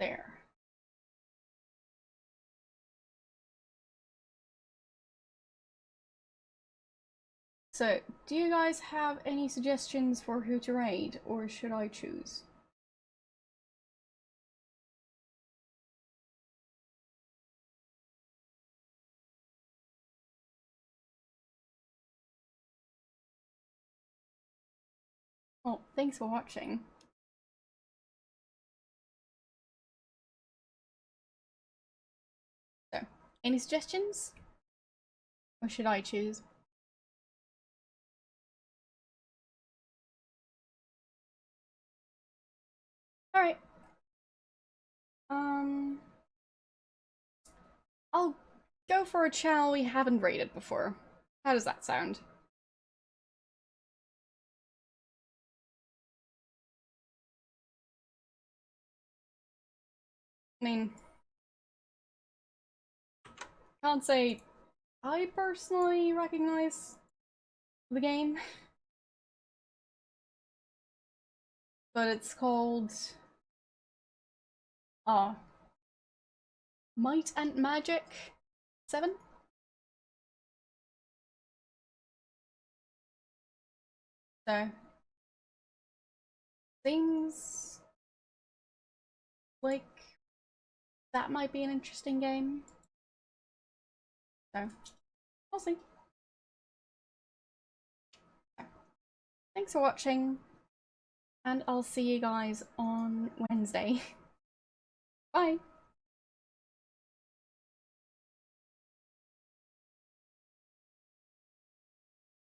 There. So, do you guys have any suggestions for who to raid, or should I choose? Well, thanks for watching. So, any suggestions? Or should I choose? Alright. I'll go for a channel we haven't raided before. How does that sound? I mean, can't say I personally recognize the game, but it's called Might and Magic 7? So, seems like that might be an interesting game. So, we'll see. So, thanks for watching, and I'll see you guys on Wednesday. Bye!